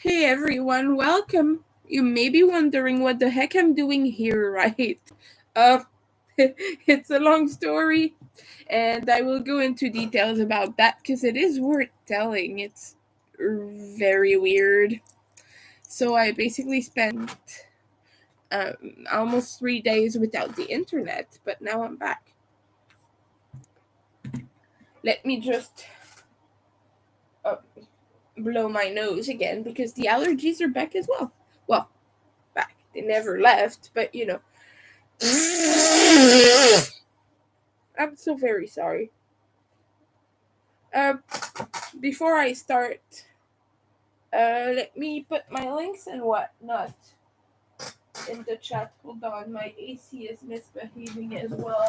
Hey everyone, welcome. You may be wondering what the heck I'm doing here, right? Uh, it's a long story, and I will go into details about that because it is worth telling. It's very weird. So I basically spent almost 3 days without the internet, but now I'm back. Let me just uh, blow my nose again because the allergies are back as well. Well, back. They never left, but you know. I'm so very sorry. Uh, Before I start, let me put my links and whatnot in the chat. Hold on, my AC is misbehaving as well.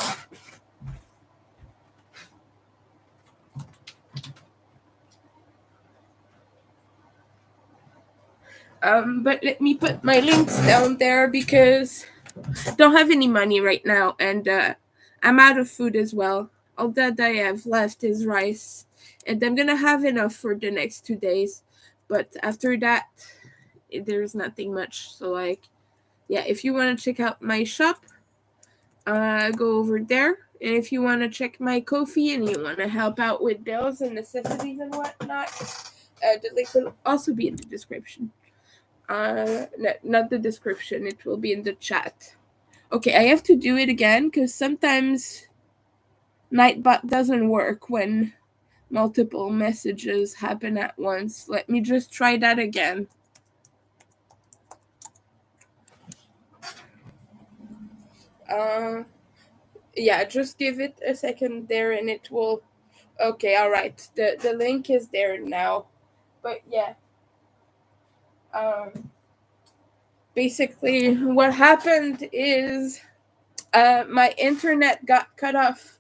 But let me put my links down there because I don't have any money right now, and I'm out of food as well. All that I have left is rice, and I'm gonna have enough for the next 2 days. But after that, there's nothing much. So like, yeah, if you want to check out my shop, go over there. And if you want to check my Ko-fi and you want to help out with bills and necessities and whatnot, the link will also be in the description. Not the description, it will be in the chat. Okay, I have to do it again because sometimes Nightbot doesn't work when multiple messages happen at once. Let me just try that again. Yeah, just give it a second there and it will. Okay, all right. The link is there now. But yeah, um, basically what happened is my internet got cut off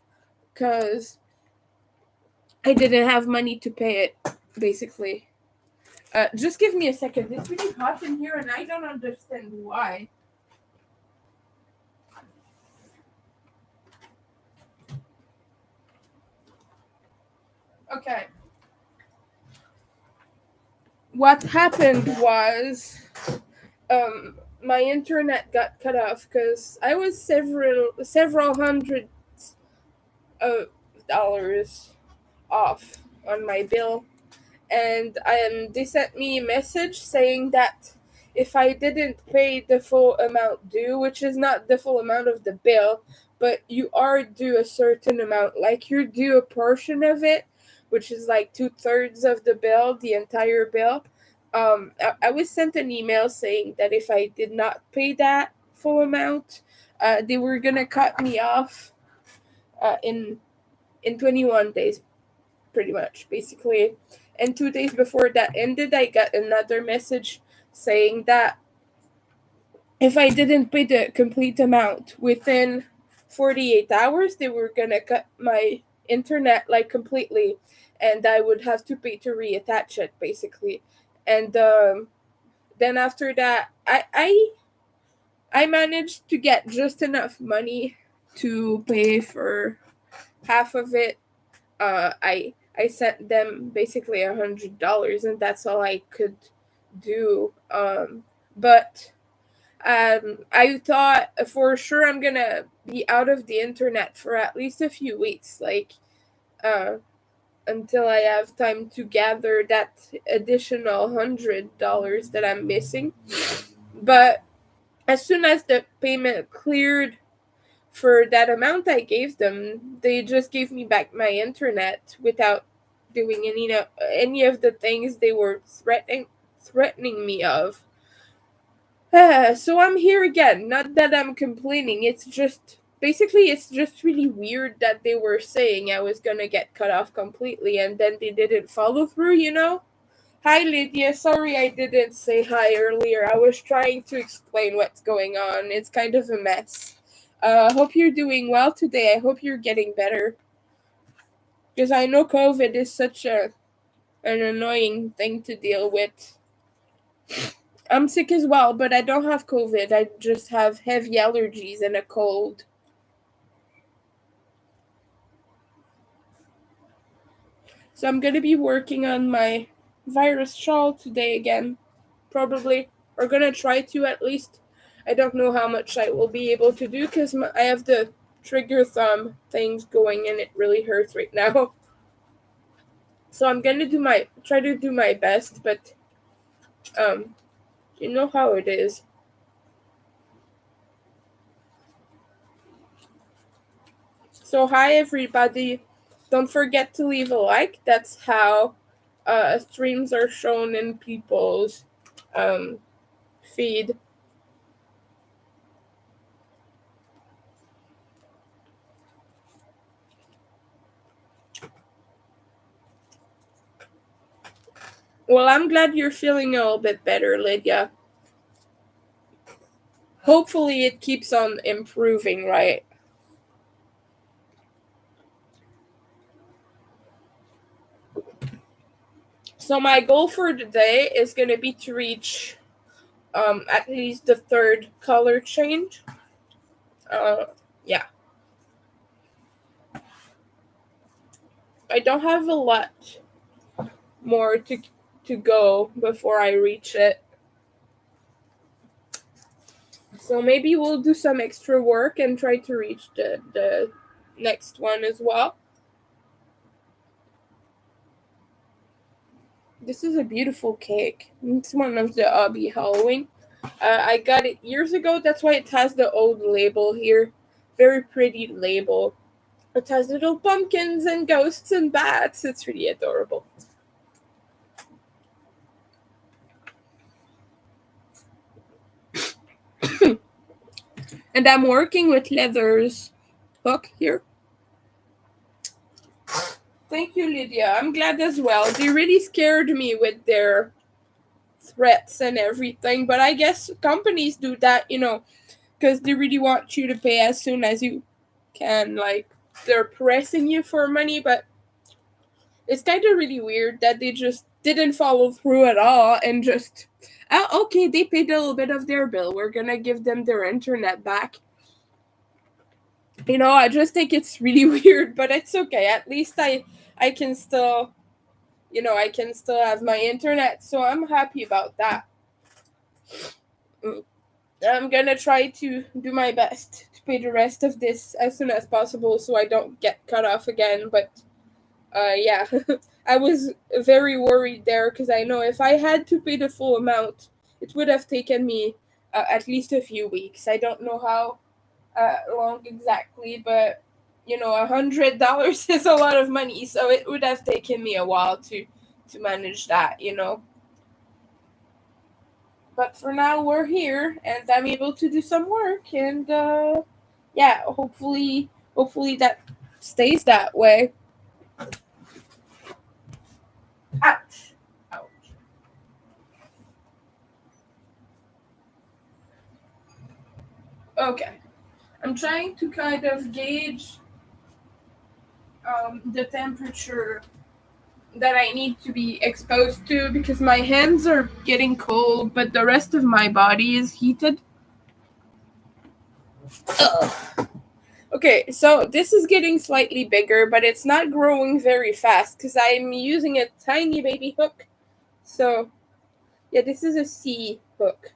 because I didn't have money to pay it. Basically, just give me a second. It's really hot in here, and I don't understand why. Okay. What happened was my internet got cut off because I was several hundred of dollars off on my bill, and they sent me a message saying that if I didn't pay the full amount due, which is not the full amount of the bill, but you are due a certain amount, like you're due a portion of it, which is like 2/3 of the bill, the entire bill. I was sent an email saying that if I did not pay that full amount, they were gonna cut me off in 21 days, pretty much, basically. And 2 days before that ended, I got another message saying that if I didn't pay the complete amount within 48 hours, they were gonna cut my internet like completely, and I would have to pay to reattach it, basically. And then after that, I managed to get just enough money to pay for half of it. I sent them basically $100, and that's all I could do. But I thought for sure I'm gonna be out of the internet for at least a few weeks, like uh, until I have time to gather that additional $100 that I'm missing. But as soon as the payment cleared for that amount I gave them, they just gave me back my internet without doing any of the things they were threatening me of. So I'm here again. Not that I'm complaining. It's just basically it's just really weird that they were saying I was gonna get cut off completely and then they didn't follow through. Hi Lydia. Sorry I didn't say hi earlier. I was trying to explain what's going on. It's kind of a mess. Hope you're doing well today. I hope you're getting better. Because I know COVID is such an annoying thing to deal with. I'm sick as well, but I don't have COVID. I just have heavy allergies and a cold. So I'm going to be working on my virus shawl today again. probably, or gonna try to at least. I don't know how much I will be able to do because I have the trigger thumb things going and it really hurts right now. So I'm gonna try to do my best, but um, you know how it is. So hi everybody, don't forget to leave a like. That's how streams are shown in people's um, feed. Well, I'm glad you're feeling a little bit better, Lydia. Hopefully it keeps on improving, right? So my goal for today is going to be to reach at least the third color change. Yeah. I don't have a lot more to go before I reach it. So maybe we'll do some extra work and try to reach the next one as well. This is a beautiful cake. It's one of the Obby Halloween. I got it years ago. That's why it has the old label here. Very pretty label. It has little pumpkins and ghosts and bats. It's really adorable. And I'm working with Leather's hook here. Thank you, Lydia. I'm glad as well. They really scared me with their threats and everything, but I guess companies do that, because they really want you to pay as soon as you can. Like, they're pressing you for money, but it's kind of really weird that they just didn't follow through at all and just, okay, they paid a little bit of their bill. We're gonna give them their internet back. I just think it's really weird, but it's okay. At least I can still, I can still have my internet, so I'm happy about that. I'm gonna try to do my best to pay the rest of this as soon as possible so I don't get cut off again, but yeah. I was very worried there because I know if I had to pay the full amount, it would have taken me at least a few weeks. I don't know how long exactly, but $100 is a lot of money, so it would have taken me a while to manage that. But for now, we're here, and I'm able to do some work, and yeah, hopefully that stays that way. Ouch. Ouch. Okay. I'm trying to kind of gauge the temperature that I need to be exposed to because my hands are getting cold, but the rest of my body is heated. Ugh. Okay, so this is getting slightly bigger, but it's not growing very fast because I'm using a tiny baby hook. So, yeah, this is a C hook.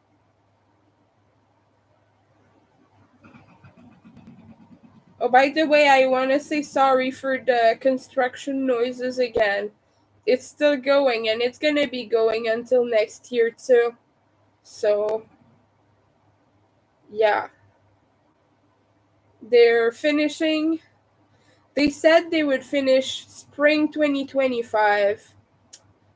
Oh, by the way, I want to say sorry for the construction noises again. It's still going, and it's gonna be going until next year, too. So, yeah. They're finishing. They said they would finish spring 2025.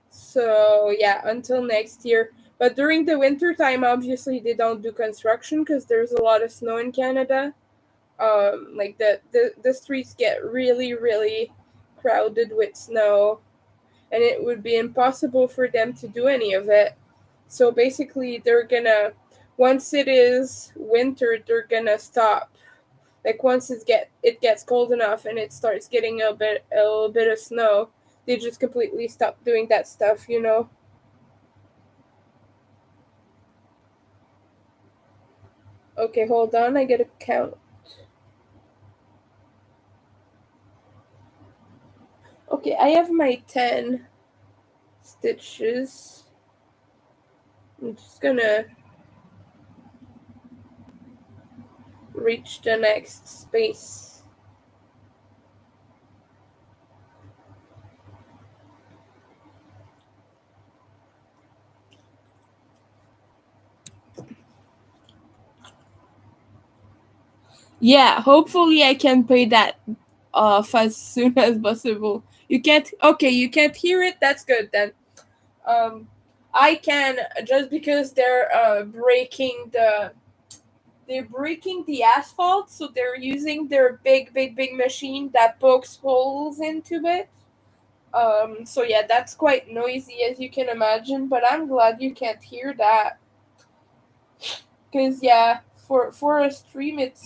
So, yeah, until next year. But during the winter time, obviously, they don't do construction because there's a lot of snow in Canada. Like the streets get really, really crowded with snow, and it would be impossible for them to do any of it. So basically, once it is winter, they're gonna stop. Like once it gets cold enough and it starts getting a little bit of snow, they just completely stop doing that stuff. Okay, hold on, I gotta count. Okay, I have my 10 stitches. I'm just gonna reach the next space. Yeah, hopefully I can pay that off as soon as possible. You can't hear it? That's good then. Um I can, just because they're breaking the asphalt, so they're using their big machine that pokes holes into it. So yeah, that's quite noisy as you can imagine, but I'm glad you can't hear that. Cause yeah, for a stream it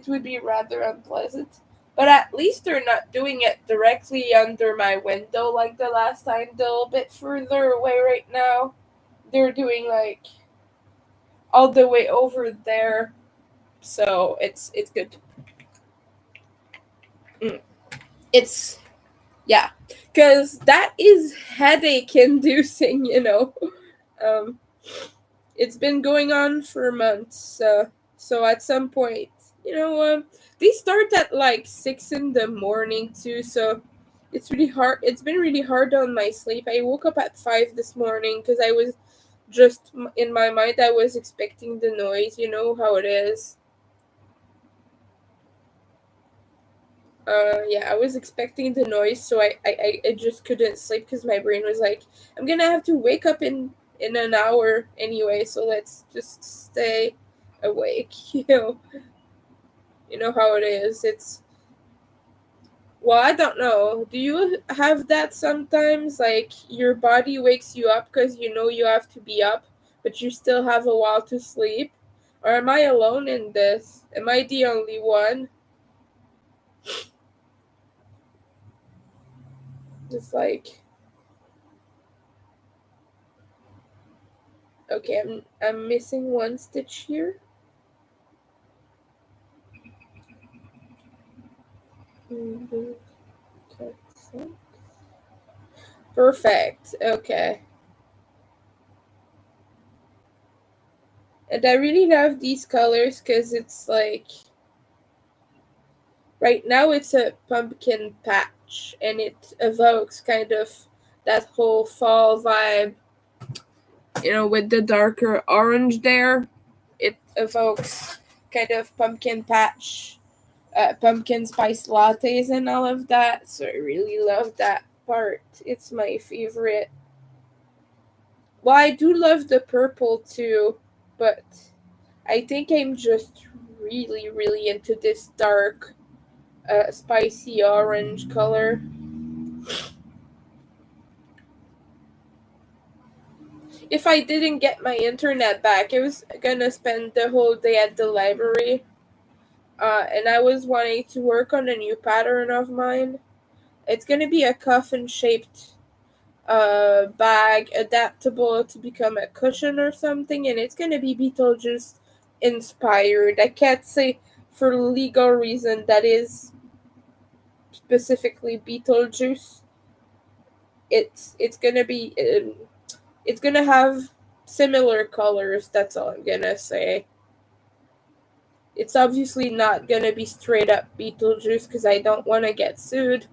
would be rather unpleasant. But at least they're not doing it directly under my window like the last time. They're a little bit further away right now. They're doing like all the way over there, so it's good. Mm. It's Yeah, because that is headache inducing. Um, it's been going on for months. So at some point, they start at like 6 in the morning too. So it's really hard. It's been really hard on my sleep. I woke up at 5 this morning because I was just in my mind. I was expecting the noise. You know how it is. Yeah, I was expecting the noise, so I just couldn't sleep because my brain was like, I'm gonna have to wake up in an hour anyway, so let's just stay awake. You know how it is. Well, I don't know. Do you have that sometimes? Like your body wakes you up because you know you have to be up, but you still have a while to sleep? Or am I alone in this? Am I the only one? Just like, okay, I'm missing one stitch here. Mhm. Okay, so- Perfect. Okay. And I really love these colors because it's like right now it's a pumpkin patch and it evokes kind of that whole fall vibe, with the darker orange there. It evokes kind of pumpkin patch, pumpkin spice lattes and all of that. So I really love that part. It's my favorite. Well, I do love the purple too, but I think I'm just really into this dark, spicy orange color. If I didn't get my internet back, I was gonna spend the whole day at the library, and I was wanting to work on a new pattern of mine. It's gonna be a coffin shaped bag, adaptable to become a cushion or something, and it's gonna be Beetlejuice inspired. I can't say for legal reason that is specifically Beetlejuice. It's gonna be it's gonna have similar colors. That's all I'm gonna say. It's obviously not gonna be straight up Beetlejuice because I don't want to get sued.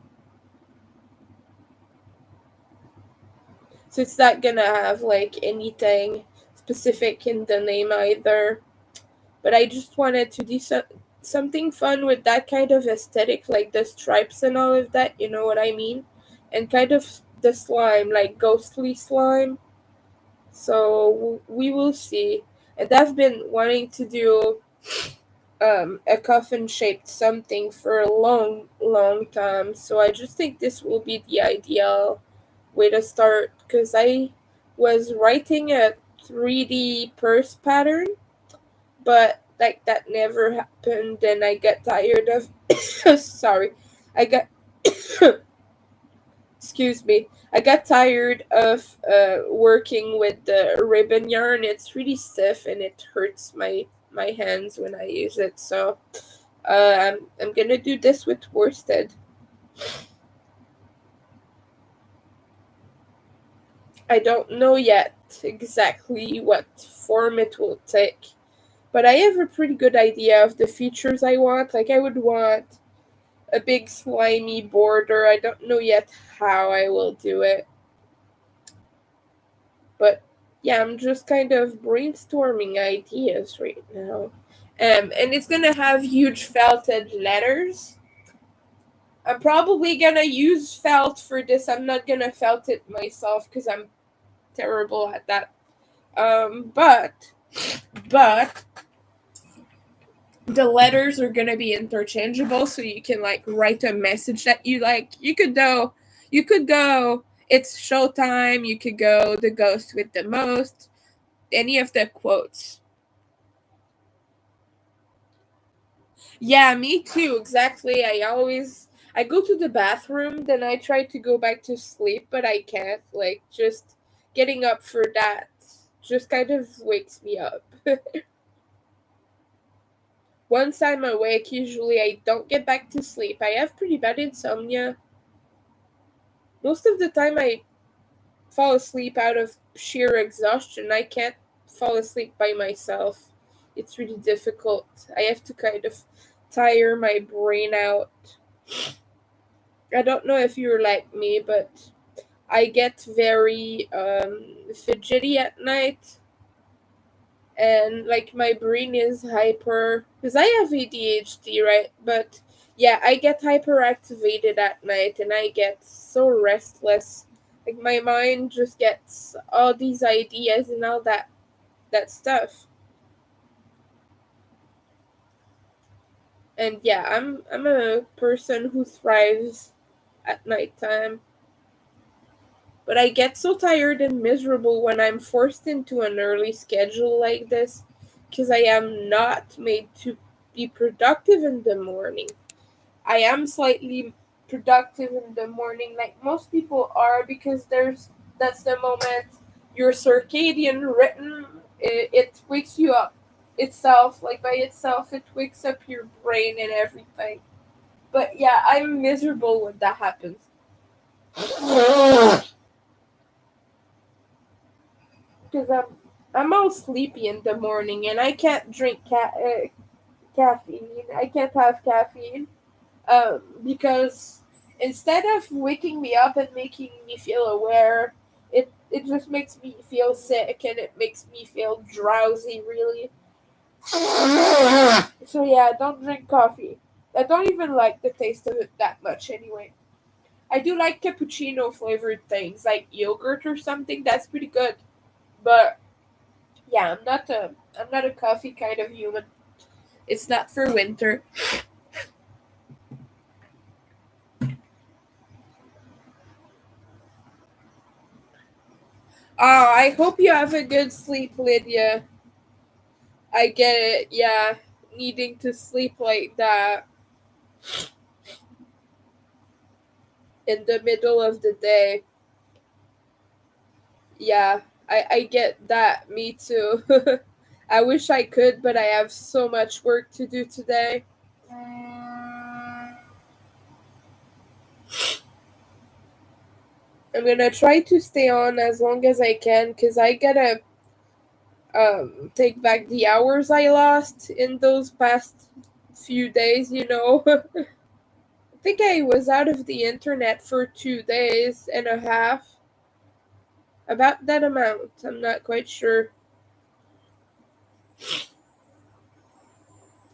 So it's not gonna have like anything specific in the name either. But I just wanted to do something fun with that kind of aesthetic, like the stripes and all of that. You know what I mean? And kind of the slime, like ghostly slime. So we will see. And I've been wanting to do a coffin shaped something for a long time. So I just think this will be the ideal way to start because I was writing a 3D purse pattern, but like that never happened, and I got tired of. Sorry, I got. Excuse me. I got tired of working with the ribbon yarn. It's really stiff and it hurts my hands when I use it. So I'm gonna do this with worsted. I don't know yet exactly what form it will take, but I have a pretty good idea of the features I want. Like, I would want a big slimy border. I don't know yet how I will do it, but yeah, I'm just kind of brainstorming ideas right now. And it's gonna have huge felted letters. I'm probably gonna use felt for this. I'm not gonna felt it myself because I'm terrible at that. But the letters are gonna be interchangeable, so you can like write a message that you like. You could go. It's showtime. You could go the ghost with the most. Any of the quotes. Yeah, me too. Exactly. I go to the bathroom, then I try to go back to sleep, but I can't. Like, just getting up for that just kind of wakes me up. Once I'm awake, usually I don't get back to sleep. I have pretty bad insomnia. Most of the time I fall asleep out of sheer exhaustion. I can't fall asleep by myself. It's really difficult. I have to kind of tire my brain out. I don't know if you're like me, but I get very fidgety at night, and like my brain is hyper because I have ADHD, right? But yeah, I get hyperactivated at night, and I get so restless. Like, my mind just gets all these ideas and all that stuff. And yeah, I'm a person who thrives at nighttime. But I get so tired and miserable when I'm forced into an early schedule like this because I am not made to be productive in the morning. I am slightly productive in the morning like most people are because that's the moment your circadian rhythm it wakes you up itself, like by itself it wakes up your brain and everything. But yeah, I'm miserable when that happens. Because I'm all sleepy in the morning and I can't drink caffeine. I can't have caffeine because instead of waking me up and making me feel aware, it just makes me feel sick and it makes me feel drowsy, really. So yeah, don't drink coffee. I don't even like the taste of it that much anyway. I do like cappuccino flavored things like yogurt or something. That's pretty good. But yeah, I'm not a coffee kind of human. It's not for winter. Oh, I hope you have a good sleep, Lydia. I get it. Yeah, needing to sleep like that in the middle of the day. Yeah, I get that. Me too. I wish I could, but I have so much work to do today. I'm gonna try to stay on as long as I can because I gotta take back the hours I lost in those past few days, I think I was out of the internet for 2 days and a half. About that amount. I'm not quite sure.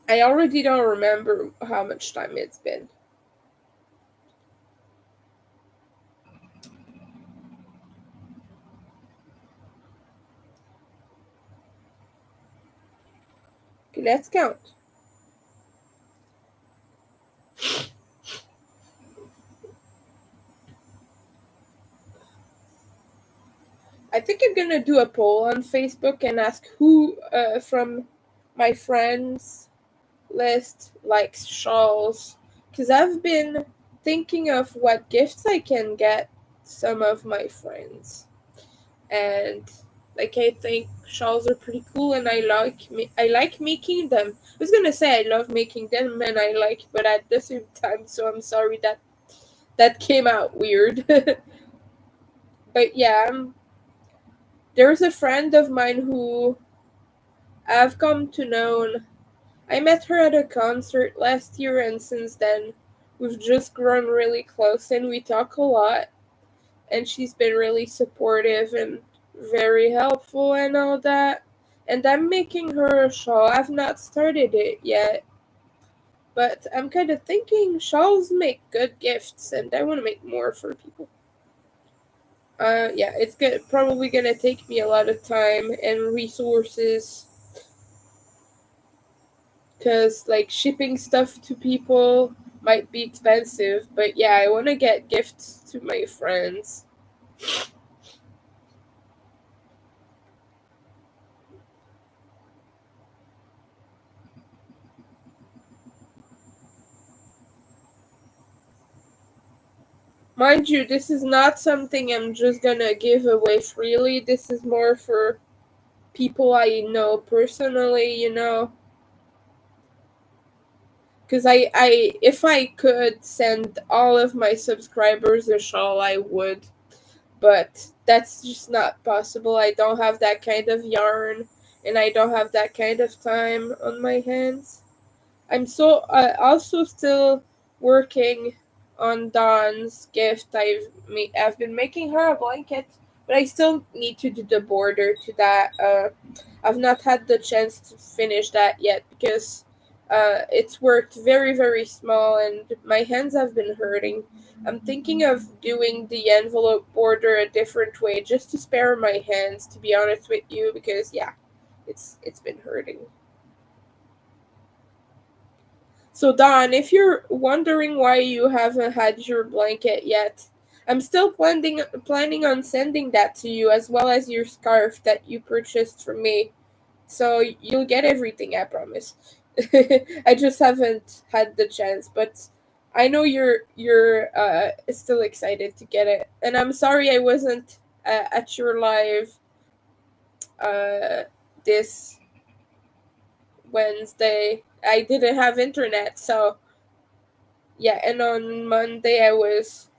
I already don't remember how much time it's been. Okay, let's count. I think I'm gonna do a poll on Facebook and ask who from my friends list likes shawls. Because I've been thinking of what gifts I can get some of my friends. And like, I think shawls are pretty cool and I like making them. I was gonna say I love making them and I like, but at the same time, so I'm sorry that came out weird. But yeah, There's a friend of mine who I've come to know. I met her at a concert last year, and since then, we've just grown really close and we talk a lot. And she's been really supportive and very helpful and all that. And I'm making her a shawl. I've not started it yet, but I'm kind of thinking shawls make good gifts, and I want to make more for people. Yeah, it's probably gonna take me a lot of time and resources, because like shipping stuff to people might be expensive. But yeah, I want to get gifts to my friends. Mind you, this is not something I'm just gonna give away freely. This is more for people I know personally. Because if I could send all of my subscribers a shawl, I would. But that's just not possible. I don't have that kind of yarn, and I don't have that kind of time on my hands. I'm also still working on Dawn's gift. I've been making her a blanket, but I still need to do the border to that. I've not had the chance to finish that yet because it's worked very very small and my hands have been hurting. I'm thinking of doing the envelope border a different way just to spare my hands. To be honest with you, because yeah, it's been hurting. So, Don, if you're wondering why you haven't had your blanket yet, I'm still planning on sending that to you as well as your scarf that you purchased from me. So you'll get everything, I promise. I just haven't had the chance, but I know you're still excited to get it. And I'm sorry I wasn't at your live uh this Wednesday. I didn't have internet, so yeah, and on Monday I was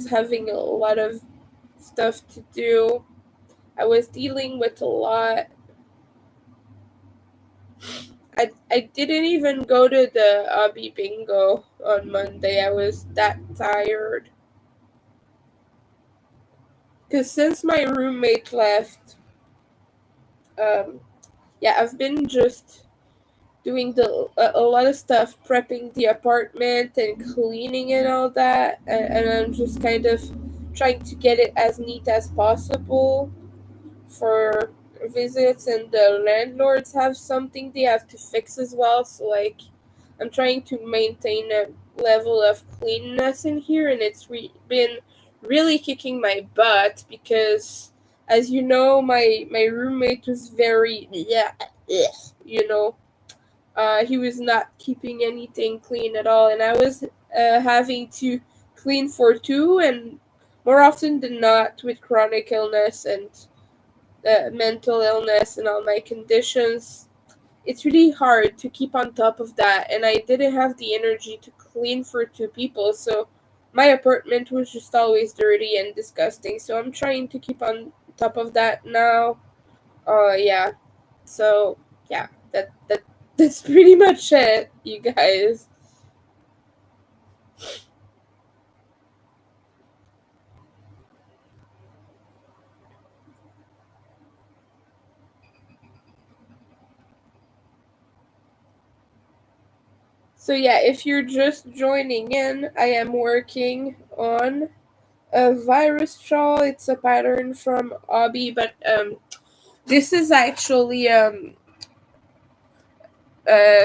having a lot of stuff to do. I was dealing with a lot. I didn't even go to the Abby bingo on Monday. I was that tired. Cause since my roommate left, um, yeah, I've been just doing a lot of stuff, prepping the apartment and cleaning and all that, and I'm just kind of trying to get it as neat as possible for visits, and the landlords have something they have to fix as well. So like, I'm trying to maintain a level of cleanness in here, and it's been really kicking my butt because, as you know, my roommate was very yeah, you know, he was not keeping anything clean at all, and I was having to clean for two, and more often than not, with chronic illness and mental illness and all my conditions, it's really hard to keep on top of that. And I didn't have the energy to clean for two people, so my apartment was just always dirty and disgusting. So I'm trying to keep on top of that now. Yeah. So yeah, that's pretty much it, you guys. So yeah, if you're just joining in, I am working on a virus shawl. It's a pattern from Obi, but this is actually a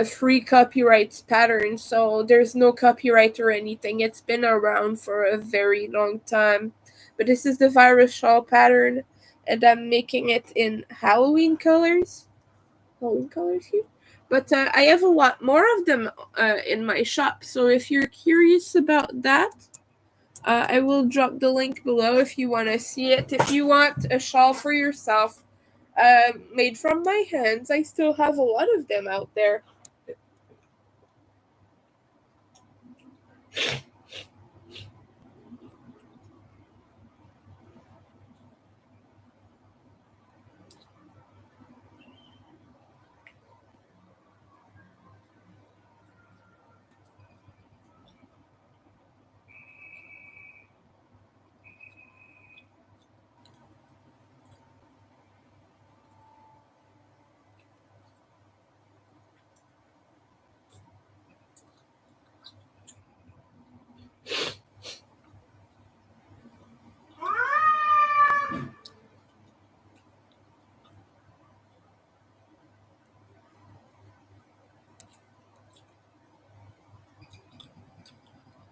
free copyright pattern, so there's no copyright or anything. It's been around for a very long time. But this is the virus shawl pattern, and I'm making it in Halloween colors. Halloween colors here. But I have a lot more of them in my shop, so if you're curious about that, I will drop the link below if you want to see it. If you want a shawl for yourself, made from my hands, I still have a lot of them out there.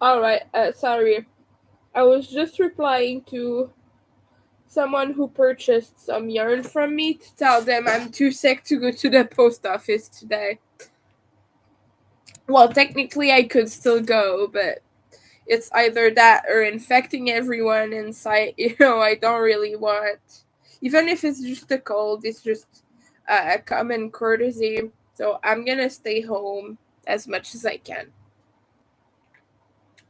All right. Sorry. I was just replying to someone who purchased some yarn from me to tell them I'm too sick to go to the post office today. Well, technically, I could still go, but it's either that or infecting everyone inside. I don't really want. Even if it's just a cold, it's just a common courtesy. So I'm gonna stay home as much as I can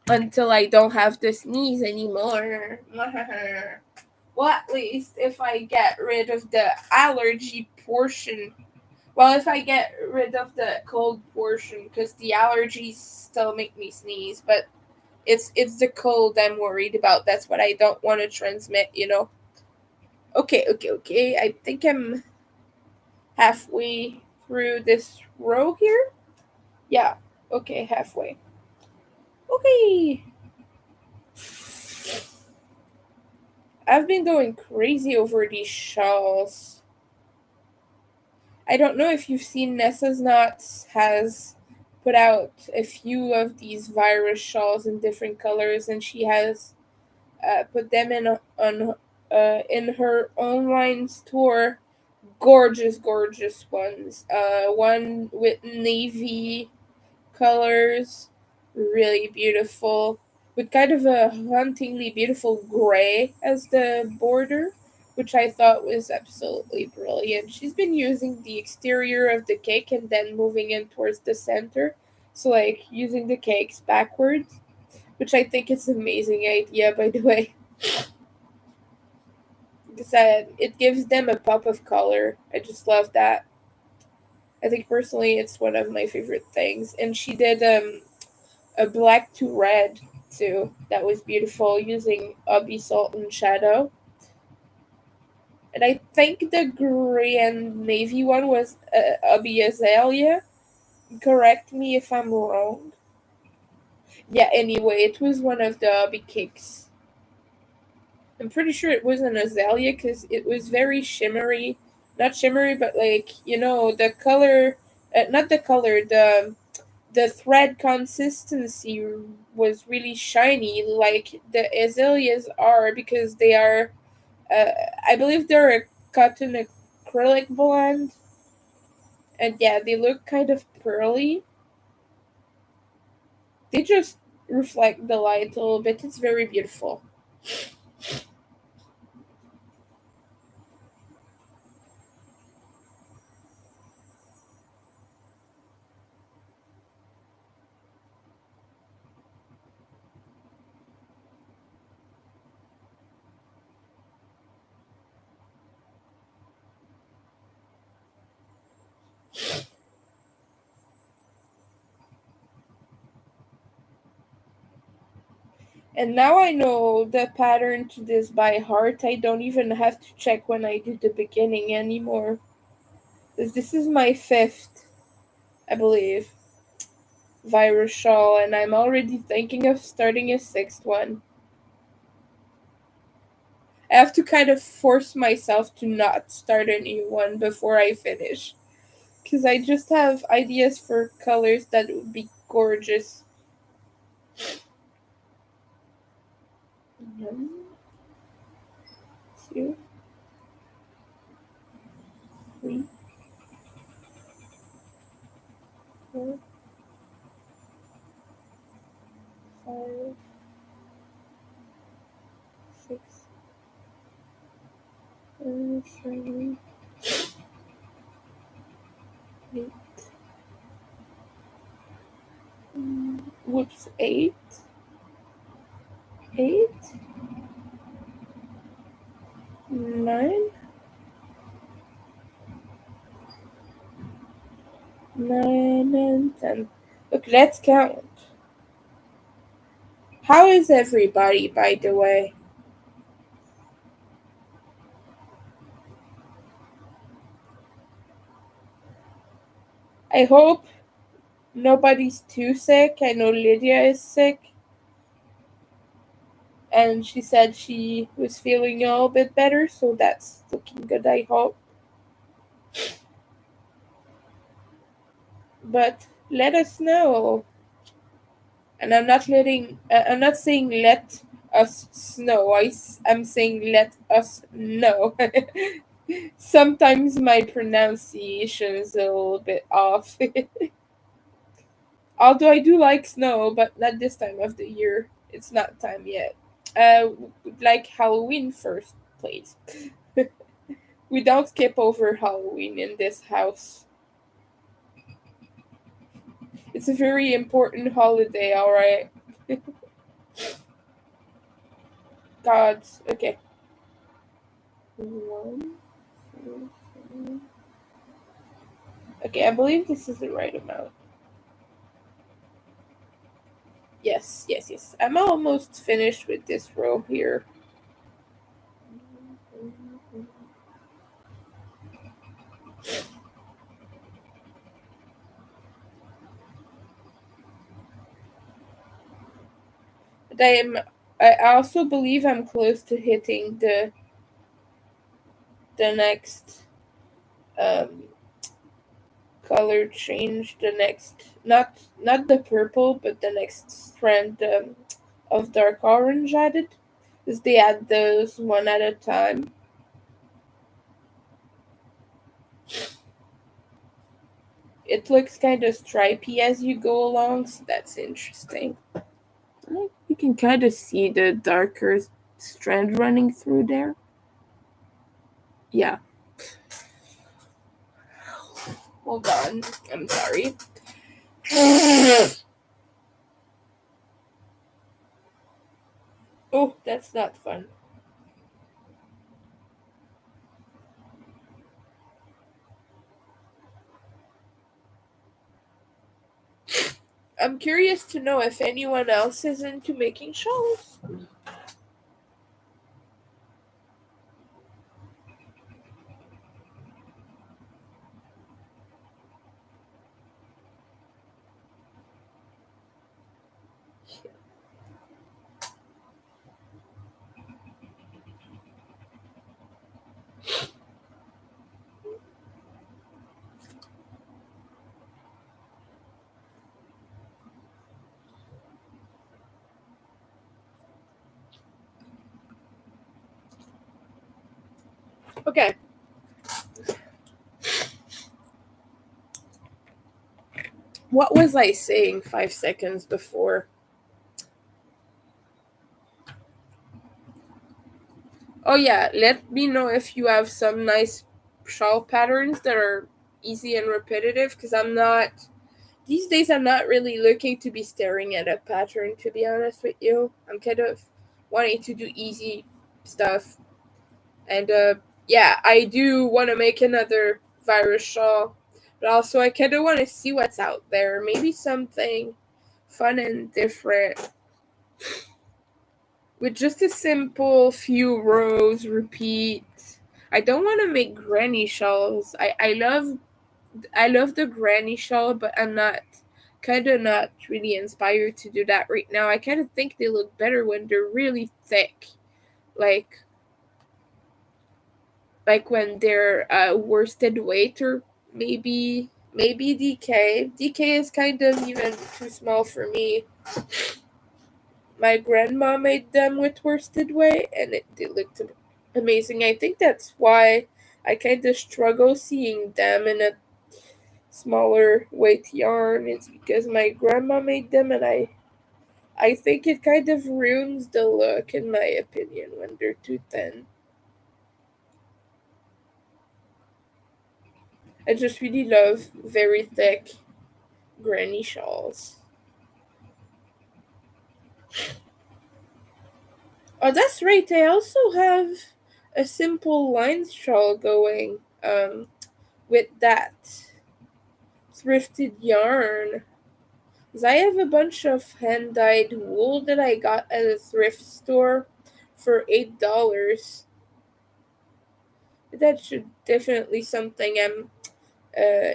until I don't have to sneeze anymore. Well, at least if I get rid of the allergy portion. Well, if I get rid of the cold portion, because the allergies still make me sneeze, but it's the cold I'm worried about. That's what I don't want to transmit. Okay. I think I'm halfway through this row here. Yeah. Okay, halfway. Okay. I've been going crazy over these shawls. I don't know if you've seen Nessa's Knots has put out a few of these virus shawls in different colors, and she has put them in her online store. Gorgeous ones. One with navy colors, really beautiful, with kind of a hauntingly beautiful gray as the border, which I thought was absolutely brilliant. She's been using the exterior of the cake and then moving in towards the center, so like using the cakes backwards, which I think is an amazing idea, by the way. Because it gives them a pop of color. I just love that. I think personally it's one of my favorite things. And she did a black to red too. That was beautiful using Ubby Salt and Shadow. And I think the gray and navy one was Ubby Azalea. Correct me if I'm wrong. Yeah, anyway, it was one of the Ubby cakes. I'm pretty sure it was an azalea because it was very shimmery. Not shimmery, but like, the color, not the color, the thread consistency was really shiny, like the azaleas are, because they are, uh, I believe they're a cotton acrylic blend, and yeah, they look kind of pearly. They just reflect the light a little bit. It's very beautiful. And now I know the pattern to this by heart. I don't even have to check when I do the beginning anymore. This is my fifth, I believe, virus shawl, and I'm already thinking of starting a sixth one. I have to kind of force myself to not start a new one before I finish. Because I just have ideas for colors that would be gorgeous. One, two, three, four, five, six, seven, eight. Whoops, eight, nine, nine, and 10. Look, let's count. How is everybody, by the way? I hope nobody's too sick. I know Lydia is sick, and she said she was feeling a little bit better, so that's looking good, I hope. But let us know. And I'm not saying let us snow. I'm saying let us know. Sometimes my pronunciation is a little bit off. Although I do like snow, but not this time of the year. It's not time yet. Uh, like Halloween first, please. We don't skip over Halloween in this house. It's a very important holiday, alright? Gods. Okay. One, two, three. Okay, I believe this is the right amount. Yes, yes, yes. I'm almost finished with this row here. But I also believe I'm close to hitting the next um color change, the next not the purple, but the next strand of dark orange added. Because they add those one at a time. It looks kind of stripy as you go along, so that's interesting. You can kind of see the darker strand running through there. Yeah. Hold on. I'm sorry. Oh, that's not fun. I'm curious to know if anyone else is into making shawls. Okay. What was I saying 5 seconds before? Oh yeah, let me know if you have some nice shawl patterns that are easy and repetitive because I'm not these days I'm not really looking to be staring at a pattern to be honest with you. I'm kind of wanting to do easy stuff. And yeah, I do want to make another virus shawl, but also I kind of want to see what's out there. Maybe something fun and different with just a simple few rows repeat. I don't want to make granny shawls. I love the granny shawl, but I'm not really inspired to do that right now. I kind of think they look better when they're really thick. Like when they're worsted weight or maybe DK. DK is kind of even too small for me. My grandma made them with worsted weight, and they looked amazing. I think that's why I kind of struggle seeing them in a smaller weight yarn. It's because my grandma made them, and I think it kind of ruins the look, in my opinion, when they're too thin. I just really love very thick granny shawls. Oh, that's right. I also have a simple line shawl going with that thrifted yarn. 'Cause I have a bunch of hand dyed wool that I got at a thrift store for $8. That should definitely something I'm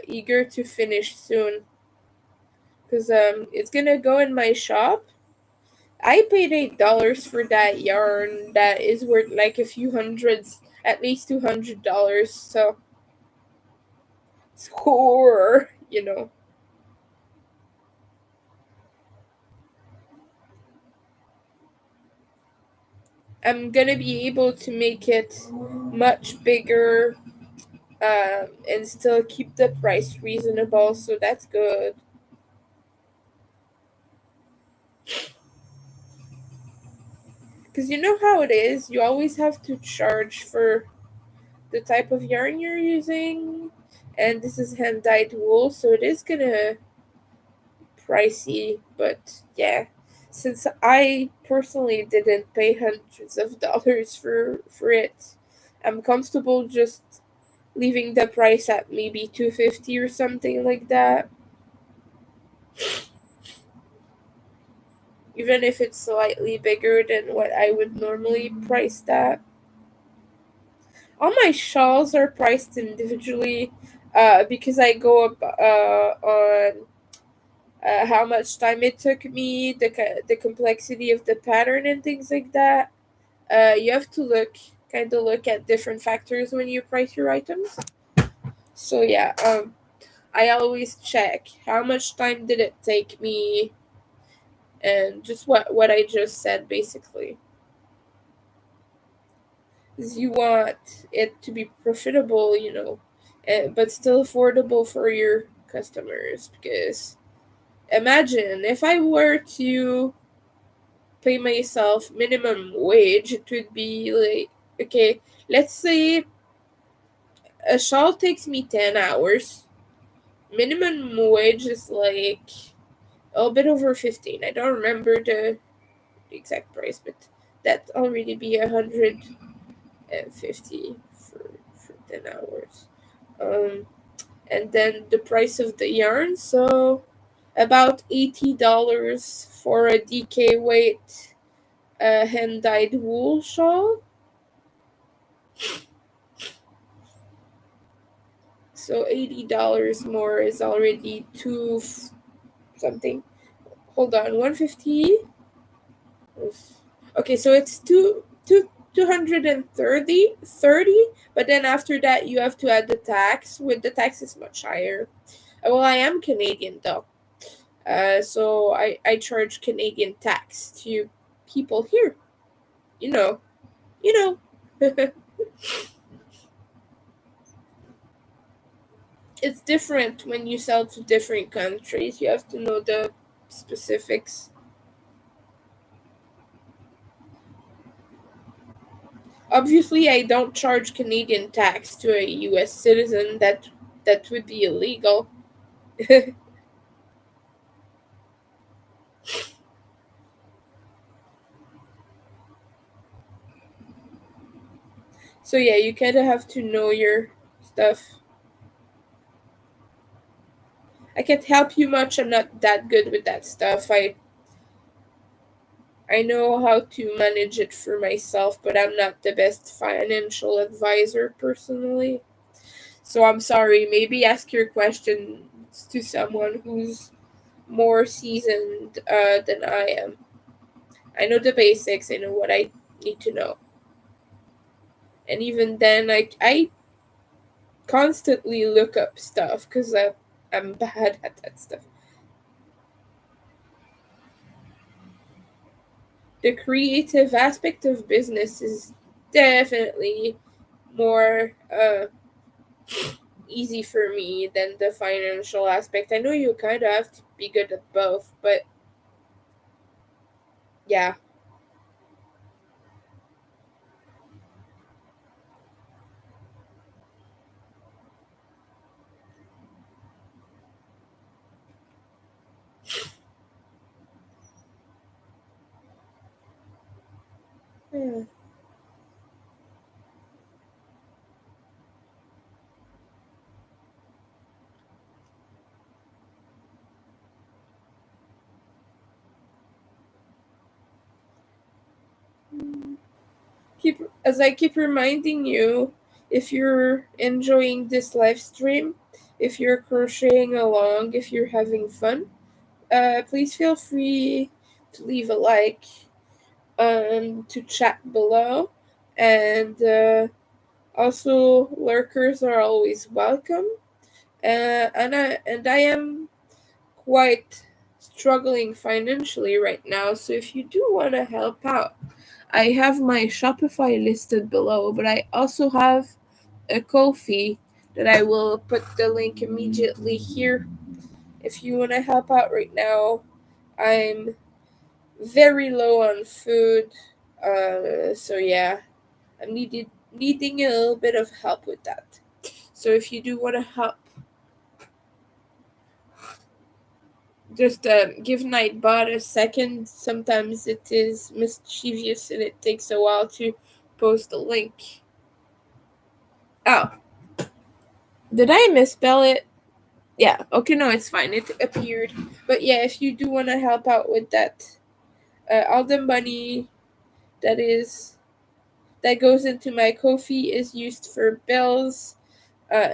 eager to finish soon. Because it's gonna go in my shop. I paid $8 for that yarn that is worth like a few hundreds, at least $200. So score, you know. I'm gonna be able to make it much bigger, and still keep the price reasonable, so that's good. Because you know how it is, you always have to charge for the type of yarn you're using, and this is hand dyed wool, so it is gonna pricey, but yeah. Since I personally didn't pay hundreds of dollars for it, I'm comfortable just leaving the price at maybe 250 or something like that. Even if it's slightly bigger than what I would normally price that. All my shawls are priced individually, because I go up on how much time it took me, the complexity of the pattern and things like that. You have to look at different factors when you price your items. So yeah, I always check how much time did it take me, and just what I just said basically. Is you want it to be profitable, but still affordable for your customers. Because imagine if I were to pay myself minimum wage, it would be like, okay, let's say a shawl takes me 10 hours. Minimum wage is like a bit over 15. I don't remember the exact price, but that already be 150 for 10 hours. Um, and then the price of the yarn, so about $80 for a DK weight hand dyed wool shawl. So $80 more is already something. Hold on, 150. Okay, so it's 230, but then after that you have to add the tax. With the tax is much higher. Well, I am Canadian though. So I charge Canadian tax to people here. You know, you know. It's different when you sell to different countries. You have to know the specifics. Obviously, I don't charge Canadian tax to a U.S. citizen. That would be illegal. So yeah, you kind of have to know your stuff. I can't help you much. I'm not that good with that stuff. I know how to manage it for myself, but I'm not the best financial advisor personally. So I'm sorry. Maybe ask your questions to someone who's more seasoned than I am. I know the basics. I know what I need to know. And even then, I constantly look up stuff because I'm bad at that stuff. The creative aspect of business is definitely more easy for me than the financial aspect. I know you kind of have to be good at both, but yeah. Hmm. Keep reminding you, if you're enjoying this live stream, if you're crocheting along, if you're having fun, please feel free to leave a like, to chat below, and also lurkers are always welcome. And I am quite struggling financially right now, so if you do want to help out, I have my Shopify listed below, but I also have a Ko-fi that I will put the link immediately here if you want to help out right now. I'm very low on food, so yeah, I'm needing a little bit of help with that. So if you do want to help, just give Nightbot a second. Sometimes it is mischievous and it takes a while to post a link. Oh, did I misspell it? Yeah, okay, no, it's fine. It appeared. But yeah, if you do want to help out with that, all the money that is that goes into my Ko-fi is used for bills,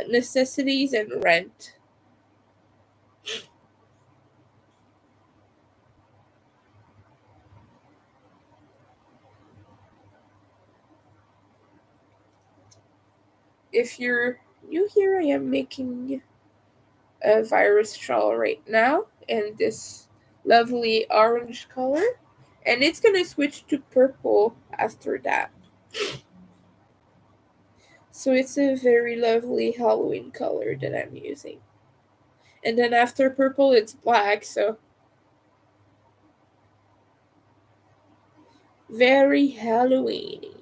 necessities, and rent. If you're new here, I am making a virus shawl right now in this lovely orange color, and it's gonna switch to purple after that. So it's a very lovely Halloween color that I'm using. And then after purple, it's black, so very Halloweeny.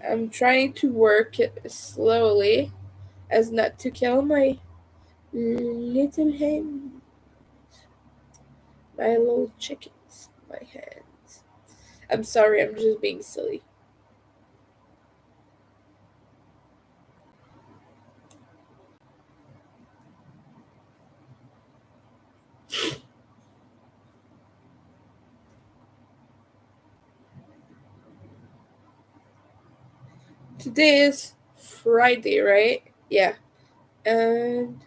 I'm trying to work it slowly as not to kill my little hen, my little chickens, my hens. I'm sorry, I'm just being silly. Today is Friday, right? Yeah. And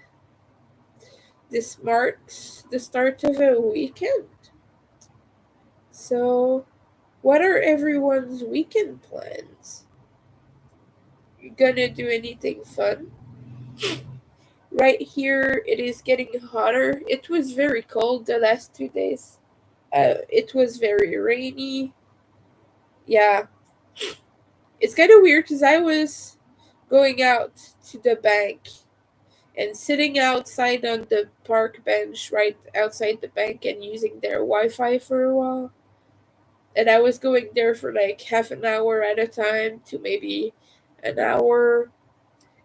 this marks the start of a weekend. So, what are everyone's weekend plans? You gonna do anything fun? Right here, it is getting hotter. It was very cold the last 2 days. It was very rainy. Yeah, it's kind of weird because I was going out to the bank and sitting outside on the park bench right outside the bank and using their Wi-Fi for a while. And I was going there for like half an hour at a time to maybe an hour,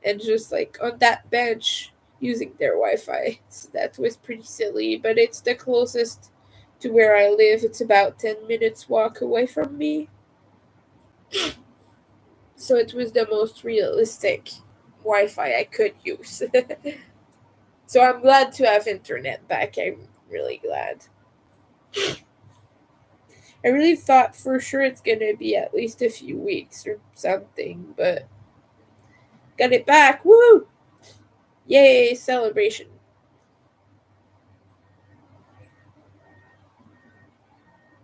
and just like on that bench using their Wi-Fi. So that was pretty silly, but it's the closest to where I live. It's about 10 minutes walk away from me. So it was the most realistic Wi-Fi I could use. So I'm glad to have internet back. I'm really glad. I really thought for sure it's gonna be at least a few weeks or something, but got it back. Woo! Yay, celebration.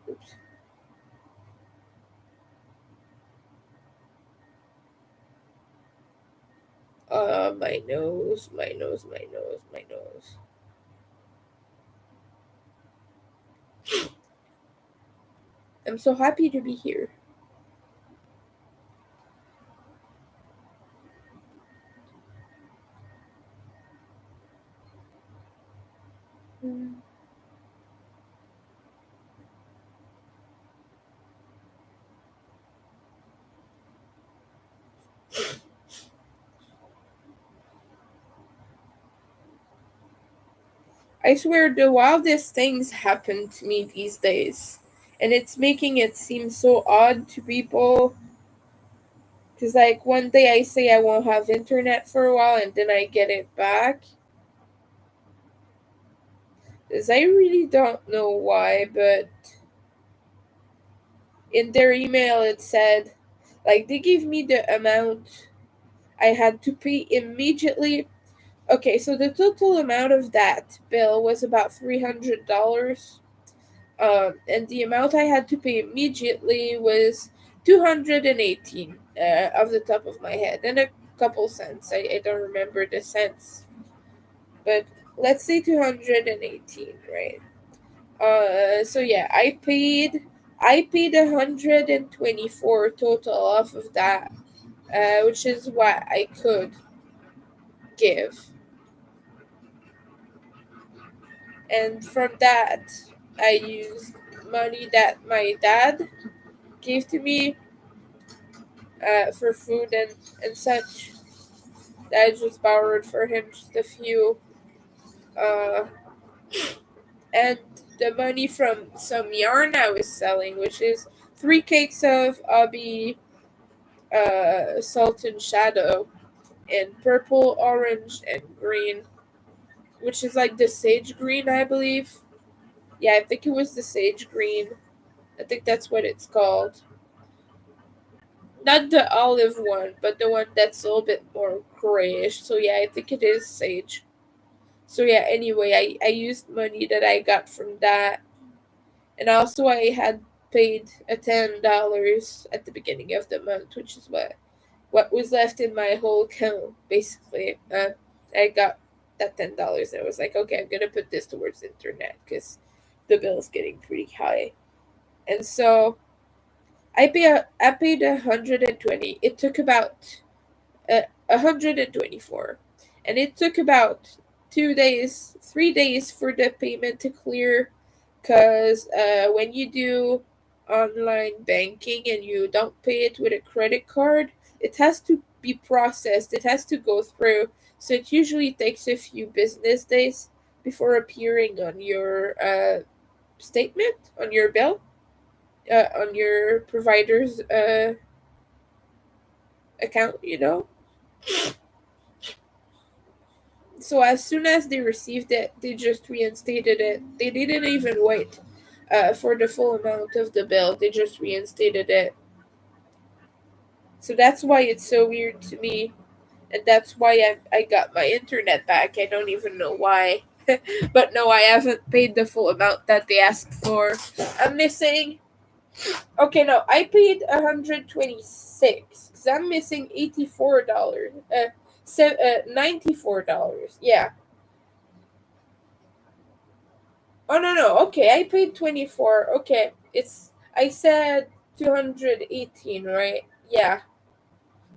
Oops. My nose, my nose, my nose, my nose. I'm so happy to be here. Mm. I swear the wildest things happen to me these days. And it's making it seem so odd to people. Because, like, one day I say I won't have internet for a while and then I get it back. Because I really don't know why, but in their email it said, like, they gave me the amount I had to pay immediately. Okay, so the total amount of that bill was about $300. And the amount I had to pay immediately was 218 off the top of my head, and a couple cents. I don't remember the cents, but let's say 218, right? So yeah, I paid 124 total off of that, which is what I could give. And from that, I used money that my dad gave to me for food and such. That I just borrowed for him just a few. Uh, and the money from some yarn I was selling, which is 3 cakes of Abby Salt and Shadow in purple, orange, and green, which is like the sage green, I believe. Yeah, I think it was the sage green. I think that's what it's called. Not the olive one, but the one that's a little bit more grayish. So yeah, I think it is sage. So yeah, anyway, I used money that I got from that. And also I had paid a $10 at the beginning of the month, which is what was left in my whole account, basically. I got that $10. I was like, okay, I'm gonna put this towards internet because the bill's getting pretty high. And so I paid 120. It took about 124, and it took about 2 days, 3 days for the payment to clear, because when you do online banking and you don't pay it with a credit card, it has to be processed. It has to go through. So it usually takes a few business days before appearing on your statement, on your bill, on your provider's account. So as soon as they received it, they just reinstated it. They didn't even wait for the full amount of the bill. They just reinstated it. So that's why it's so weird to me, and that's why I got my internet back. I don't even know why. But no, I haven't paid the full amount that they asked for. I'm missing. Okay, no, I paid 126 because I'm missing $84. $94. Yeah. Oh no no. Okay, I paid 24. Okay, I said 218, right? Yeah.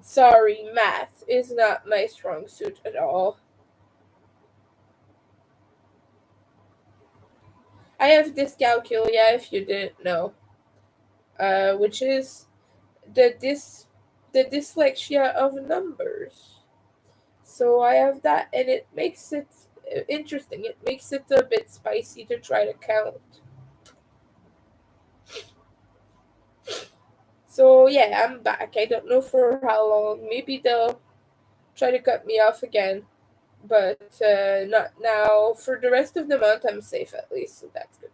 Sorry, math is not my strong suit at all. I have dyscalculia if you didn't know. Which is the dys the dyslexia of numbers. So I have that, and it makes it interesting. It makes it a bit spicy to try to count. So yeah, I'm back. I don't know for how long. Maybe they'll try to cut me off again, but not now. For the rest of the month, I'm safe at least, so that's good.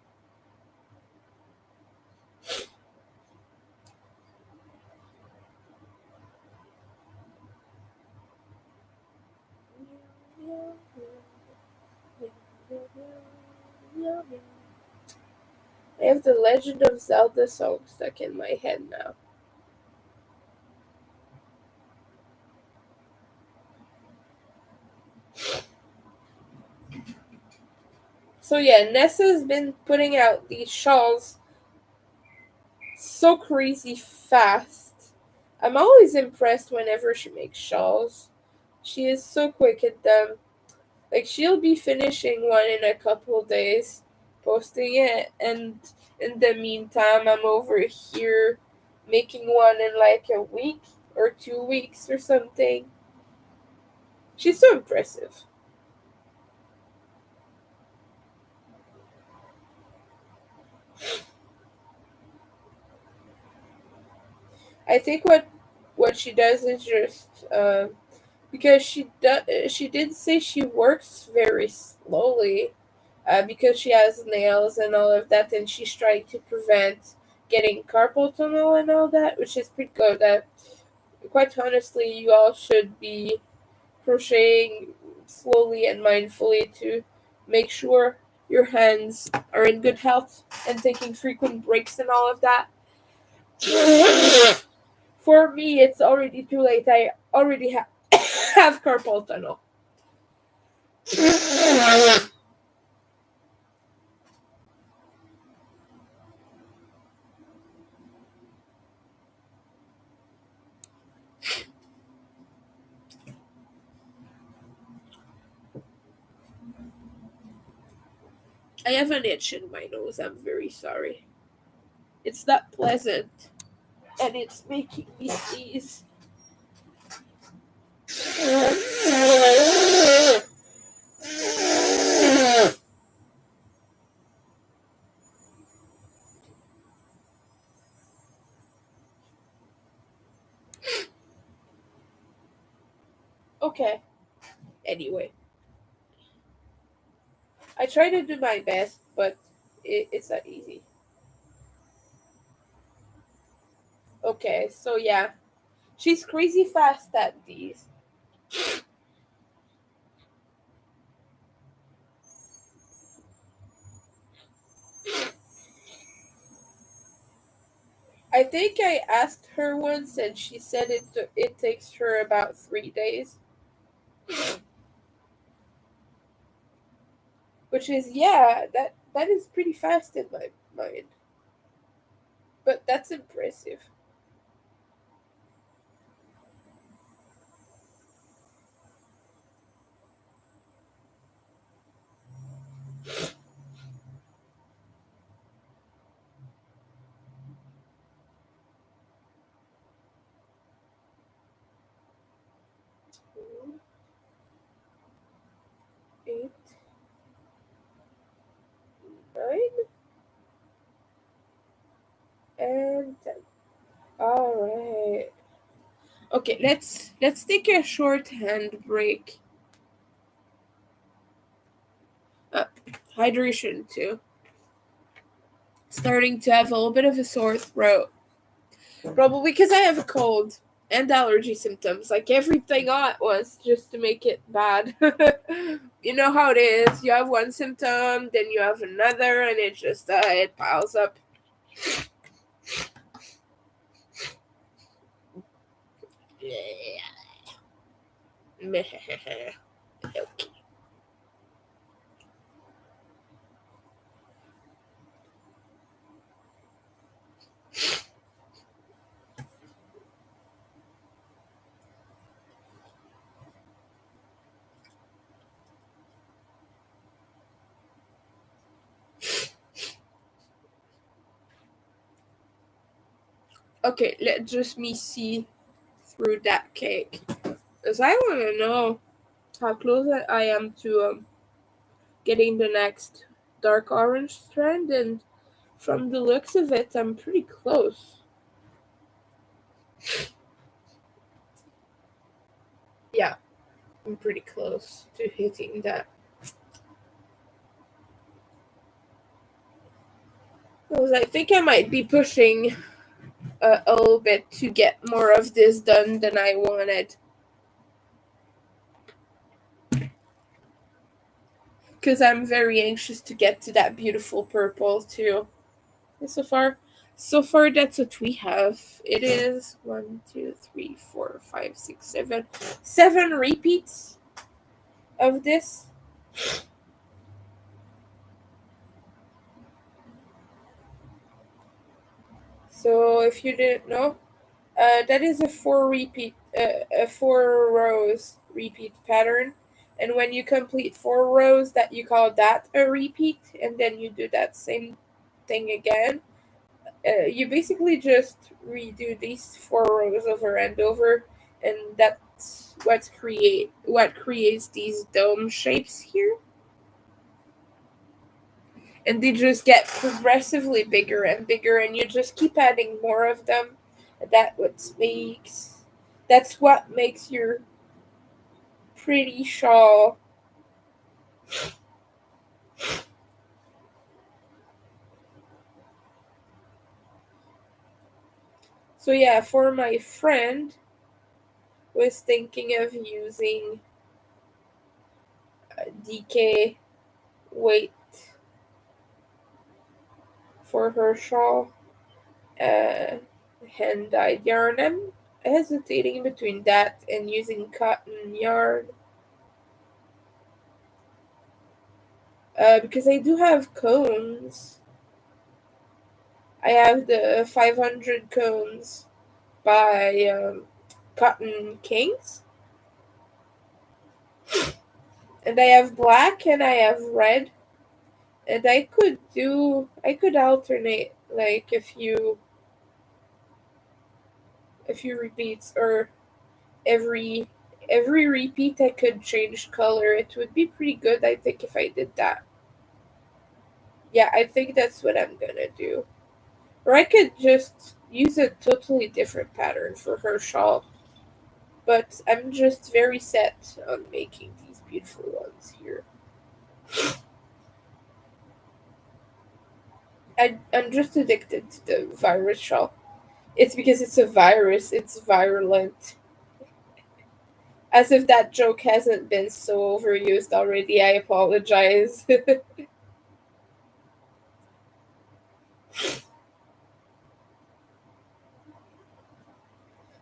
I have the Legend of Zelda song stuck in my head now. So yeah, Nessa's been putting out these shawls so crazy fast. I'm always impressed whenever she makes shawls. She is so quick at them. Like she'll be finishing one in a couple days, posting it, and in the meantime, I'm over here making one in like a week or 2 weeks or something. She's so impressive. I think what she does is just because she did say she works very slowly because she has nails and all of that, and she's trying to prevent getting carpal tunnel and all that, which is pretty good. Quite honestly, you all should be crocheting slowly and mindfully to make sure your hands are in good health and taking frequent breaks and all of that. For me, it's already too late. I already have carpal tunnel. I have an itch in my nose. I'm very sorry. It's not pleasant, and it's making me sneeze. Okay. Anyway, I try to do my best, but it's not easy. Okay, so yeah, she's crazy fast at these. I think I asked her once, and she said it takes her about 3 days, which is yeah, that is pretty fast in my mind, but that's impressive. 8, 9, and 10. All right. Okay, let's take a short hand break. Uh, Hydration too. Starting to have a little bit of a sore throat. Probably because I have a cold and allergy symptoms, like everything all at once, just to make it bad. You know how it is. You have one symptom, then you have another, and it just it piles up. Okay. Okay, let just me see through that cake, because I want to know how close I am to getting the next dark orange strand, and from the looks of it, I'm pretty close. Yeah, I'm pretty close to hitting that. 'Cause I think I might be pushing a little bit to get more of this done than I wanted. Because I'm very anxious to get to that beautiful purple too. And so far that's what we have. It is 1, 2, 3, 4, 5, 6, 7, 7 repeats of this. So if you didn't know, that is a 4 rows repeat pattern. And when you complete 4 rows, that you call that a repeat, and then you do that same thing again. You basically just redo these 4 rows over and over, and that's what creates these dome shapes here. And they just get progressively bigger and bigger, and you just keep adding more of them. That's what makes your pretty shawl. So yeah, for my friend, was thinking of using DK weight for her shawl, hand dyed yarn. hesitating between that and using cotton yarn because I do have cones. I have the 500 cones by Cotton Kings, and I have black and I have red, and I could alternate like a few repeats or every every repeat I could change color. It would be pretty good, I think, if I did that. Yeah, I think that's what I'm gonna do. Or I could just use a totally different pattern for her shawl. But I'm just very set on making these beautiful ones here. I'm just addicted to the virus shawl. It's because it's a virus, it's virulent. As if that joke hasn't been so overused already, I apologize.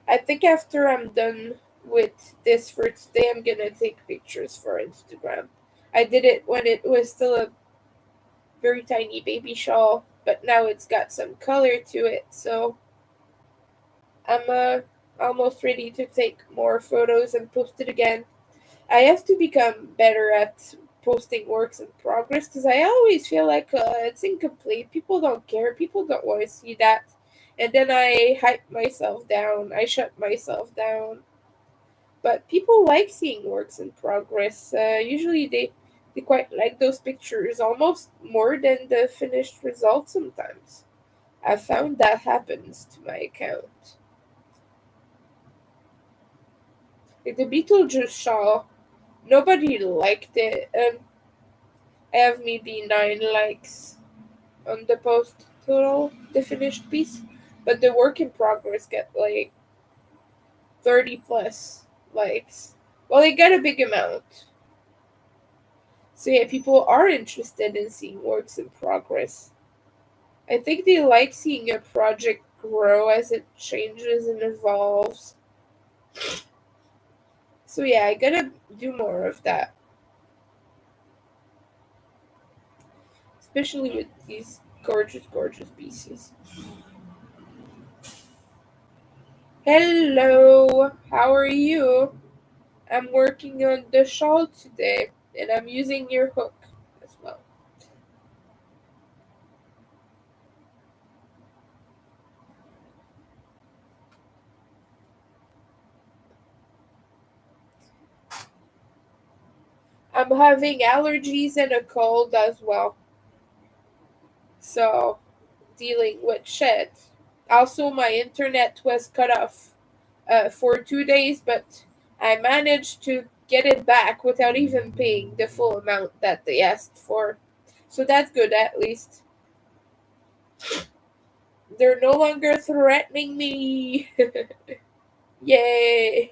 I think after I'm done with this for today, I'm gonna take pictures for Instagram. I did it when it was still a very tiny baby shawl, but now it's got some color to it, so I'm almost ready to take more photos and post it again. I have to become better at posting works in progress because I always feel like it's incomplete. People don't care. People don't want to see that. And then I hype myself down. I shut myself down. But people like seeing works in progress. Usually they quite like those pictures almost more than the finished result sometimes. I've found that happens to my account. Like the Beetlejuice shawl, nobody liked it. I have maybe 9 likes on the post total, the finished piece, but the work in progress get like 30 plus likes. Well, they get a big amount. So yeah, people are interested in seeing works in progress. I think they like seeing a project grow as it changes and evolves. So yeah, I gotta do more of that, especially with these gorgeous, gorgeous pieces. Hello, how are you? I'm working on the shawl today, and I'm using your hook as well. I'm having allergies and a cold as well, so dealing with shit. Also, my internet was cut off for 2 days, but I managed to get it back without even paying the full amount that they asked for. So that's good at least. They're no longer threatening me. Yay.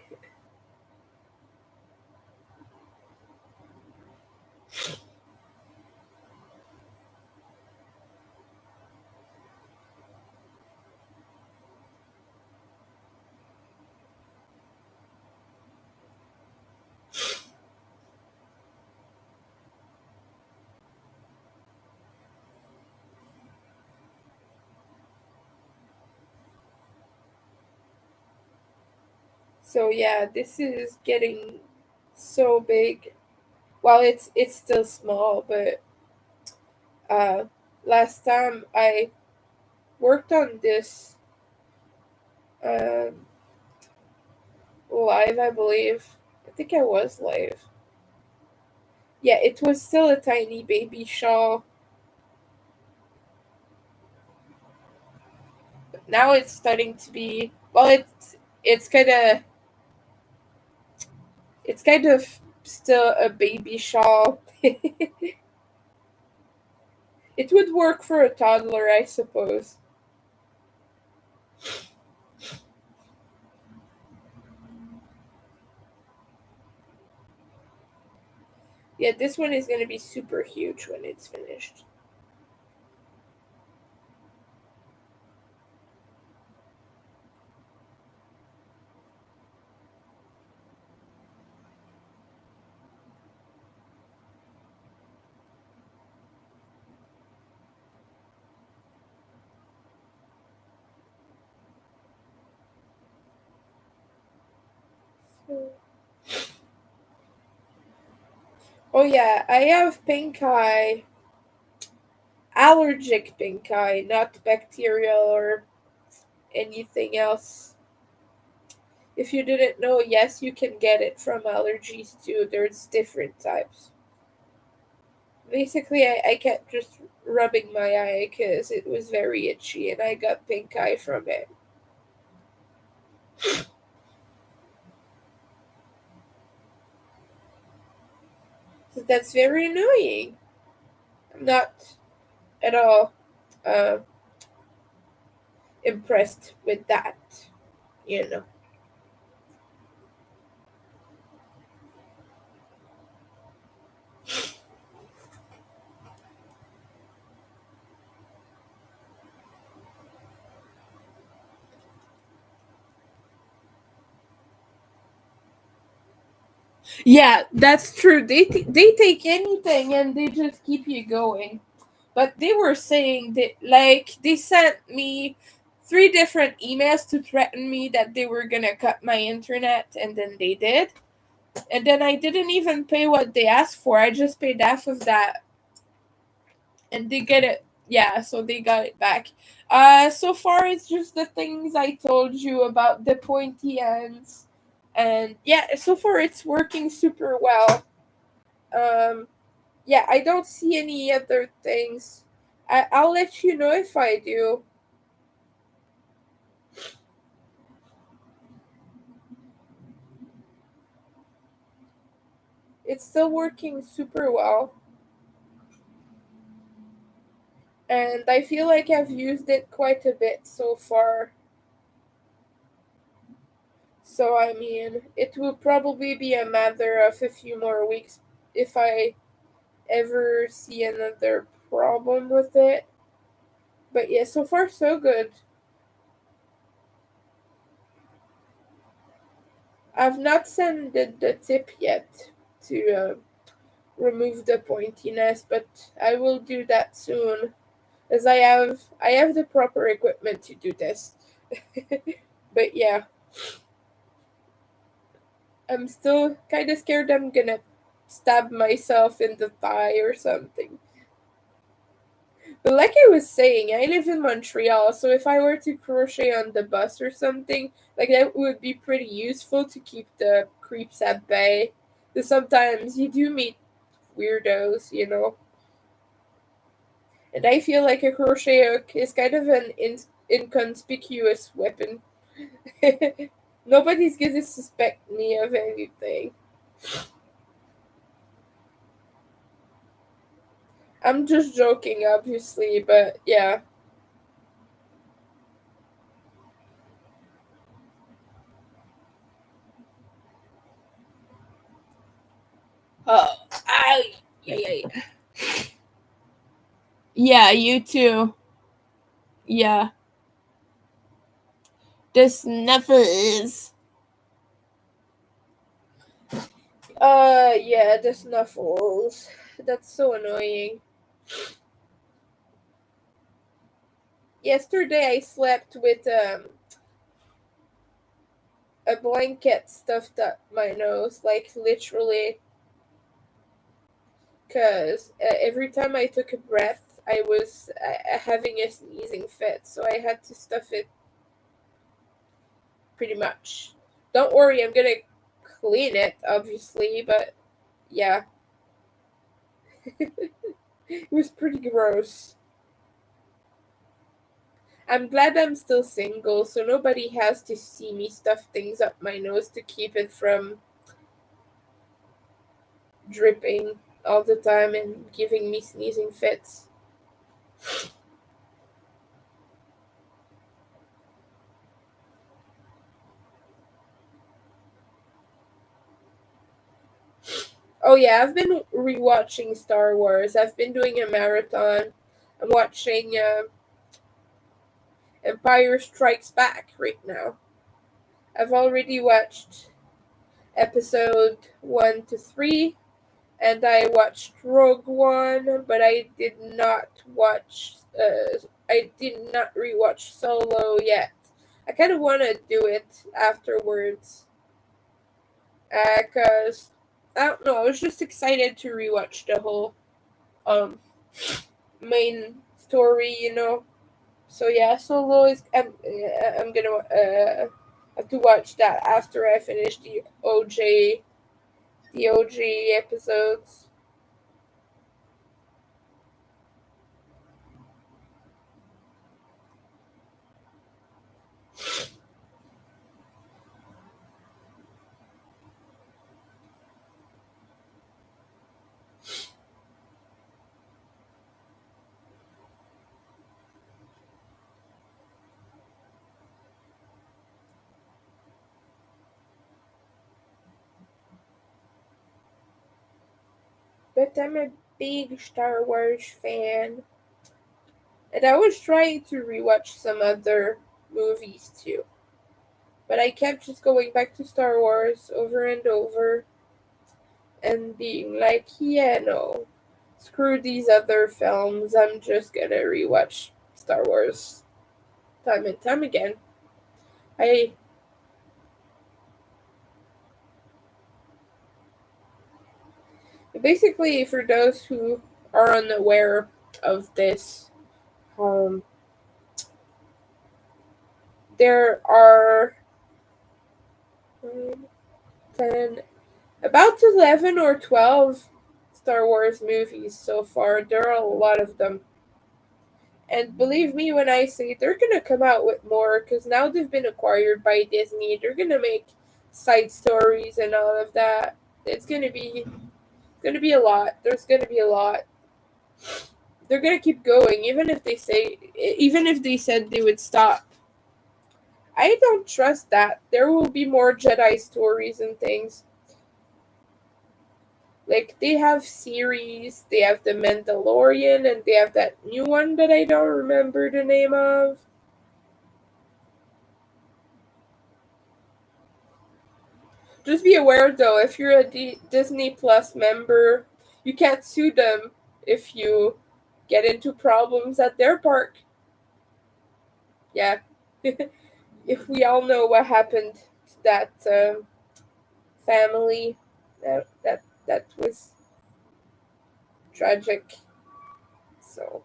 So yeah, this is getting so big. Well, it's still small, but uh, last time I worked on this um, live, I believe. I think I was live. Yeah, it was still a tiny baby shawl. But now it's starting to be well. It's it's kind of still a baby shawl. It would work for a toddler, I suppose. Yeah, this one is going to be super huge when it's finished. Oh yeah, I have pink eye, allergic pink eye, not bacterial or anything else. If you didn't know, yes, you can get it from allergies too. There's different types. Basically, I kept just rubbing my eye because it was very itchy and I got pink eye from it. So that's very annoying. I'm not at all uh, impressed with that, you know. Yeah, that's true. They take anything and they just keep you going. But they were saying that, like, they sent me three different emails to threaten me that they were gonna cut my internet, and then they did. And then I didn't even pay what they asked for. I just paid half of that, and they get it. Yeah, so they got it back. So far it's just the things I told you about the pointy ends, and yeah, so far it's working super well. Um, yeah, I don't see any other things. I'll let you know if I do. It's still working super well, and I feel like I've used it quite a bit so far. So, I mean, it will probably be a matter of a few more weeks if I ever see another problem with it. But yeah, so far so good. I've not sent the tip yet to remove the pointiness, but I will do that soon, as I have the proper equipment to do this. But yeah, I'm still kind of scared I'm gonna stab myself in the thigh or something. But like I was saying, I live in Montreal, so if I were to crochet on the bus or something, like that would be pretty useful to keep the creeps at bay. Because sometimes you do meet weirdos, you know. And I feel like a crochet hook is kind of an inconspicuous weapon. Nobody's gonna suspect me of anything. I'm just joking, obviously, but yeah. Oh, I, yeah, yeah, yeah. Yeah, you too. Yeah. The snuffles. Yeah, the snuffles. That's so annoying. Yesterday I slept with a blanket stuffed up my nose, like literally, because every time I took a breath, I was having a sneezing fit, so I had to stuff it pretty much. Don't worry, I'm gonna clean it, obviously, but yeah, it was pretty gross. I'm glad I'm still single, so nobody has to see me stuff things up my nose to keep it from dripping all the time and giving me sneezing fits. Oh yeah, I've been rewatching Star Wars. I've been doing a marathon. I'm watching Empire Strikes Back right now. I've already watched episode 1 to 3, and I watched Rogue One, but I did not rewatch Solo yet. I kind of want to do it afterwards, cause I don't know. I was just excited to rewatch the whole um main story, you know. So yeah, Solo is. I'm gonna have to watch that after I finish the OG episodes. But I'm a big Star Wars fan, and I was trying to rewatch some other movies too. But I kept just going back to Star Wars over and over and being like, yeah, no, screw these other films. I'm just gonna rewatch Star Wars time and time again. I basically, for those who are unaware of this, um, there are 10, about 11 or 12 Star Wars movies so far. There are a lot of them. And believe me when I say they're gonna come out with more because now they've been acquired by Disney. They're gonna make side stories and all of that. It's gonna be a lot. There's gonna be a lot. They're gonna keep going, even if they said they would stop. I don't trust that. There will be more Jedi stories and things. Like they have series, they have the Mandalorian, and they have that new one that I don't remember the name of. Just be aware though, if you're a Disney Plus member, you can't sue them if you get into problems at their park. Yeah, if we all know what happened to that family, that was tragic. So,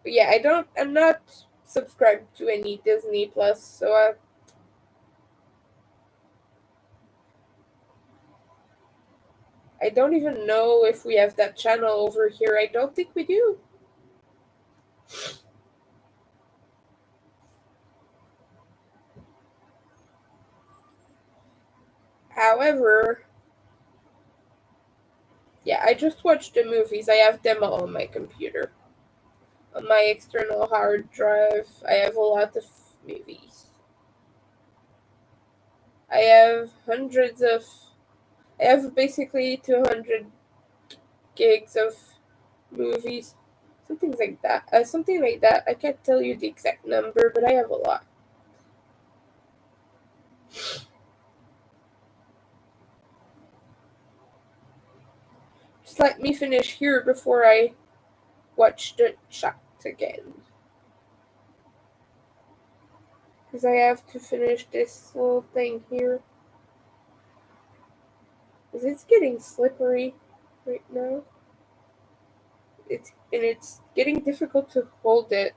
but yeah, I'm not subscribed to any Disney Plus, so I don't even know if we have that channel over here. I don't think we do. However, yeah, I just watched the movies. I have them all on my computer. On my external hard drive, I have a lot of movies. I have hundreds of. I have basically 200 gigs of movies. Something like that. Something like that. I can't tell you the exact number, but I have a lot. Just let me finish here before I watch the chat again. Because I have to finish this little thing here. Because it's getting slippery right now. It's getting difficult to hold it.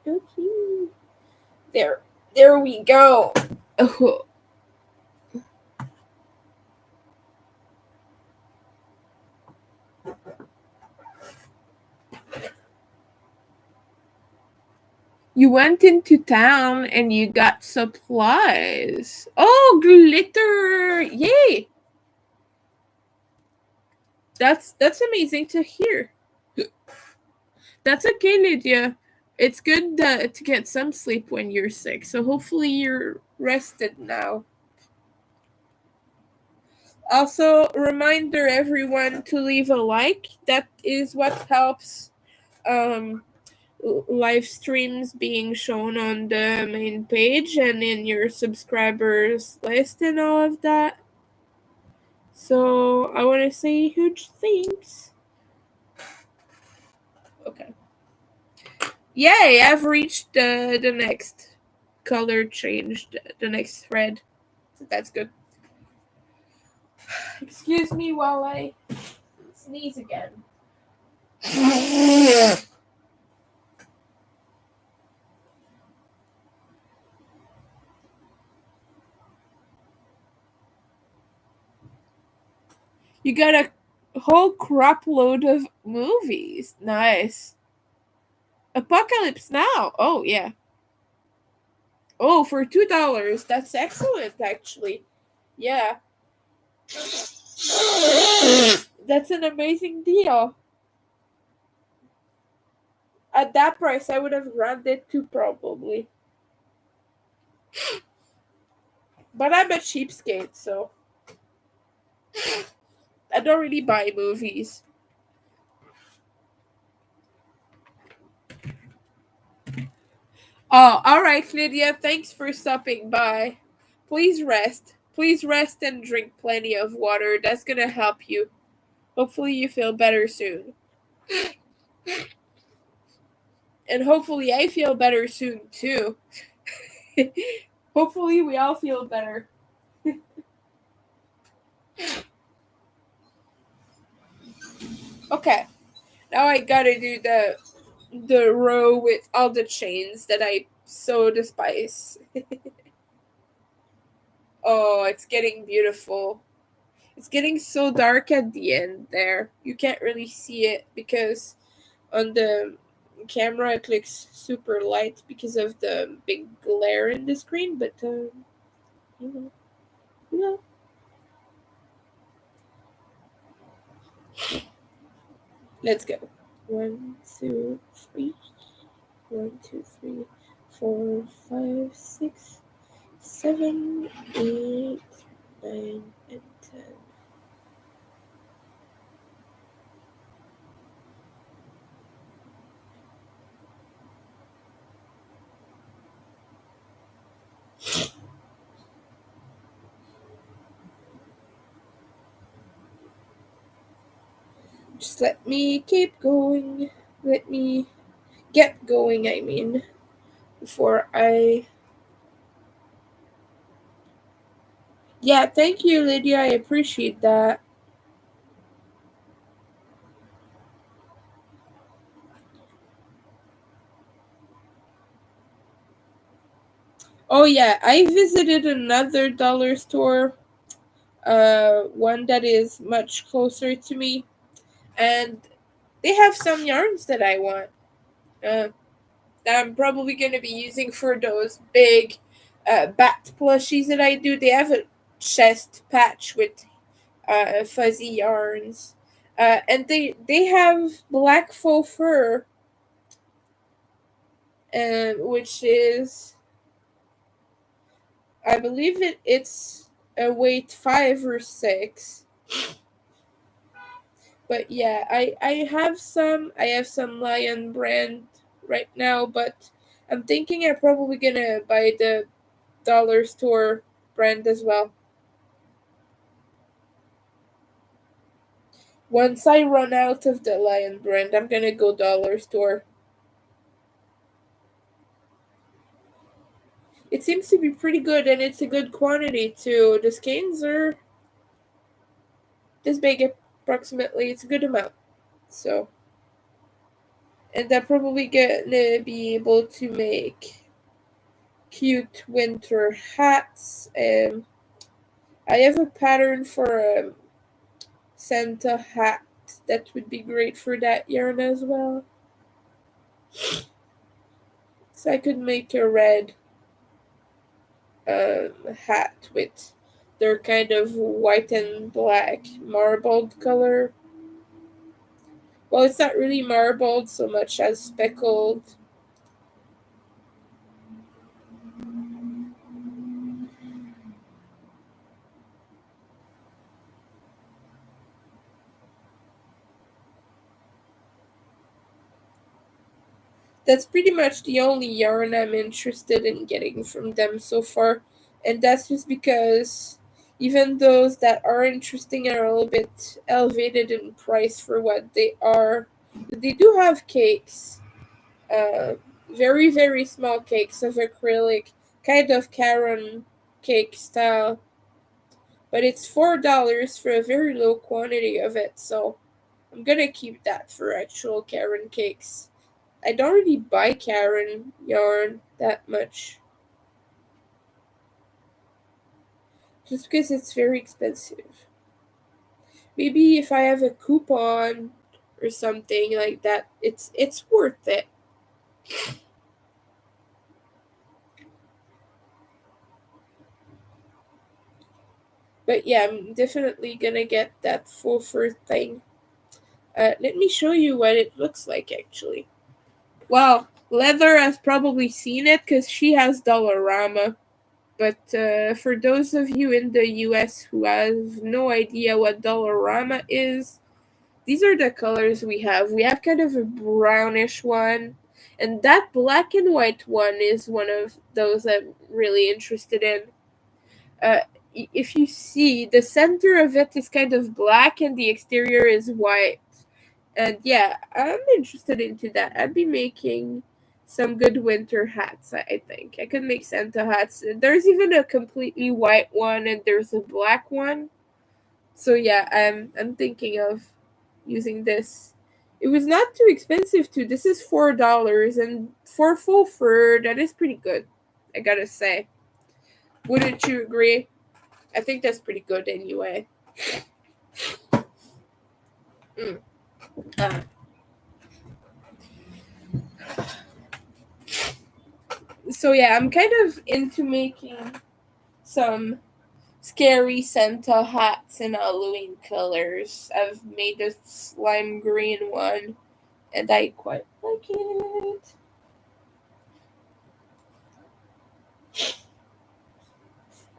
Okay. There we go. Oh, you went into town and you got supplies. Oh, glitter! Yay! That's amazing to hear. That's okay, Lydia. It's good to get some sleep when you're sick. So hopefully you're rested now. Also, reminder everyone to leave a like. That is what helps um, live streams being shown on the main page and in your subscribers list and all of that. So I want to say huge thanks. Okay. Yay! I've reached the next color change, the next thread. So that's good. Excuse me while I sneeze again. You got a whole crap load of movies. Nice. Apocalypse Now. Oh, yeah. Oh, for $2. That's excellent, actually. Yeah. That's an amazing deal. At that price, I would have grabbed it too, probably. But I'm a cheapskate, so I don't really buy movies. Oh, all right, Lydia. Thanks for stopping by. Please rest. Please rest and drink plenty of water. That's gonna help you. Hopefully, you feel better soon. And hopefully, I feel better soon, too. Hopefully, we all feel better. Okay. Now I gotta do the row with all the chains that I so despise. Oh, it's getting beautiful. It's getting so dark at the end there. You can't really see it because on the camera it looks super light because of the big glare in the screen, but you know, you know. Let's go. 1, 2, 3. 1, 2, 3, 4, 5, 6, 7, 8, 9, and 10. Just let me keep going. Let me get going, I mean, before I. Yeah, thank you, Lydia. I appreciate that. Oh, yeah, I visited another dollar store, one that is much closer to me, and they have some yarns that I want. Uh, that I'm probably going to be using for those big bat plushies that I do. They have a chest patch with fuzzy yarns. And they have black faux fur, which is, I believe it's a weight 5 or 6. But yeah, I have some Lion brand right now, but I'm thinking I'm probably gonna buy the dollar store brand as well. Once I run out of the Lion brand, I'm gonna go dollar store. It seems to be pretty good and it's a good quantity too. The skeins are this big approximately. It's a good amount. So, and I'm probably gonna be able to make cute winter hats. I have a pattern for a Santa hat that would be great for that yarn as well. So I could make a red hat with their kind of white and black marbled color. Well, it's not really marbled so much as speckled. That's pretty much the only yarn I'm interested in getting from them so far. And that's just because even those that are interesting are a little bit elevated in price for what they are. They do have cakes, uh, very, very small cakes of acrylic, kind of Karen cake style, but it's $4 for a very low quantity of it, so I'm gonna keep that for actual Karen cakes. I don't really buy Karen yarn that much, just because it's very expensive. Maybe if I have a coupon or something like that, it's worth it. But yeah, I'm definitely gonna get that full fur thing. Let me show you what it looks like actually. Well, Leather has probably seen it because she has Dollarama. But for those of you in the US who have no idea what Dollarama is, these are the colors we have. We have kind of a brownish one, and that black and white one is one of those I'm really interested in. Uh, if you see, the center of it is kind of black and the exterior is white. And yeah, I'm interested into that. I'd be making some good winter hats, I think. I could make Santa hats. There's even a completely white one and there's a black one. So yeah, I'm thinking of using this. It was not too expensive too. This is $4 and for full fur, that is pretty good. I gotta say. Wouldn't you agree? I think that's pretty good anyway. Mm. Uh, so yeah, I'm kind of into making some scary Santa hats in Halloween colors. I've made a slime green one and I quite like it.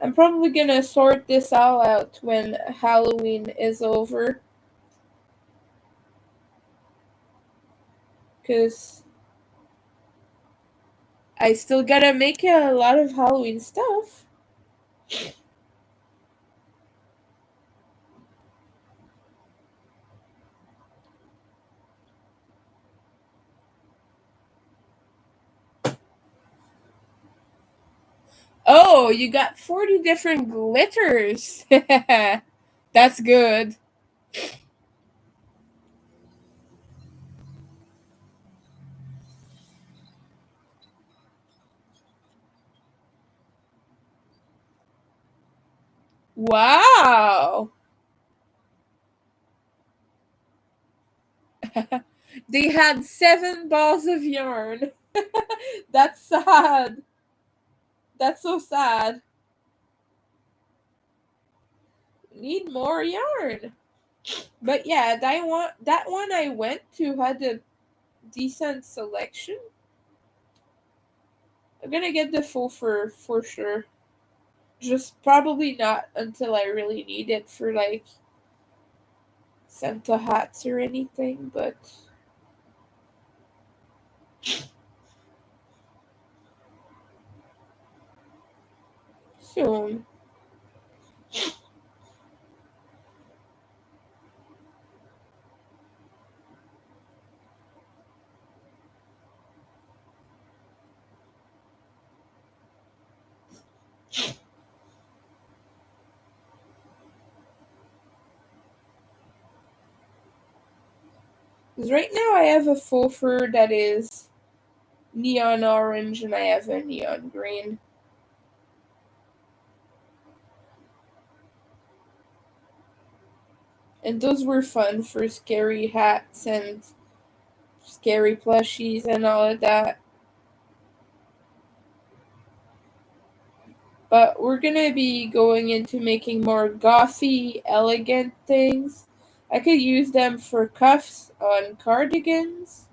I'm probably gonna sort this all out when Halloween is over because I still gotta make a lot of Halloween stuff. Oh, you got 40 different glitters. That's good. Wow. They had 7 balls of yarn. That's sad. That's so sad. Need more yarn. But yeah, that one I went to had a decent selection. I'm gonna get the full for sure. Just probably not until I really need it for like Santa hats or anything, but soon. 'Cause right now I have a full fur that is neon orange and I have a neon green. And those were fun for scary hats and scary plushies and all of that. But we're gonna be going into making more gothy, elegant things. I could use them for cuffs on cardigans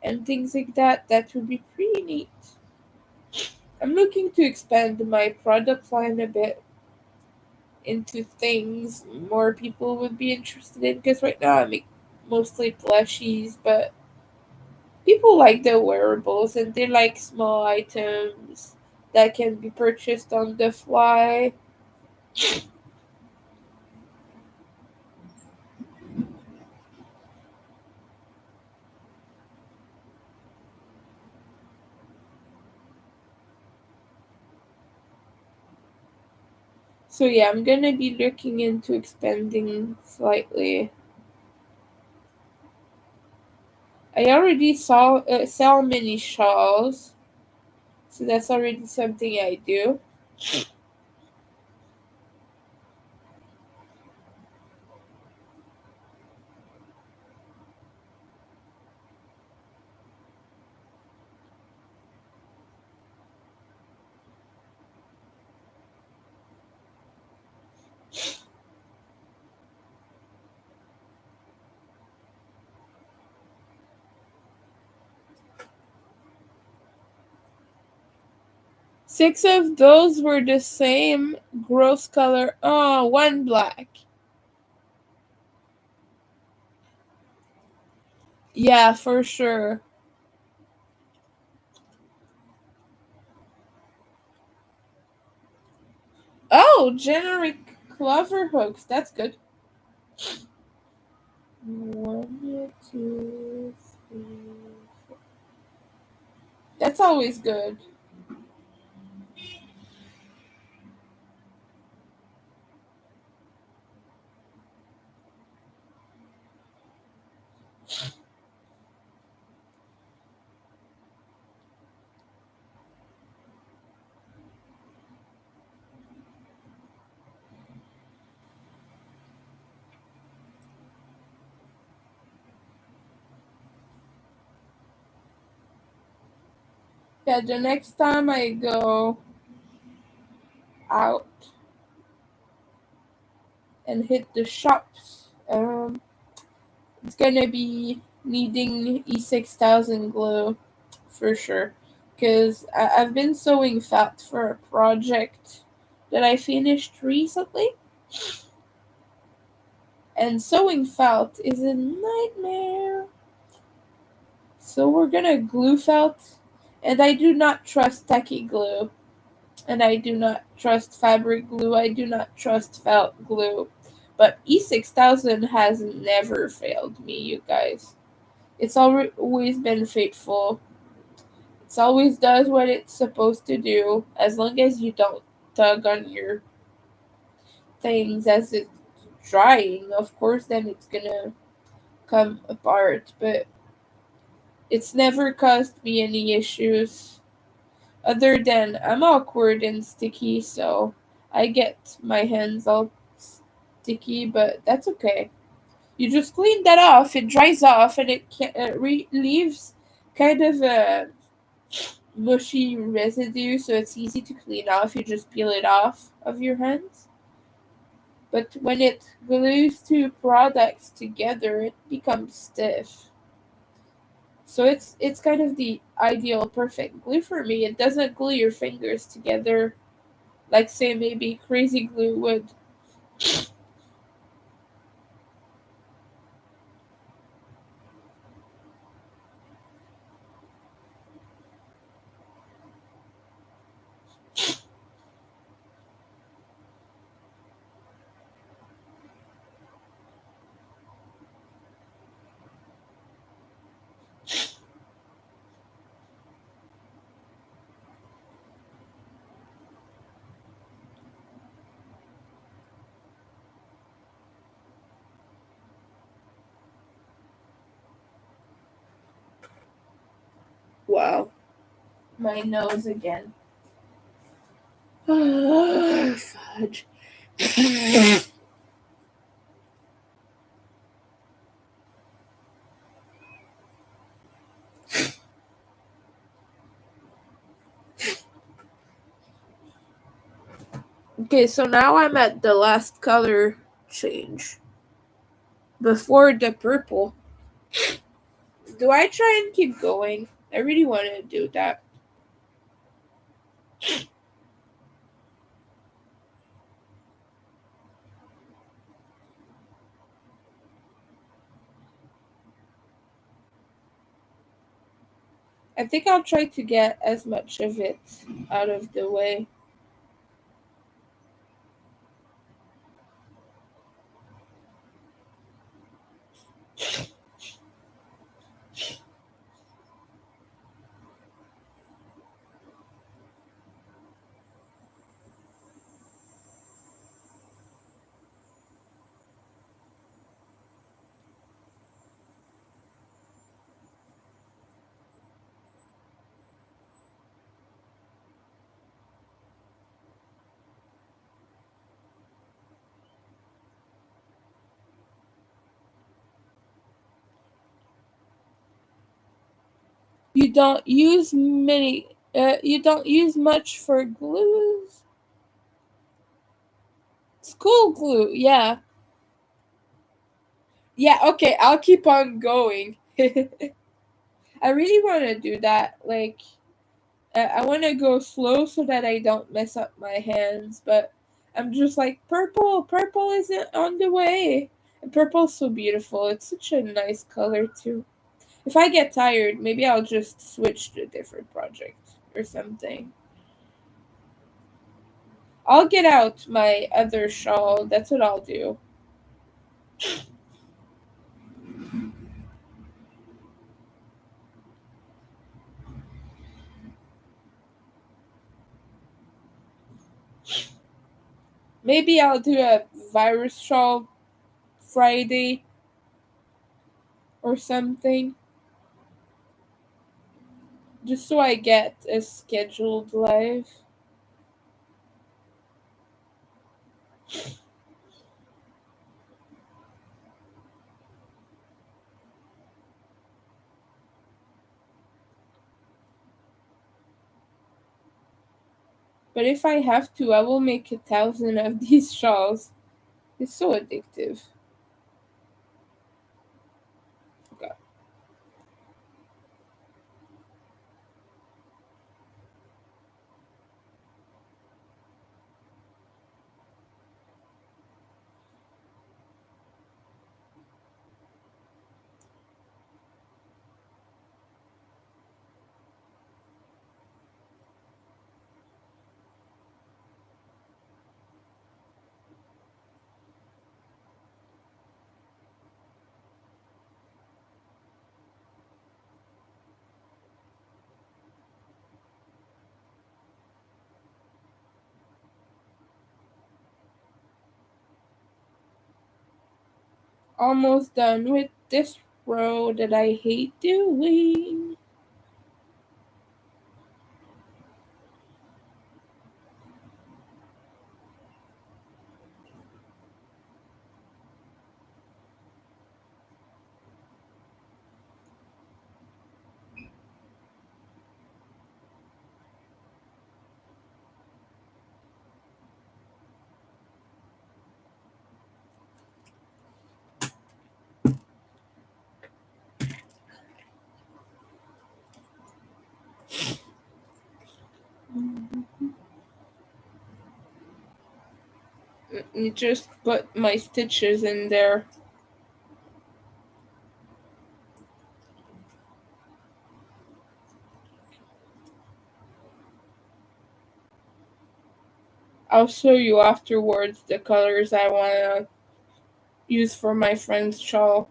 and things like that. That would be pretty neat. I'm looking to expand my product line a bit into things more people would be interested in because right now I make mostly plushies, but People like the wearables and they like small items that can be purchased on the fly. So yeah, I'm gonna be looking into expanding slightly. I already saw sell mini shawls, so that's already something I do. 6 of those were the same gross color. Oh, one black. Yeah, for sure. Oh, generic clover hooks. That's good. One, two, three. That's always good. Yeah, the next time I go out and hit the shops, it's gonna be needing E6000 glue for sure. Because I've been sewing felt for a project that I finished recently, and sewing felt is a nightmare. So we're gonna glue felt, and I do not trust tacky glue, and I do not trust fabric glue, I do not trust felt glue. But E6000 has never failed me, you guys. It's always been faithful. It always does what it's supposed to do, as long as you don't tug on your things as it's drying. Of course, then it's gonna come apart, but it's never caused me any issues. Other than I'm awkward and sticky, so I get my hands all sticky, but that's okay. You just clean that off, it dries off, and it leaves kind of a mushy residue, so it's easy to clean off. You just peel it off of your hands. But when it glues two products together, it becomes stiff. So it's kind of the ideal perfect glue for me. It doesn't glue your fingers together like say maybe crazy glue would. Wow. My nose again. Fudge. Okay, so now I'm at the last color change. Before the purple. Do I try and keep going? I really want to do that. I think I'll try to get as much of it out of the way. You don't use many. You don't use much for glues. School glue, yeah, yeah. Okay, I'll keep on going. I really want to do that. Like, I want to go slow so that I don't mess up my hands. But I'm just like purple. Purple isn't on the way. And purple's so beautiful. It's such a nice color too. If I get tired, maybe I'll just switch to a different project or something. I'll get out my other shawl. That's what I'll do. Maybe I'll do a virus shawl Friday or something, just so I get a scheduled live. But if I have to, I will make 1,000 of these shawls. It's so addictive. Okay. Almost done with this row that I hate doing. You just put my stitches in there. I'll show you afterwards the colors I want to use for my friend's shawl.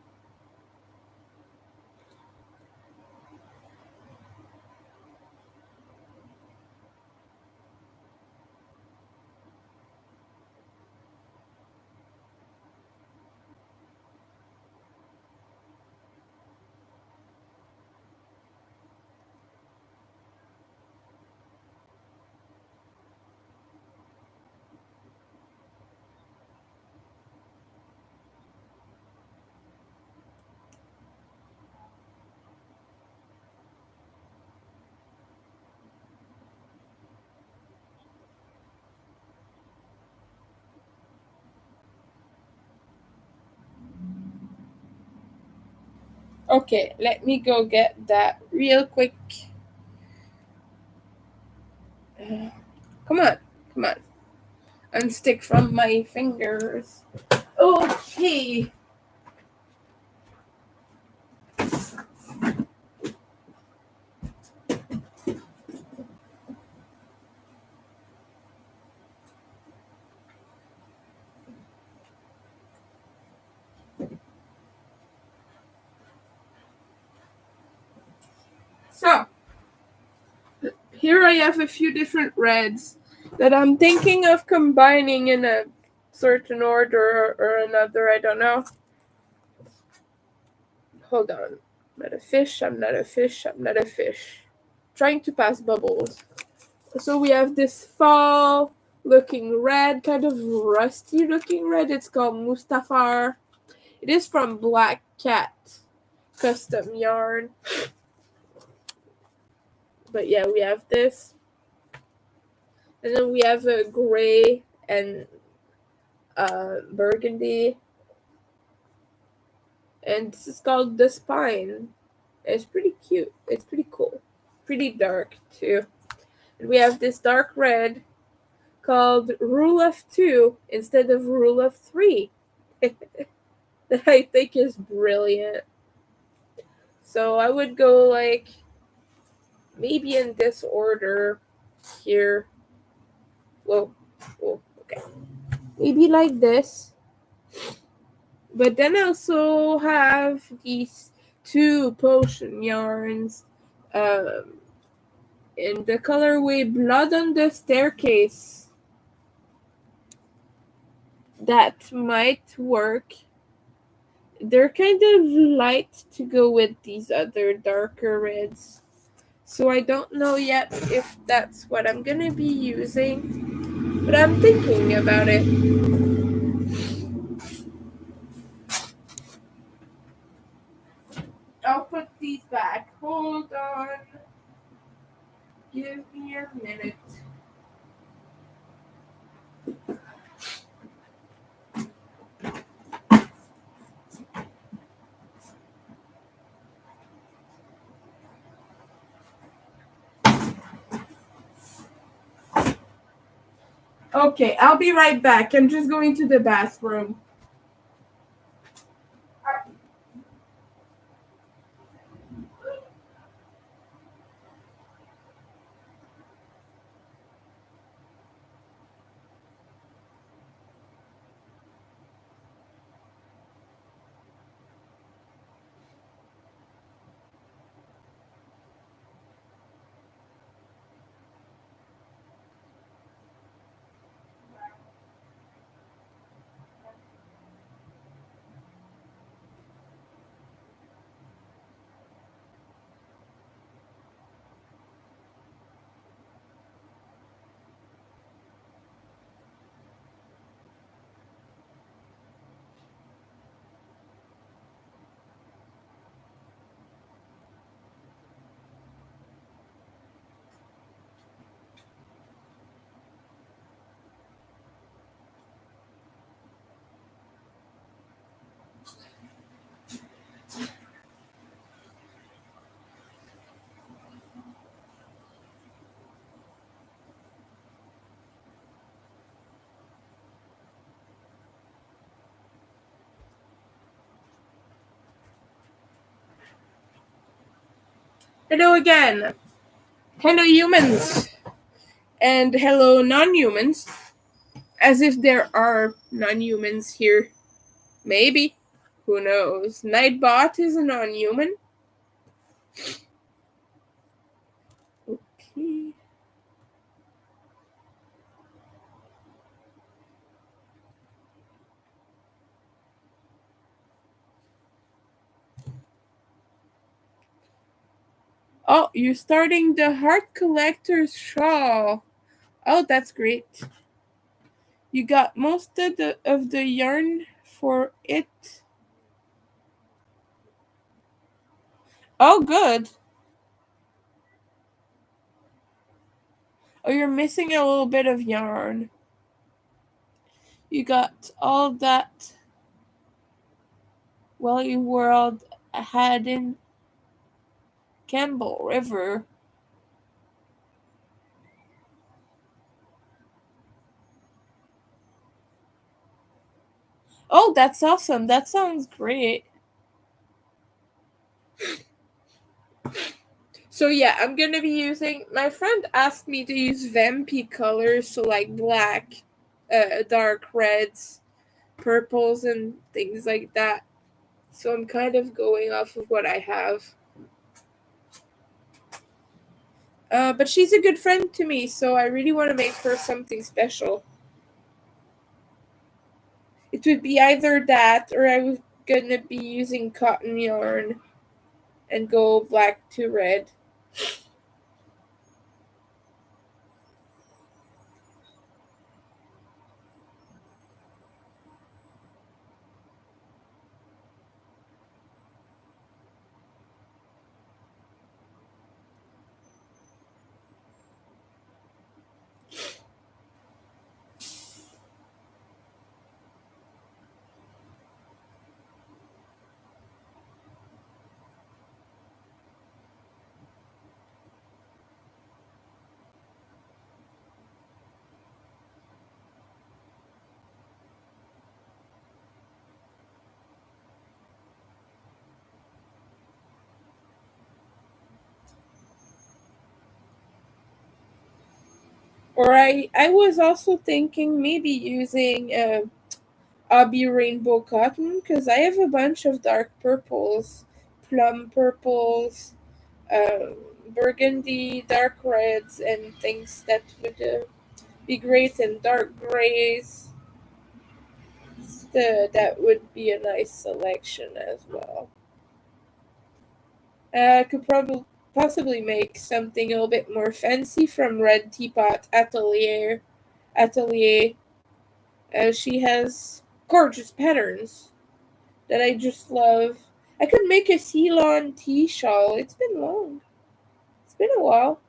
Okay, let me go get that real quick. Come on, come on. Unstick from my fingers. Okay. here I have a few different reds that I'm thinking of combining in a certain order or another. I don't know. Hold on. I'm not a fish. I'm not a fish. I'm not a fish. Trying to pass bubbles. So we have this fall looking red, kind of rusty looking red. It's called Mustafar. It is from Black Cat Custom Yarn. But yeah, we have this. And then we have a gray and burgundy. And this is called The Spine. It's pretty cute. It's pretty cool. Pretty dark too. And we have this dark red called Rule of 2 instead of Rule of 3. That I think is brilliant. So I would go like maybe in this order here. Whoa, okay. Maybe like this. But then I also have these 2 potion yarns in the colorway Blood on the Staircase. That might work. They're kind of light to go with these other darker reds. So I don't know yet if that's what I'm gonna be using. But I'm thinking about it. I'll put these back. Hold on. Give me a minute. Okay, I'll be right back. I'm just going to the bathroom. Hello again. Hello humans. And hello non-humans. As if there are non-humans here. Maybe. Who knows? Nightbot is a non-human. Okay. Oh, you're starting the Heart Collector's Shawl. Oh, that's great. You got most of the yarn for it. Oh, good. Oh, you're missing a little bit of yarn. You got all that Wally World had in Campbell River. Oh, that's awesome. That sounds great. So yeah, I'm gonna be using. My friend asked me to use vampy colors, so like black, dark reds, purples, and things like that. So I'm kind of going off of what I have. But she's a good friend to me, so I really want to make her something special. It would be either that or I was gonna be using cotton yarn and go black to red. Or I was also thinking maybe using Abby Rainbow Cotton because I have a bunch of dark purples, plum purples, burgundy, dark reds, and things that would be great, and dark grays. That would be a nice selection as well. I could probably possibly make something a little bit more fancy from Red Teapot Atelier. She has gorgeous patterns that I just love. I could make a Ceylon tea shawl. It's been long. It's been a while.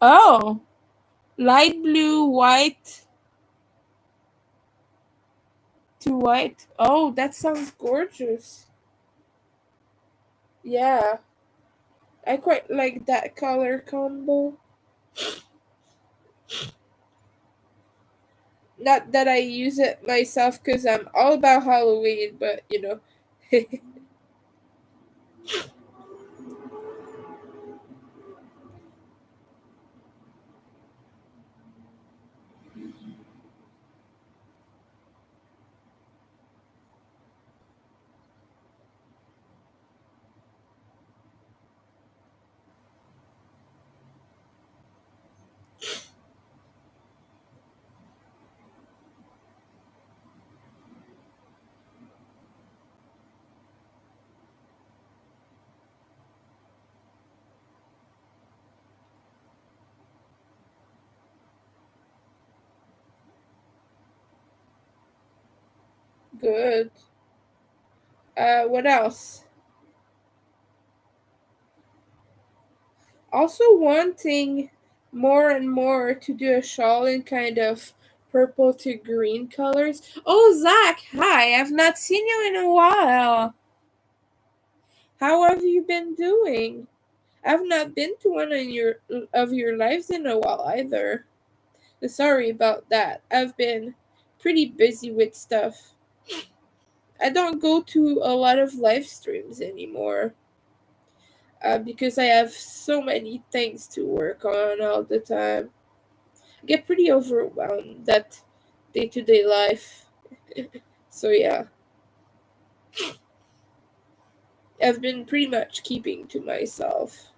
Oh, light blue, white to white. Oh, that sounds gorgeous. Yeah, I quite like that color combo. Not that I use it myself because I'm all about Halloween, but you know, good. What else? Also wanting more and more to do a shawl in kind of purple to green colors. Oh, Zach, hi! I've not seen you in a while. How have you been doing? I've not been to one of your lives in a while either. Sorry about that. I've been pretty busy with stuff. I don't go to a lot of live streams anymore because I have so many things to work on all the time. I get pretty overwhelmed that day to day life. So yeah, I've been pretty much keeping to myself.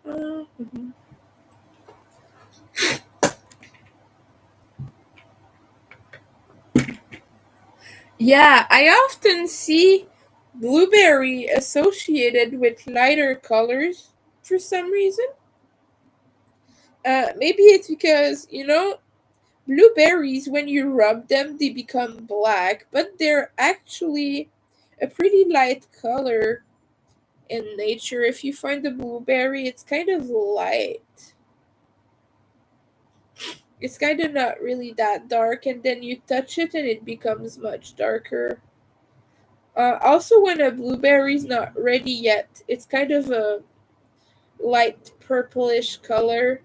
Mhm. Yeah, I often see blueberry associated with lighter colors for some reason. Maybe it's because, blueberries, when you rub them, they become black, but they're actually a pretty light color. in nature, if you find a blueberry, it's kind of light. It's kind of not really that dark, and then you touch it and it becomes much darker. Also, when a blueberry's not ready yet, it's kind of a light purplish color,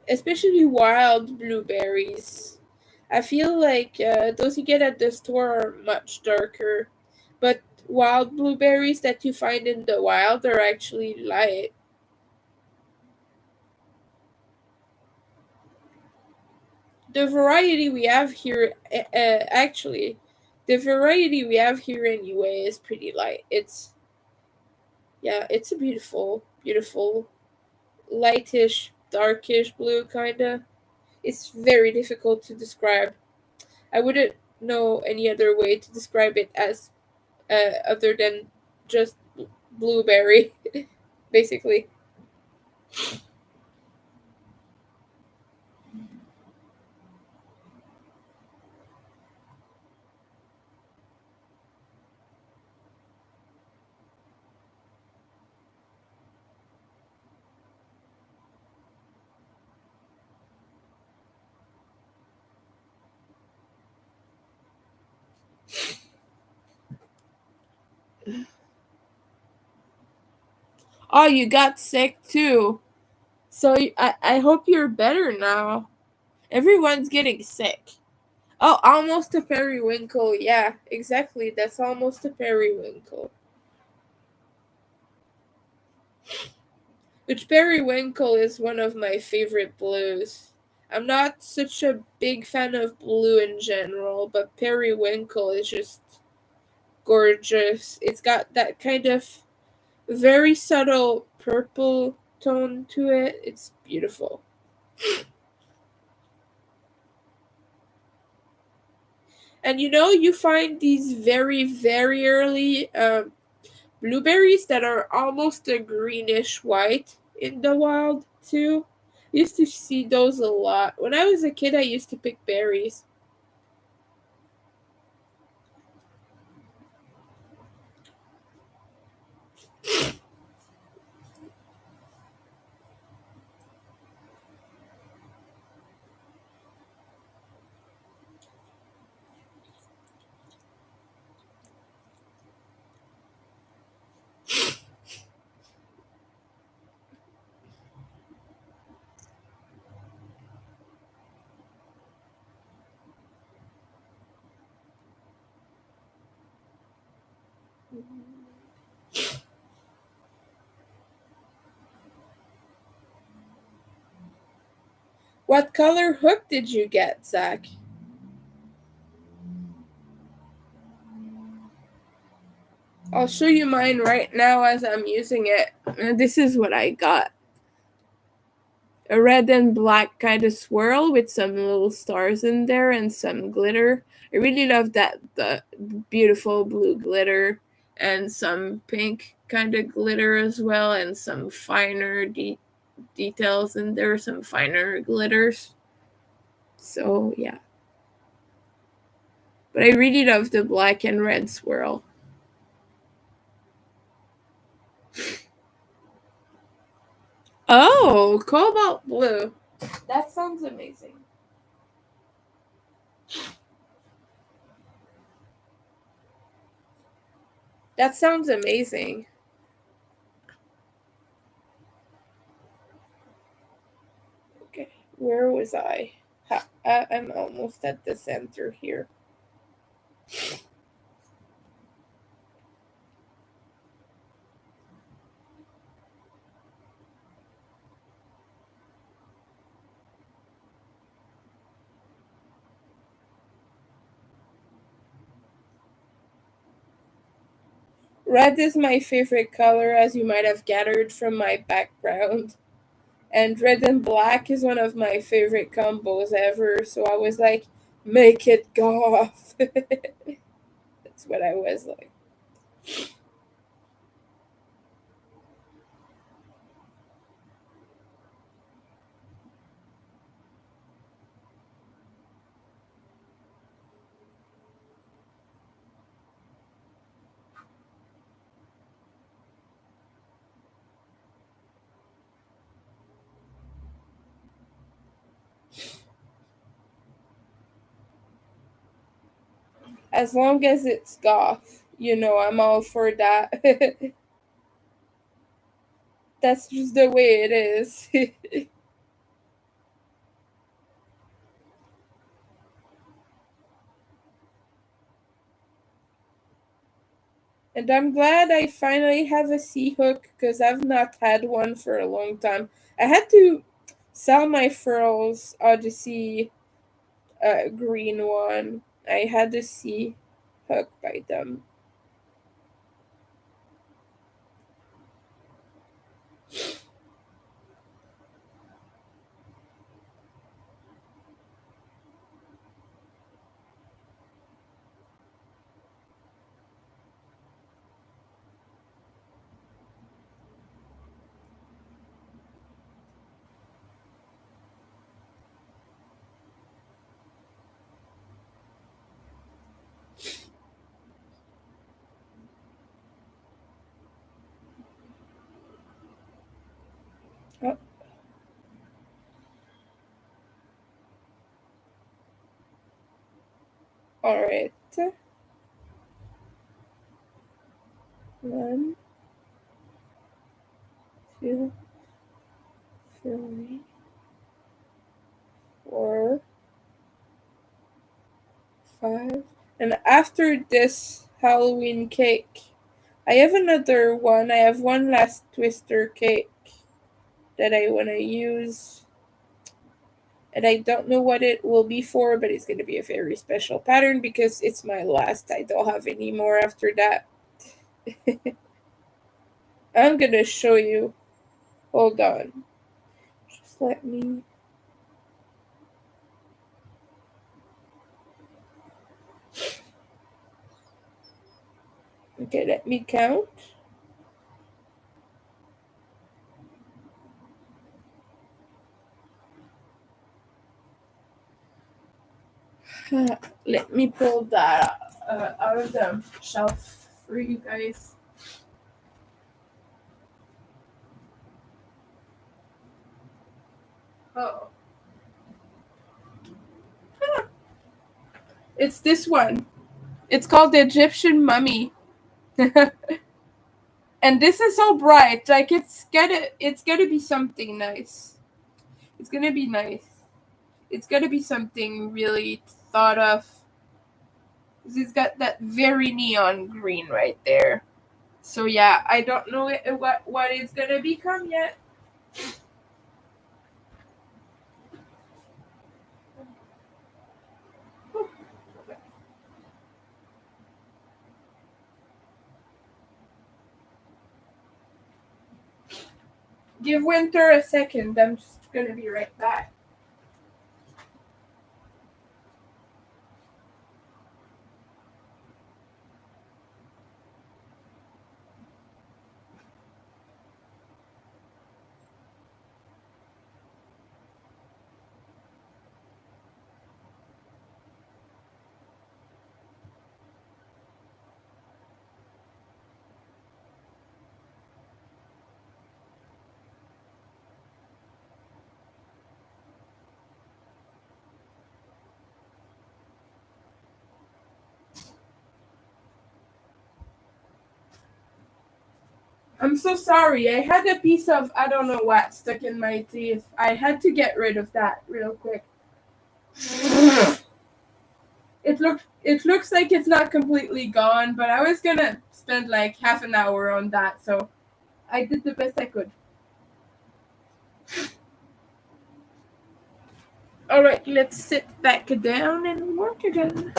especially wild blueberries. I feel like those you get at the store are much darker, but wild blueberries that you find in the wild are actually light. The variety we have here, actually, the variety we have here anyway is pretty light. It's a beautiful, beautiful, lightish, darkish blue, kinda. It's very difficult to describe. I wouldn't know any other way to describe it as other than just blueberry, basically. Oh, you got sick too. So I hope you're better now. Everyone's getting sick. Oh, almost a periwinkle. Yeah, exactly. That's almost a periwinkle. Which periwinkle is one of my favorite blues. I'm not such a big fan of blue in general, but periwinkle is just gorgeous. It's got that kind of very subtle purple tone to it. It's beautiful. And you find these very, very early blueberries that are almost a greenish white in the wild too. Used to see those a lot. When I was a kid, I used to pick berries. What color hook did you get, Zach? I'll show you mine right now as I'm using it. This is what I got. A red and black kind of swirl with some little stars in there and some glitter. I really love that the beautiful blue glitter and some pink kind of glitter as well and some finer details in there, some finer glitters. So yeah. But I really love the black and red swirl. Oh, cobalt blue. That sounds amazing. That sounds amazing. Okay, where was I? I'm almost at the center here. Red is my favorite color, as you might have gathered from my background. And red and black is one of my favorite combos ever, so I was like, make it goth. That's what I was like. As long as it's goth, I'm all for that. That's just the way it is. And I'm glad I finally have a C hook because I've not had one for a long time. I had to sell my Furls Odyssey green one. I had a C hook by them. Oh, all right. One, two, three, four, five. And after this Halloween cake, I have another one. I have one last twister cake that I want to use. And I don't know what it will be for, but it's going to be a very special pattern because it's my last. I don't have any more after that. I'm going to show you. Hold on. Just let me. Okay, let me count. Let me pull that out of the shelf for you guys. Oh. It's this one. It's called the Egyptian Mummy. And this is so bright. Like it's gonna be something nice. It's gonna be nice. It's gonna be something really thought of. It's got that very neon green right there. So yeah, I don't know what it's gonna become yet. Give Winter a second. I'm just gonna be right back. I'm so sorry. I had a piece of I don't know what stuck in my teeth. I had to get rid of that real quick. It looks like it's not completely gone, but I was gonna spend like half an hour on that, so I did the best I could. All right, let's sit back down and work again.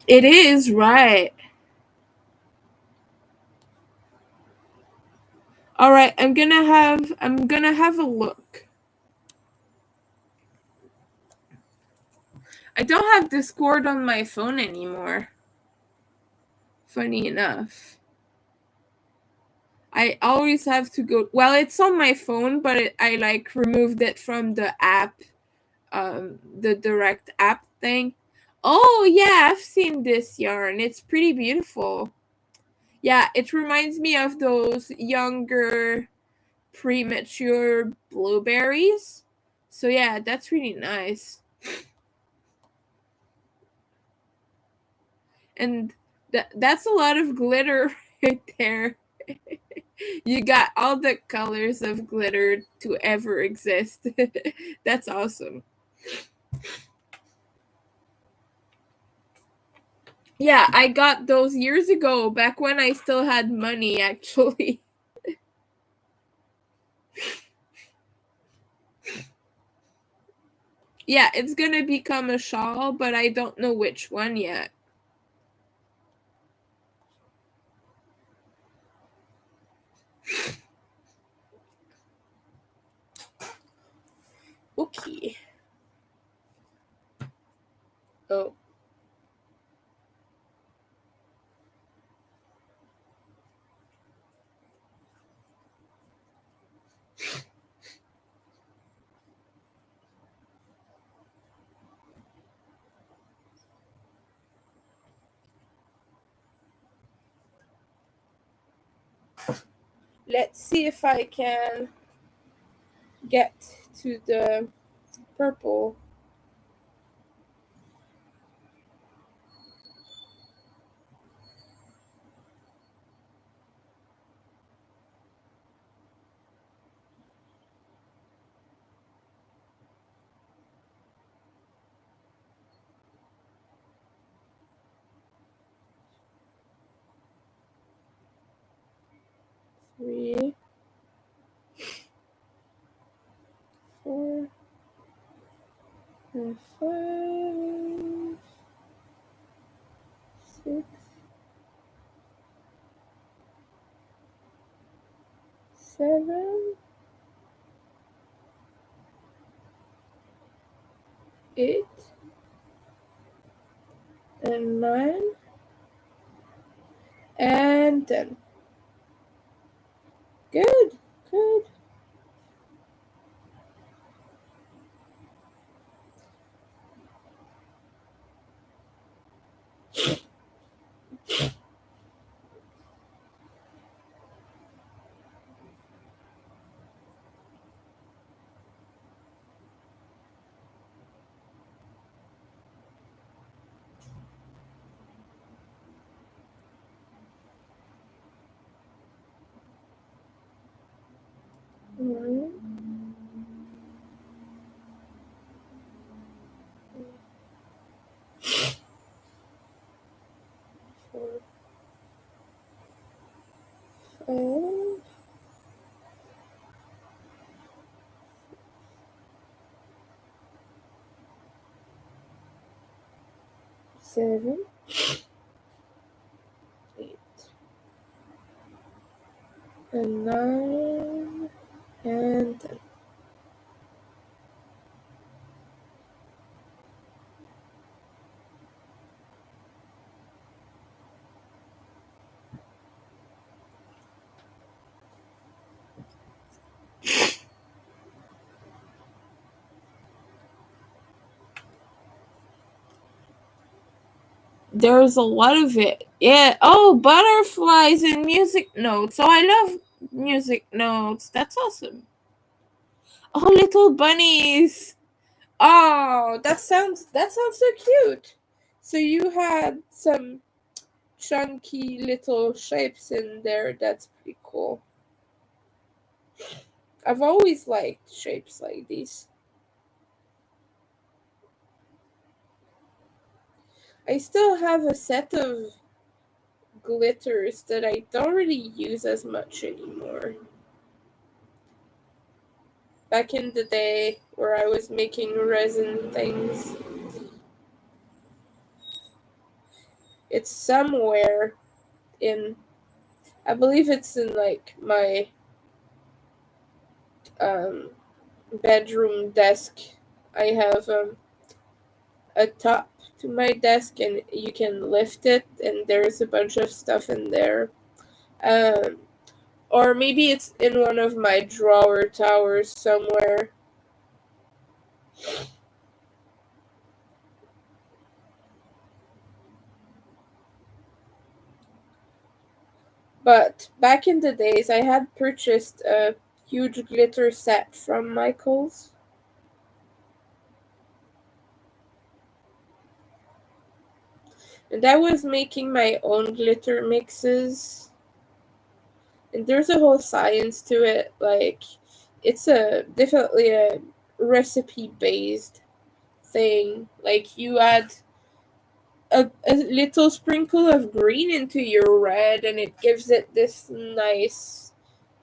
It is right. All right, I'm gonna have a look. I don't have Discord on my phone anymore. Funny enough. I always have to go. Well, it's on my phone, but I like removed it from the app, the direct app thing. Oh yeah, I've seen this yarn. It's pretty beautiful. Yeah, it reminds me of those younger, premature blueberries. So yeah, that's really nice. And that's a lot of glitter right there. You got all the colors of glitter to ever exist. That's awesome. Yeah, I got those years ago, back when I still had money, actually. Yeah, it's gonna become a shawl, but I don't know which one yet. Okay. Oh. Let's see if I can get to the purple. Three, four, and five, six, seven, eight, and nine, and 10. Good, good. One, four, five, seven, eight, and nine, and 10. There's a lot of it. Yeah. Oh, butterflies and music notes. Oh, I love music notes. That's awesome. Oh, little bunnies. Oh, that sounds so cute. So you had some chunky little shapes in there. That's pretty cool. I've always liked shapes like these. I still have a set of glitters that I don't really use as much anymore. Back in the day where I was making resin things, it's somewhere in, I believe it's in like my um, bedroom desk. I have a top to my desk and you can lift it, and there's a bunch of stuff in there. Um, or maybe it's in one of my drawer towers somewhere. But back in the days, I had purchased a huge glitter set from Michael's. And I was making my own glitter mixes. And there's a whole science to it. Like, it's a definitely a recipe based thing. Like, you add a little sprinkle of green into your red, and it gives it this nice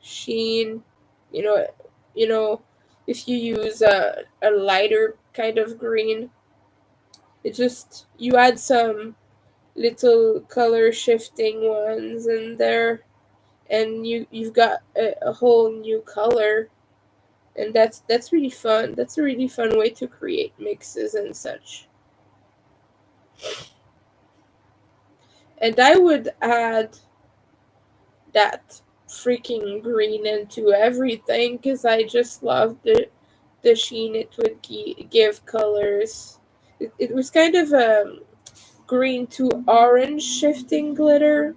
sheen. You know, you know, if you use a lighter kind of green, it just you add some little color shifting ones in there, and you've got a whole new color, and that's really fun. That's a really fun way to create mixes and such. And I would add that freaking green into everything because I just loved the sheen it would give colors. It was kind of a green to orange shifting glitter.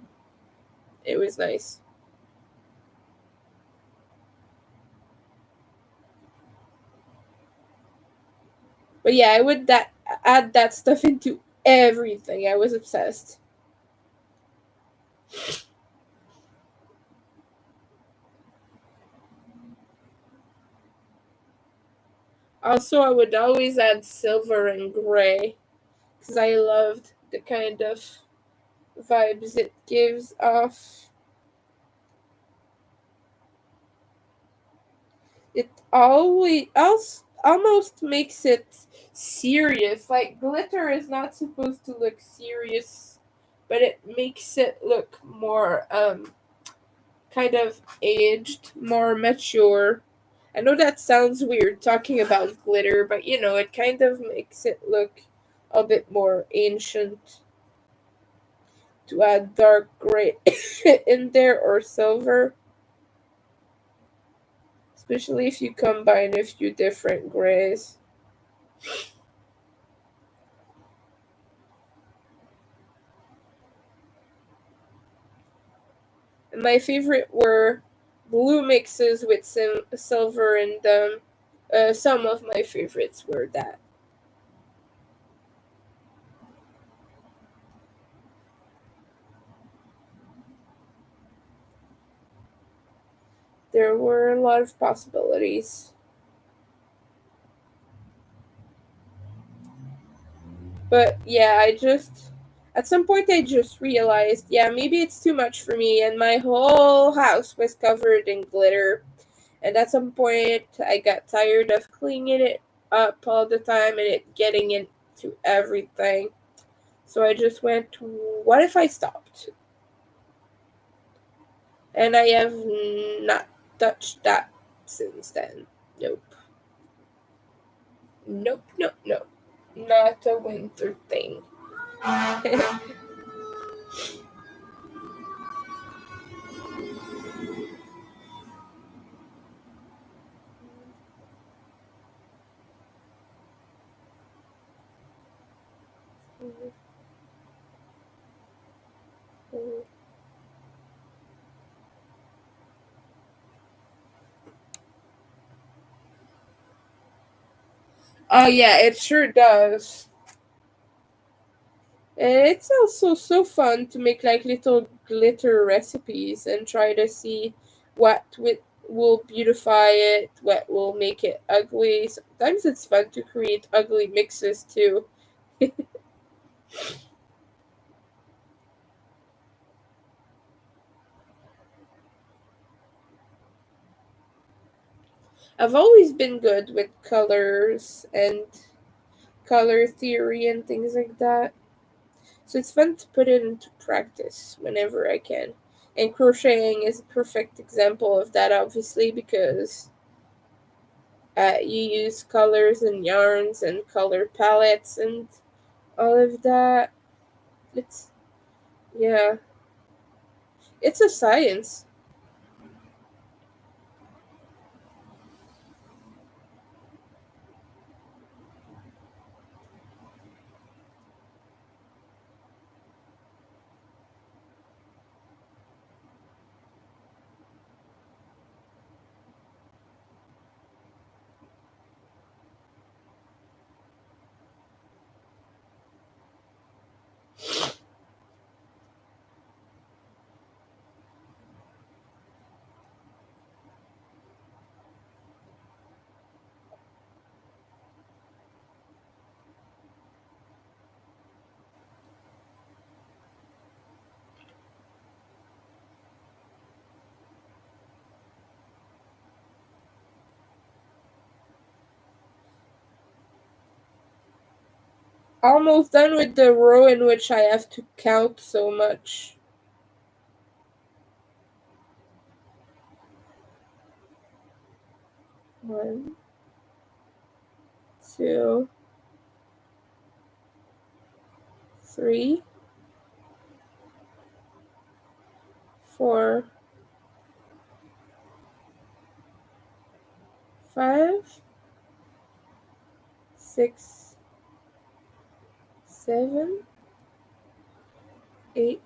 It was nice. But yeah, I would that add that stuff into everything. I was obsessed. Also, I would always add silver and gray because I loved the kind of vibes it gives off. It almost makes it serious. Like glitter is not supposed to look serious, but it makes it look more kind of aged, more mature. I know that sounds weird talking about glitter, but it kind of makes it look a bit more ancient to add dark gray in there or silver, especially if you combine a few different grays. And my favorite were blue mixes with some silver in them. Some of my favorites were that. There were a lot of possibilities. But yeah, at some point I just realized, yeah, maybe it's too much for me, and my whole house was covered in glitter. And at some point I got tired of cleaning it up all the time and it getting into everything. So I just went, what if I stopped? And I have not touched that since then. Nope. Nope, nope, nope. Not a winter thing. Oh yeah, it sure does. And it's also so fun to make like little glitter recipes and try to see will beautify it, what will make it ugly. Sometimes it's fun to create ugly mixes too. I've always been good with colors and color theory and things like that. So it's fun to put it into practice whenever I can. And crocheting is a perfect example of that, obviously, because you use colors and yarns and color palettes and all of that. It's, yeah, it's a science. Almost done with the row in which I have to count so much. 1, 2, 3, 4, 5, 6, 7, 8,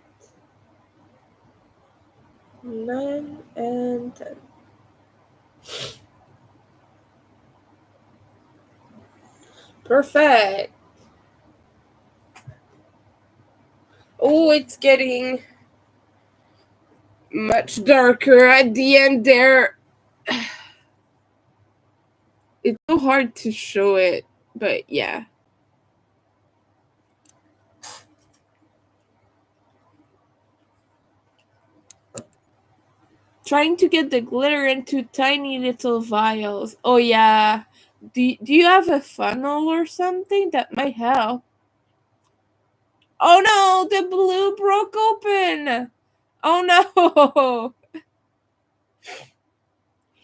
9, and 10. Perfect. Oh, it's getting much darker at the end there. It's so hard to show it, but yeah. Trying to get the glitter into tiny little vials. Oh yeah. Do you have a funnel or something that might help? Oh no, the blue broke open. Oh no.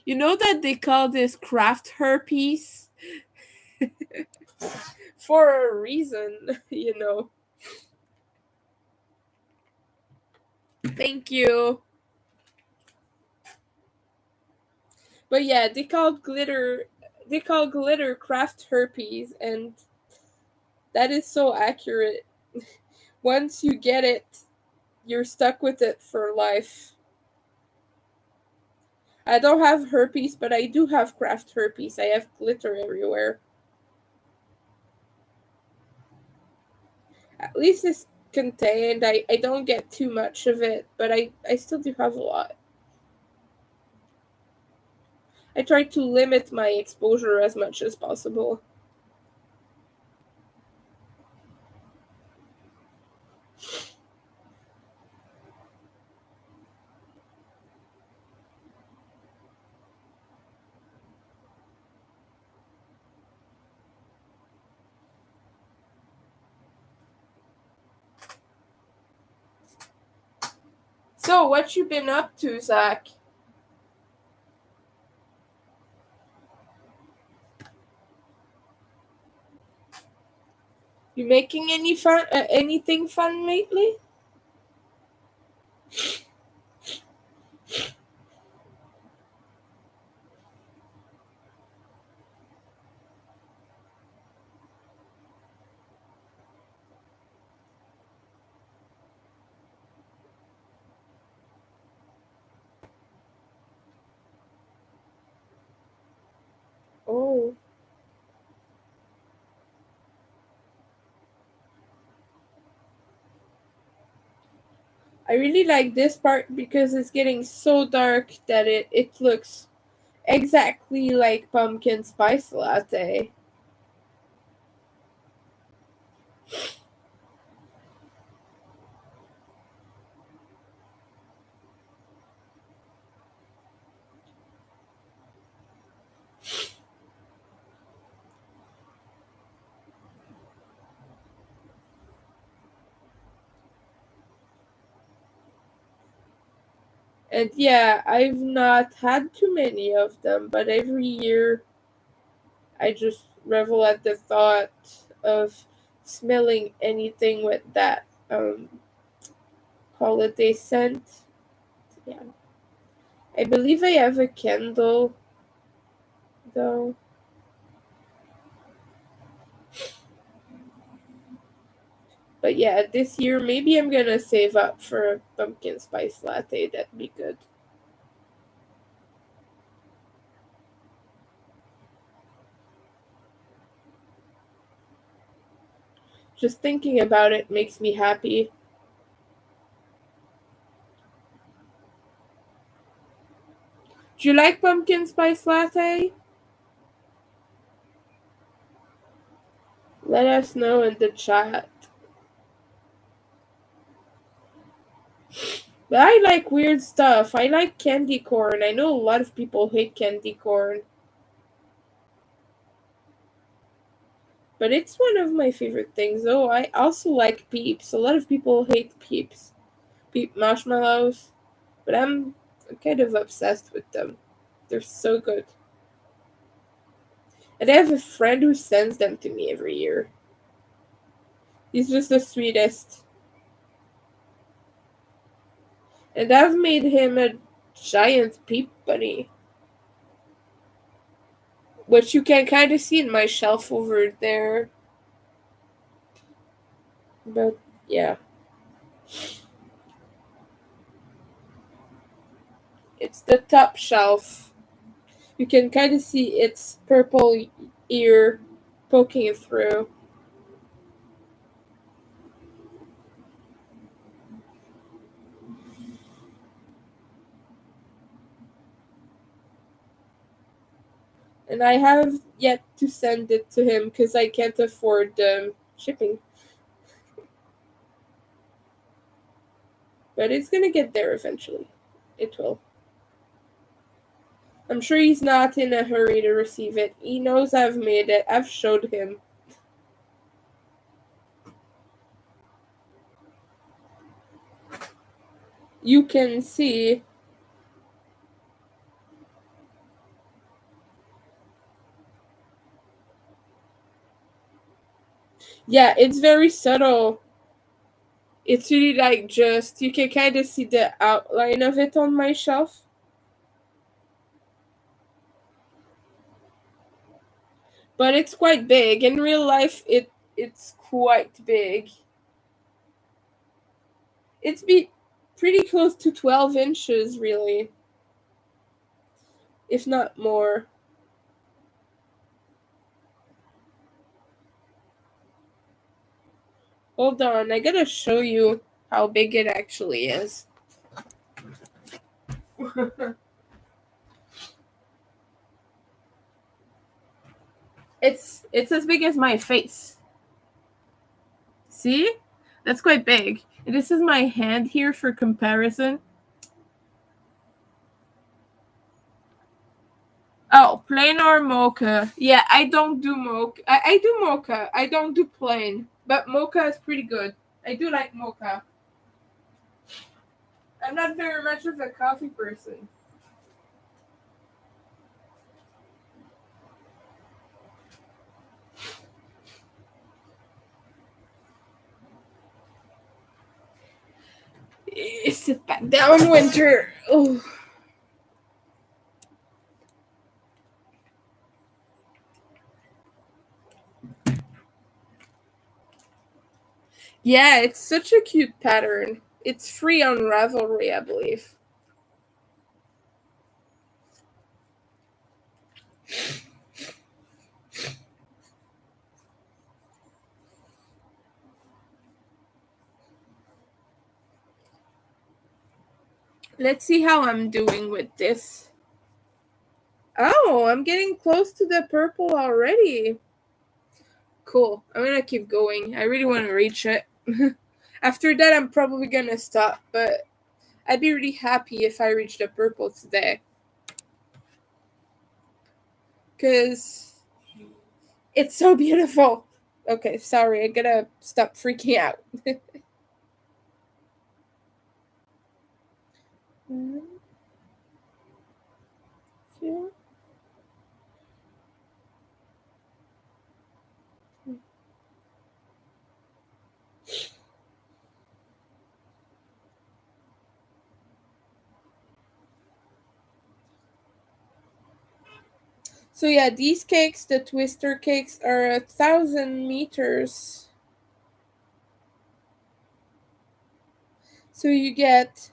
You know that they call this craft herpes? For a reason, you know. Thank you. But yeah, they call glitter craft herpes, and that is so accurate. Once you get it, you're stuck with it for life. I don't have herpes, but I do have craft herpes. I have glitter everywhere. At least it's contained. I don't get too much of it, but I still do have a lot. I try to limit my exposure as much as possible. So, what you been up to, Zach? You making anything fun lately? Oh, I really like this part because it's getting so dark that it looks exactly like pumpkin spice latte. And yeah, I've not had too many of them, but every year I just revel at the thought of smelling anything with that holiday scent. Yeah. I believe I have a candle though. But yeah, this year maybe I'm gonna save up for a pumpkin spice latte. That'd be good. Just thinking about it makes me happy. Do you like pumpkin spice latte? Let us know in the chat. But I like weird stuff. I like candy corn. I know a lot of people hate candy corn. But it's one of my favorite things, though. I also like Peeps. A lot of people hate Peeps. Peep marshmallows. But I'm kind of obsessed with them. They're so good. And I have a friend who sends them to me every year. He's just the sweetest. And I've made him a giant Peep bunny, which you can kind of see in my shelf over there. But yeah, it's the top shelf. You can kind of see its purple ear poking through. And I have yet to send it to him because I can't afford shipping. But it's gonna get there eventually. It will. I'm sure he's not in a hurry to receive it. He knows I've made it. I've showed him. You can see. Yeah, it's very subtle. It's really like just, you can kind of see the outline of it on my shelf. But it's quite big. In real life, it's quite big. It's pretty close to 12 inches, really, if not more. Hold on, I gotta show you how big it actually is. It's as big as my face. See? That's quite big. And this is my hand here for comparison. Oh, plain or mocha? Yeah, I don't do mocha. I do mocha. I don't do plain. But mocha is pretty good. I do like mocha. I'm not very much of a coffee person. Sit back down, Winter. Oh. Yeah, it's such a cute pattern. It's free on Ravelry, I believe. Let's see how I'm doing with this. Oh, I'm getting close to the purple already. Cool. I'm gonna keep going. I really want to reach it. After that, I'm probably gonna stop, but I'd be really happy if I reach the purple today. Because it's so beautiful. Okay, sorry, I gotta stop freaking out. One, two. So yeah, these cakes, the twister cakes, are 1,000 meters. So you get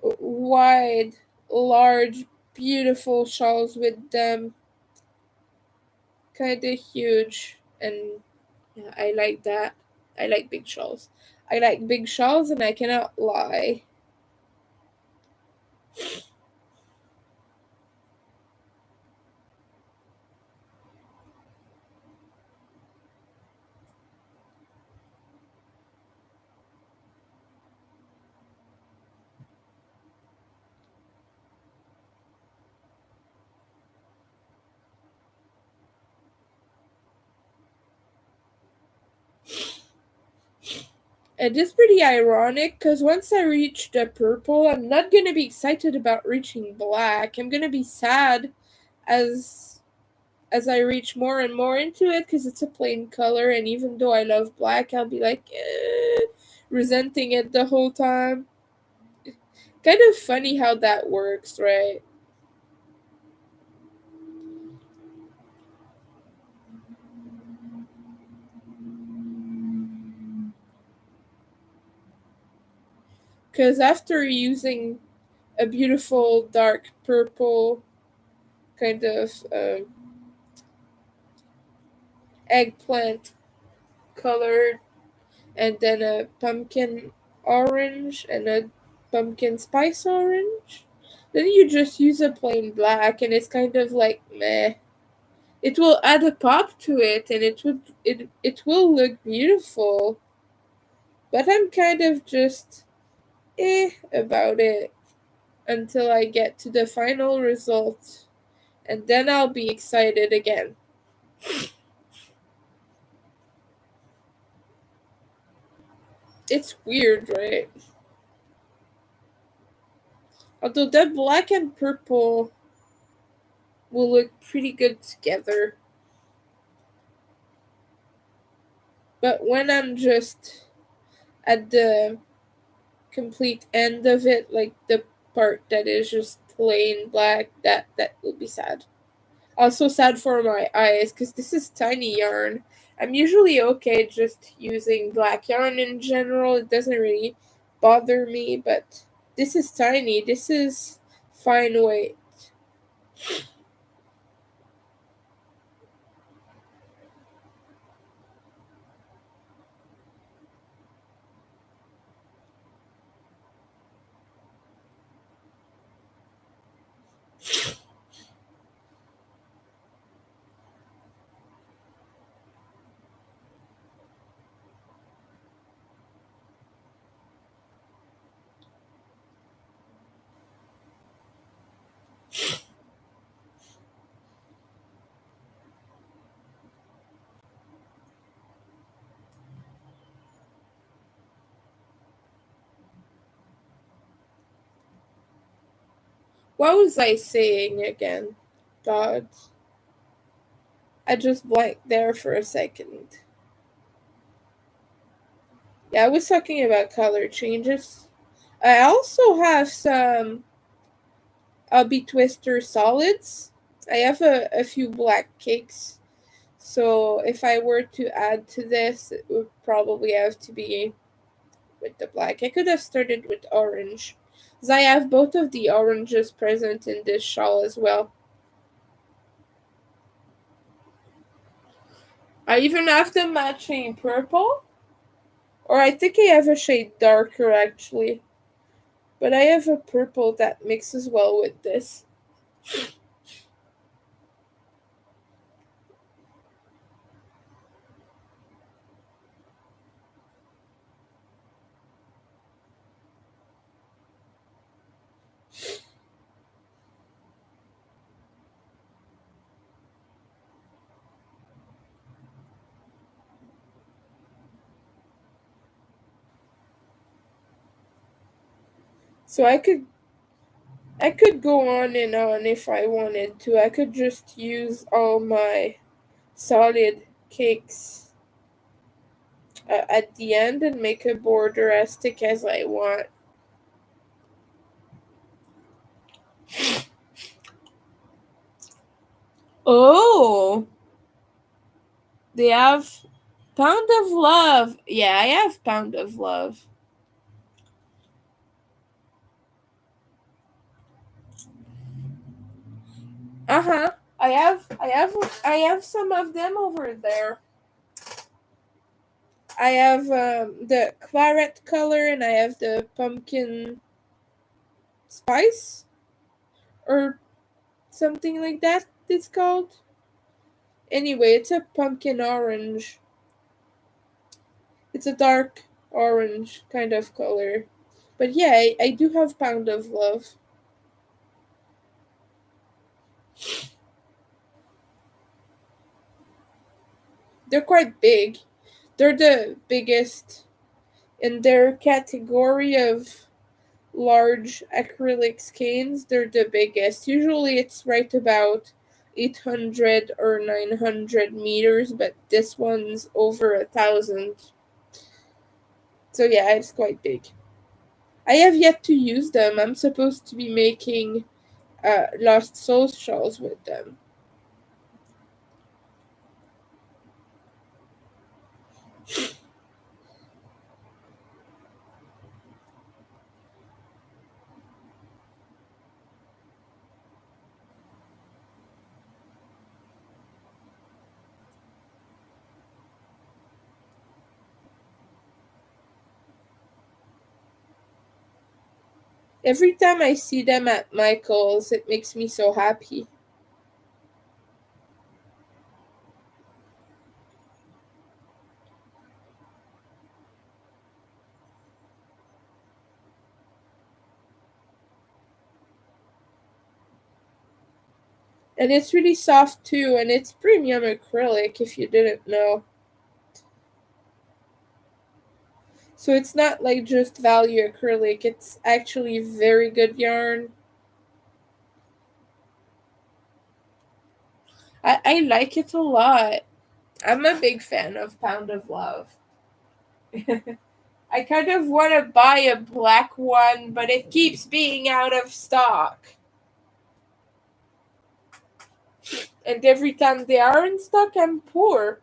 wide, large, beautiful shawls with them, kind of huge, and yeah, I like that. I like big shawls. I like big shawls, and I cannot lie. It is pretty ironic because once I reach the purple, I'm not gonna be excited about reaching black. I'm gonna be sad as I reach more and more into it because it's a plain color, and even though I love black, I'll be like resenting it the whole time. Kind of funny how that works, right? Because after using a beautiful dark purple kind of eggplant color, and then a pumpkin orange and a pumpkin spice orange, then you just use a plain black, and it's kind of like meh. It will add a pop to it, and it will look beautiful, but I'm kind of just about it until I get to the final result, and then I'll be excited again. It's weird, right? Although that black and purple will look pretty good together. But when I'm just at the complete end of it, like the part that is just plain black, that will be sad. Also sad for my eyes because this is tiny yarn. I'm usually okay just using black yarn in general. It doesn't really bother me, but this is tiny. This is fine weight. What was I saying again? God, I just blanked there for a second. Yeah, I was talking about color changes. I also have some Be Twister solids. I have a few black cakes. So if I were to add to this, it would probably have to be with the black. I could have started with orange. Because I have both of the oranges present in this shawl as well. I even have the matching purple. Or I think I have a shade darker actually. But I have a purple that mixes well with this. So I could go on and on if I wanted to. I could just use all my solid cakes at the end and make a border as thick as I want. Oh, they have Pound of Love. Yeah, I have Pound of Love. Uh huh. I have some of them over there. I have the claret color and I have the pumpkin spice or something like that. It's called. Anyway, it's a pumpkin orange. It's a dark orange kind of color. But yeah, I do have Pound of Love. They're quite big. They're the biggest In their category of large acrylic skeins, they're the biggest. Usually it's right about 800 or 900 meters, but this one's over 1,000. So yeah, it's quite big. I have yet to use them. I'm supposed to be making Lost Souls shawls with them. Every time I see them at Michael's, it makes me so happy. And it's really soft too, and it's premium acrylic if you didn't know. So it's not like just value acrylic, it's actually very good yarn. I like it a lot. I'm a big fan of Pound of Love. I kind of want to buy a black one, but it keeps being out of stock. And every time they are in stock, I'm poor.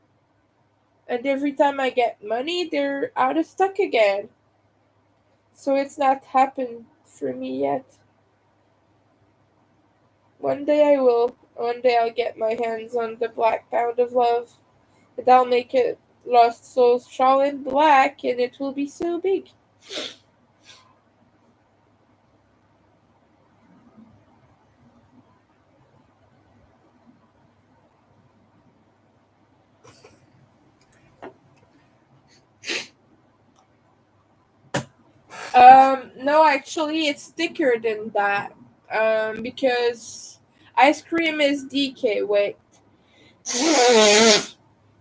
And every time I get money, they're out of stock again. So it's not happened for me yet. One day I will. One day I'll get my hands on the black Pound of Love. And I'll make it Lost Souls shawl in black, and it will be so big. No, actually, it's thicker than that. Because ice cream is DK weight,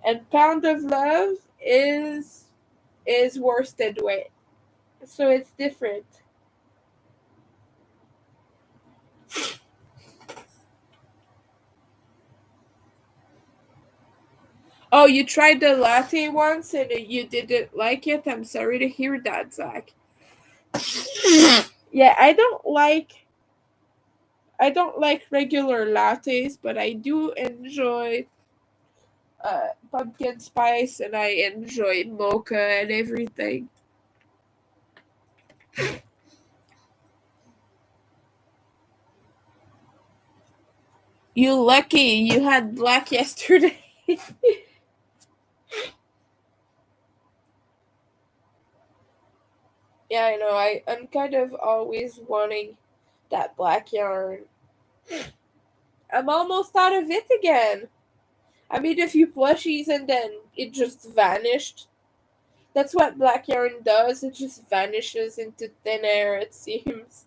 and Pound of Love is worsted weight, so it's different. Oh, you tried the latte once and you didn't like it. I'm sorry to hear that, Zach. Yeah, I don't like regular lattes, but I do enjoy pumpkin spice, and I enjoy mocha and everything. You lucky you had black yesterday. Yeah, I know. I'm kind of always wanting that black yarn. I'm almost out of it again. I made a few plushies and then it just vanished. That's what black yarn does. It just vanishes into thin air, it seems.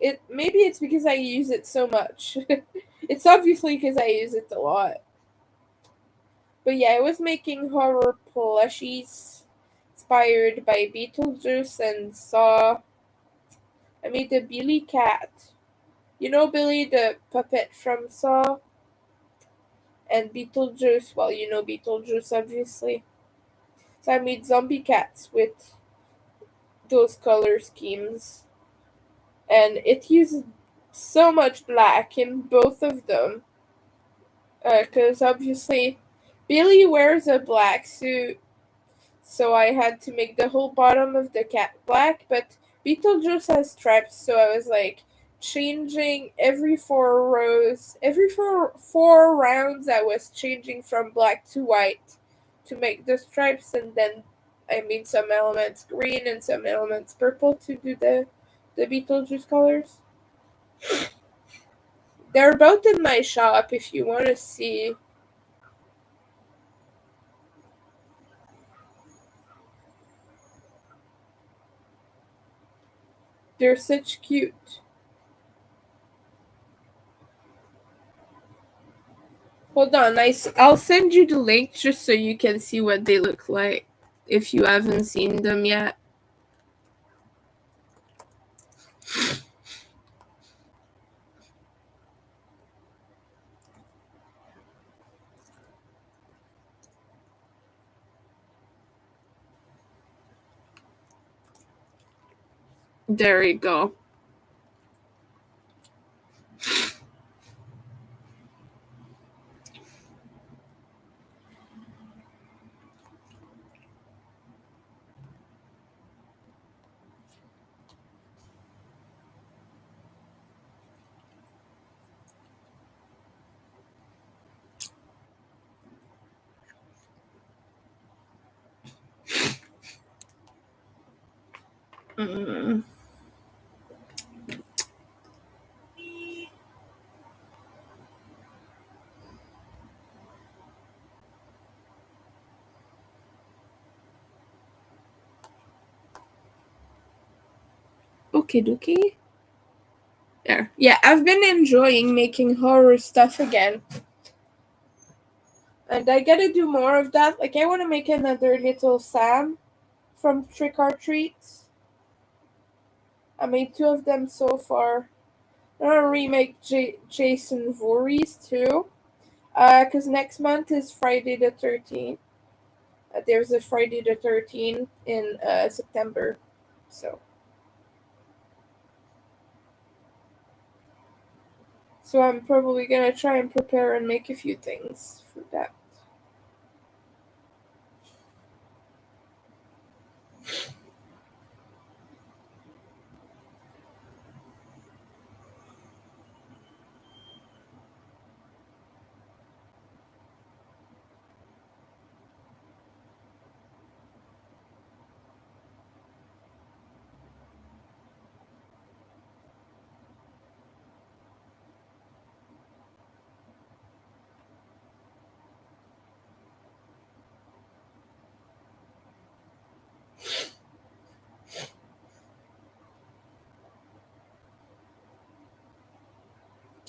It maybe it's because I use it so much. It's obviously because I use it a lot. But yeah, I was making horror plushies inspired by Beetlejuice and Saw. I made a Billy cat. You know Billy the puppet from Saw? And Beetlejuice, well, you know Beetlejuice obviously. So I made zombie cats with those color schemes. And it uses so much black in both of them. Because obviously Billy wears a black suit, so I had to make the whole bottom of the cat black, but Beetlejuice has stripes, so I was like changing every four rows, every four rounds I was changing from black to white to make the stripes, and then I made some elements green and some elements purple to do the Beetlejuice colors. They're both in my shop if you want to see. They're such cute. Hold on, I'll send you the link just so you can see what they look like if you haven't seen them yet. There you go. Mm. Okie dokie. There. Yeah, I've been enjoying making horror stuff again. And I gotta do more of that. Like, I want to make another Little Sam from Trick or Treats. I made 2 of them so far. I'm gonna remake Jason Voorhees too. Because next month is Friday the 13th. There's a Friday the 13th in September. So I'm probably gonna try and prepare and make a few things for that.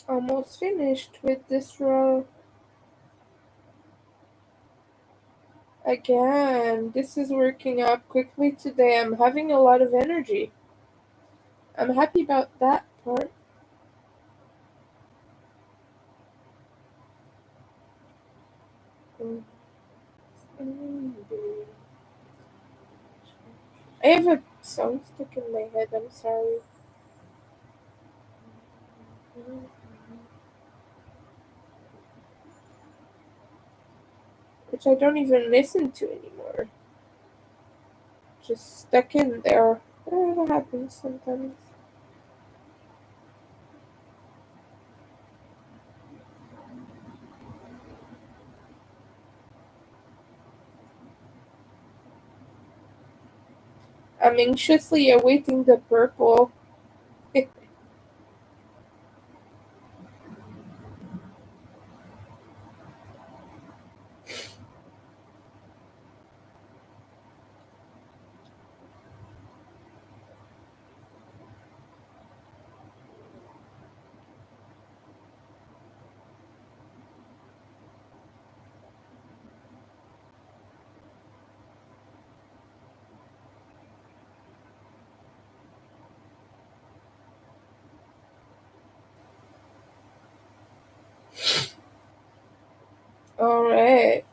Almost finished with this row. Again, this is working out quickly today. I'm having a lot of energy. I'm happy about that part. I have a song stuck in my head. I'm sorry. Which I don't even listen to anymore. Just stuck in there. That happens sometimes. I'm anxiously awaiting the purple. Alright.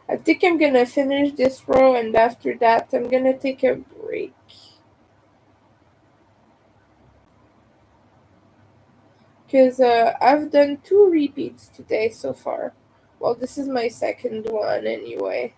I think I'm gonna finish this row and after that I'm gonna take a break. Because I've done 2 repeats today so far. Well, this is my second one anyway.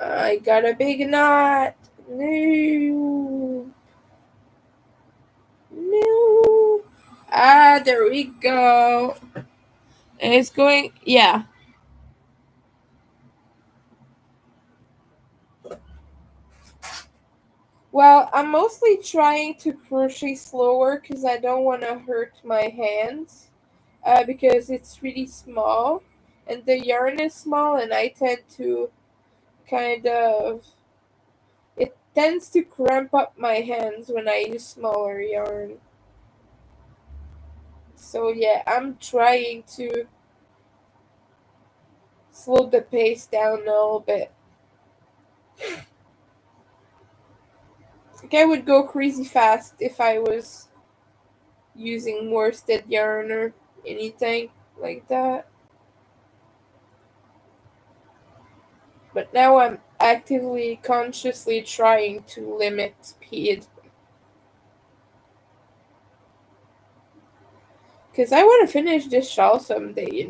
I got a big knot. No. Yeah, there we go. And it's going, yeah. Well, I'm mostly trying to crochet slower because I don't want to hurt my hands. Because it's really small and the yarn is small, and I tend to kind of, it tends to cramp up my hands when I use smaller yarn. So yeah, I'm trying to slow the pace down a little bit. Like I would go crazy fast if I was using worsted yarn or anything like that. But now I'm actively, consciously trying to limit speed. Because I want to finish this shawl someday.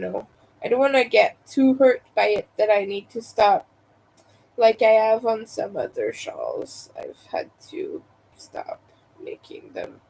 I don't want to get too hurt by it that I need to stop. Like I have on some other shawls. I've had to stop making them.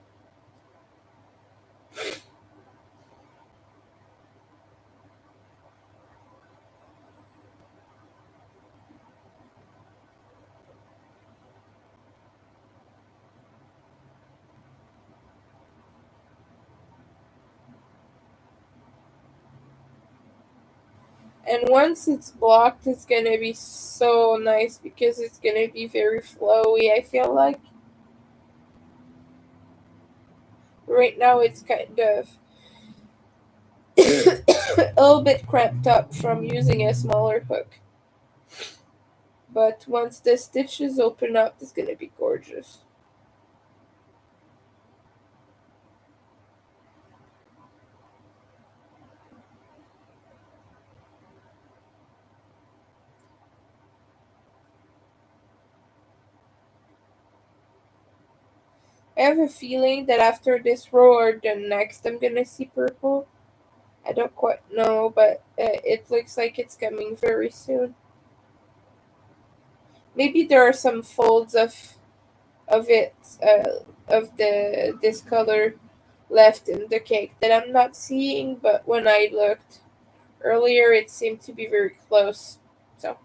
And once it's blocked, it's going to be so nice because it's going to be very flowy, I feel like. Right now, it's kind of a little bit cramped up from using a smaller hook. But once the stitches open up, it's going to be gorgeous. I have a feeling that after this row or the next, I'm going to see purple. I don't quite know, but it looks like it's coming very soon. Maybe there are some folds of it of the this color left in the cake that I'm not seeing, but when I looked earlier, it seemed to be very close. So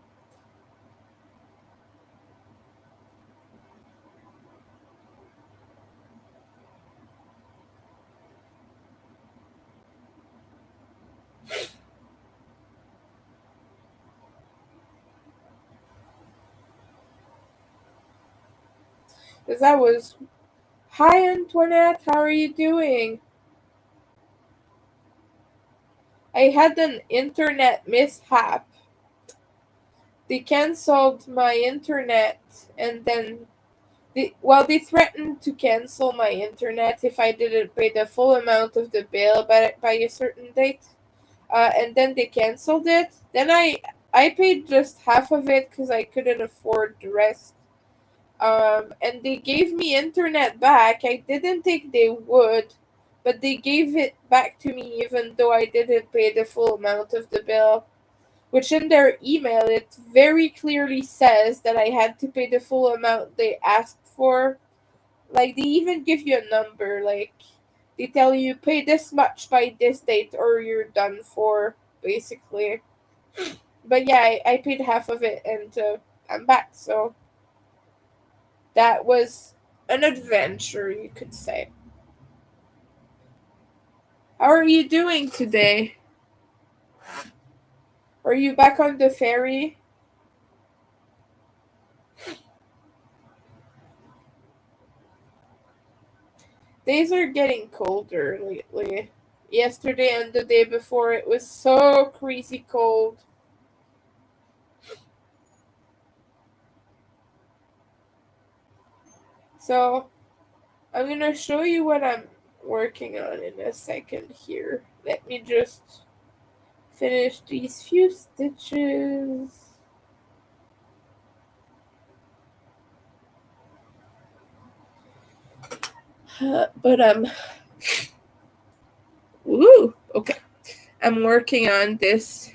because that was, hi Antoinette, how are you doing? I had an internet mishap. They canceled my internet, and then they threatened to cancel my internet if I didn't pay the full amount of the bill by a certain date. And then they canceled it. Then I paid just half of it because I couldn't afford the rest. And they gave me internet back. I didn't think they would, but they gave it back to me even though I didn't pay the full amount of the bill. Which in their email it very clearly says that I had to pay the full amount they asked for. Like they even give you a number, like they tell you pay this much by this date or you're done for, basically. But yeah, I paid half of it, and I'm back. So that was an adventure, you could say. How are you doing today? Are you back on the ferry? Days are getting colder lately. Yesterday and the day before, it was so crazy cold. So I'm gonna show you what I'm working on in a second here. Let me just finish these few stitches. But ooh, okay. I'm working on this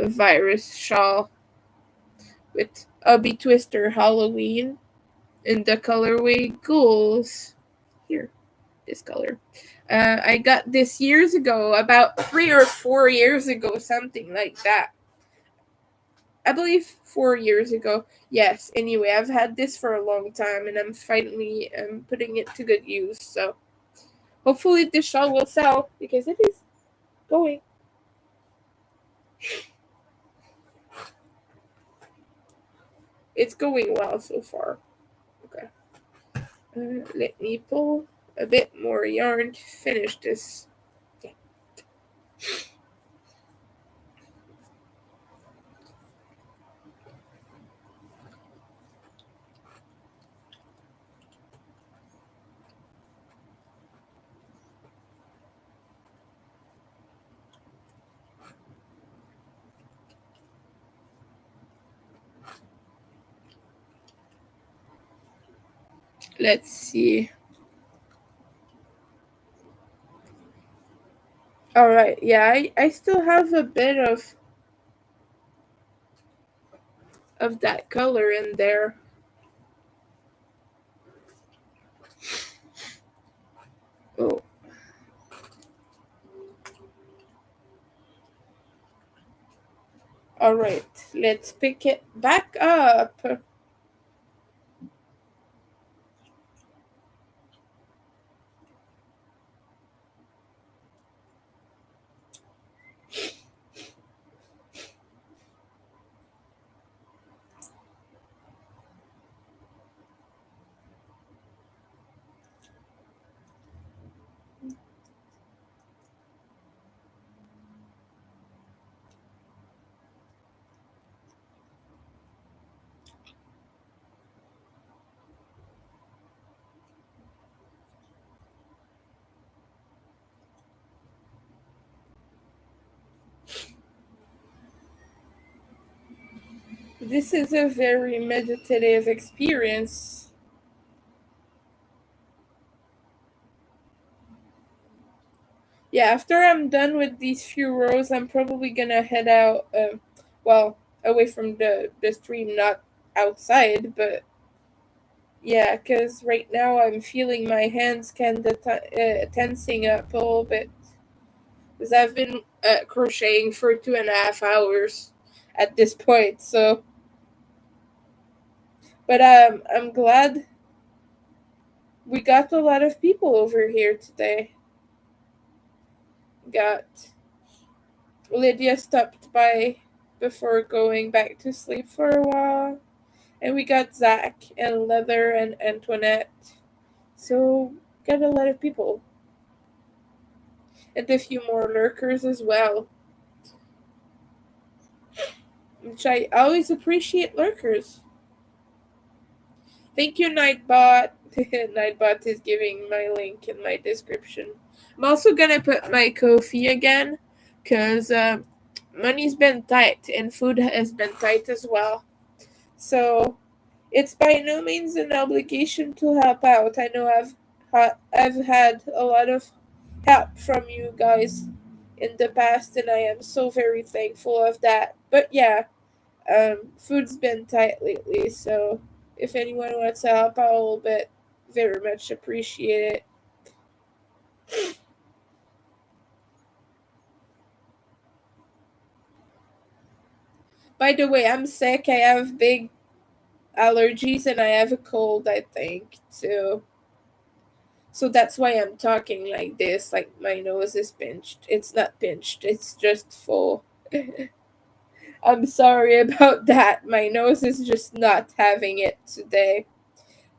virus shawl with Ubby Twister Halloween in the colorway Ghouls. Here. this color. I got this years ago, about 3 or 4 years ago, something like that. I believe 4 years ago. Yes. Anyway, I've had this for a long time, and I'm finally putting it to good use. So hopefully this shawl will sell because it is going. It's going well so far. Okay. Let me pull a bit more yarn to finish this. Okay. Let's see. All right. Yeah, I still have a bit of that color in there. Oh. All right. Let's pick it back up. This is a very meditative experience. Yeah, after I'm done with these few rows, I'm probably gonna head out, well, away from the stream, not outside, but yeah, because right now I'm feeling my hands kind of tensing up a little bit. Because I've been crocheting for 2.5 hours at this point, so. But I'm glad we got a lot of people over here today. Got Lydia stopped by before going back to sleep for a while. And we got Zach and Leather and Antoinette. So, got a lot of people. And a few more lurkers as well. Which I always appreciate lurkers. Thank you, Nightbot. Nightbot is giving my link in my description. I'm also gonna put my Ko-fi again, because money's been tight and food has been tight as well. So it's by no means an obligation to help out. I know I've had a lot of help from you guys in the past, and I am so very thankful of that. But yeah, food's been tight lately, so if anyone wants to help out a little bit, very much appreciate it. By the way, I'm sick. I have big allergies and I have a cold, I think, too. So that's why I'm talking like this, like my nose is pinched. It's not pinched, it's just full. I'm sorry about that. My nose is just not having it today.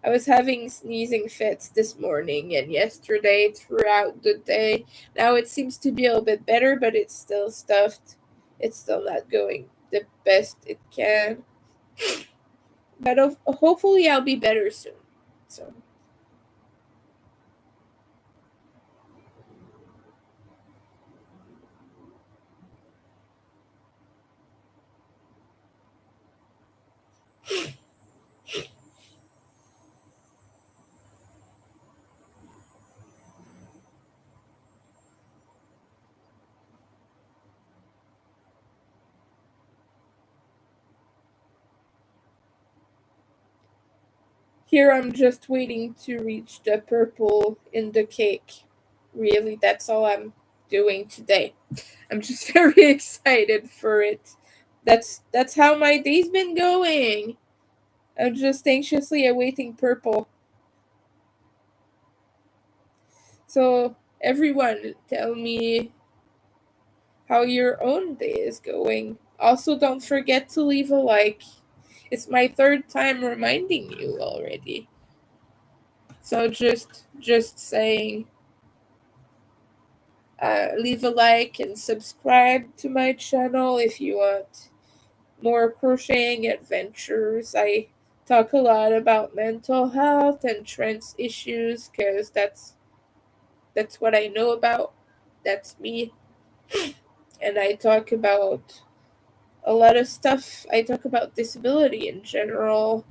I was having sneezing fits this morning and yesterday throughout the day. Now it seems to be a little bit better, but it's still stuffed. It's still not going the best it can. But hopefully I'll be better soon. So Here I'm just waiting to reach the purple in the cake. Really, that's all I'm doing today. I'm just very excited for it. That's how my day's been going. I'm just anxiously awaiting purple. So everyone, tell me how your own day is going. Also, don't forget to leave a like. It's my third time reminding you already. So just saying, leave a like and subscribe to my channel if you want more crocheting adventures. I talk a lot about mental health and trans issues because that's what I know about. That's me. And I talk about a lot of stuff. I talk about disability in general.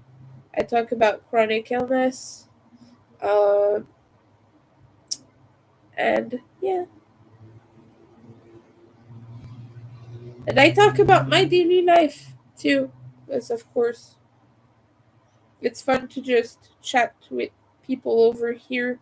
I talk about chronic illness. Uh, and yeah. And I talk about my daily life too. Because, of course, it's fun to just chat with people over here.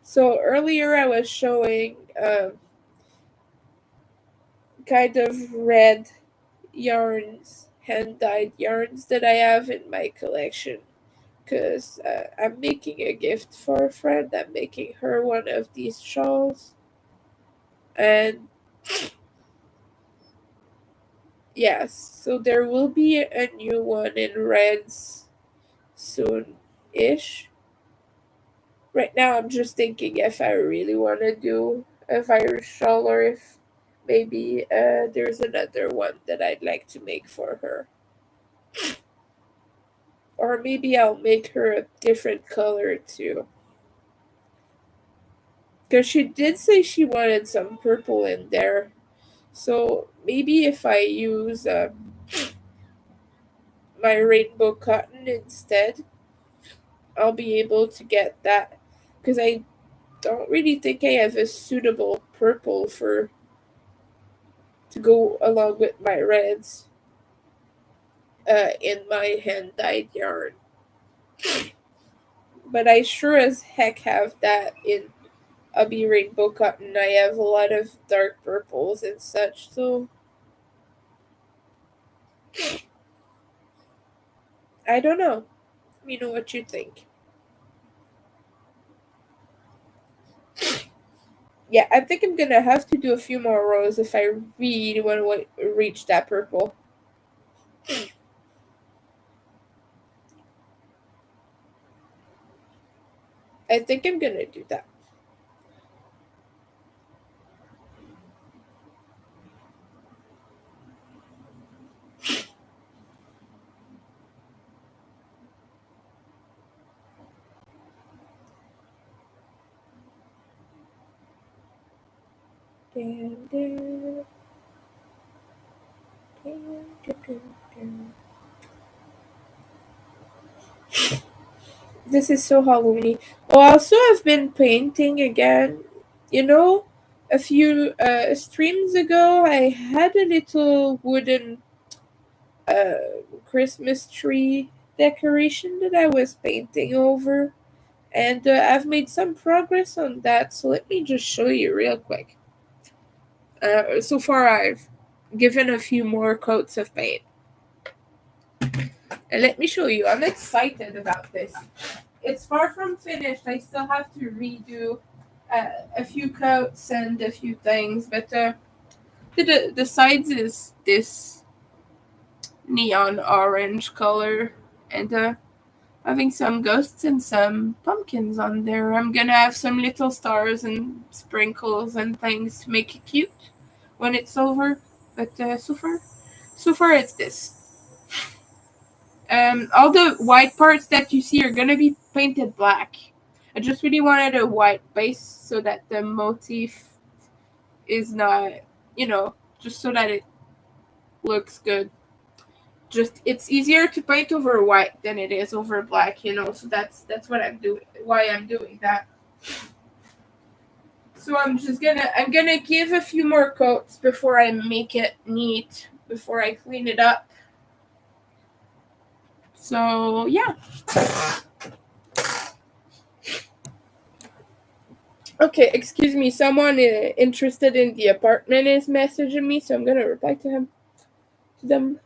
So earlier I was showing kind of red yarns, hand dyed yarns that I have in my collection. Because I'm making a gift for a friend. I'm making her one of these shawls. And yes, so there will be a new one in reds soon ish. Right now, I'm just thinking if I really want to do a virus shawl or if maybe there's another one that I'd like to make for her. Or maybe I'll make her a different color too. Because she did say she wanted some purple in there. So maybe if I use my rainbow cotton instead, I'll be able to get that. Because I don't really think I have a suitable purple for to go along with my reds in my hand dyed yarn. But I sure as heck have that in Ubby Rainbow Cotton. I have a lot of dark purples and such, so I don't know. Let me know what you think. Yeah, I think I'm gonna have to do a few more rows if I really want to reach that purple. I think I'm gonna do that. Dun, dun, dun, dun, dun, dun. This is so Halloweeny. Oh, also, I've been painting again. You know, a few streams ago, I had a little wooden Christmas tree decoration that I was painting over, and I've made some progress on that. So let me just show you real quick. So far, I've given a few more coats of paint, and let me show you. I'm excited about this. It's far from finished. I still have to redo a few coats and a few things, but the sides is this neon orange color, and having some ghosts and some pumpkins on there. I'm gonna have some little stars and sprinkles and things to make it cute when it's over. But so far it's this. All the white parts that you see are gonna be painted black. I just really wanted a white base so that the motif is not, just so that it looks good. Just it's easier to paint over white than it is over black, so that's what I'm doing, why I'm doing that. So I'm gonna give a few more coats before I make it neat, before I clean it up. So yeah. Okay, excuse me. Someone interested in the apartment is messaging me, so I'm gonna reply to them.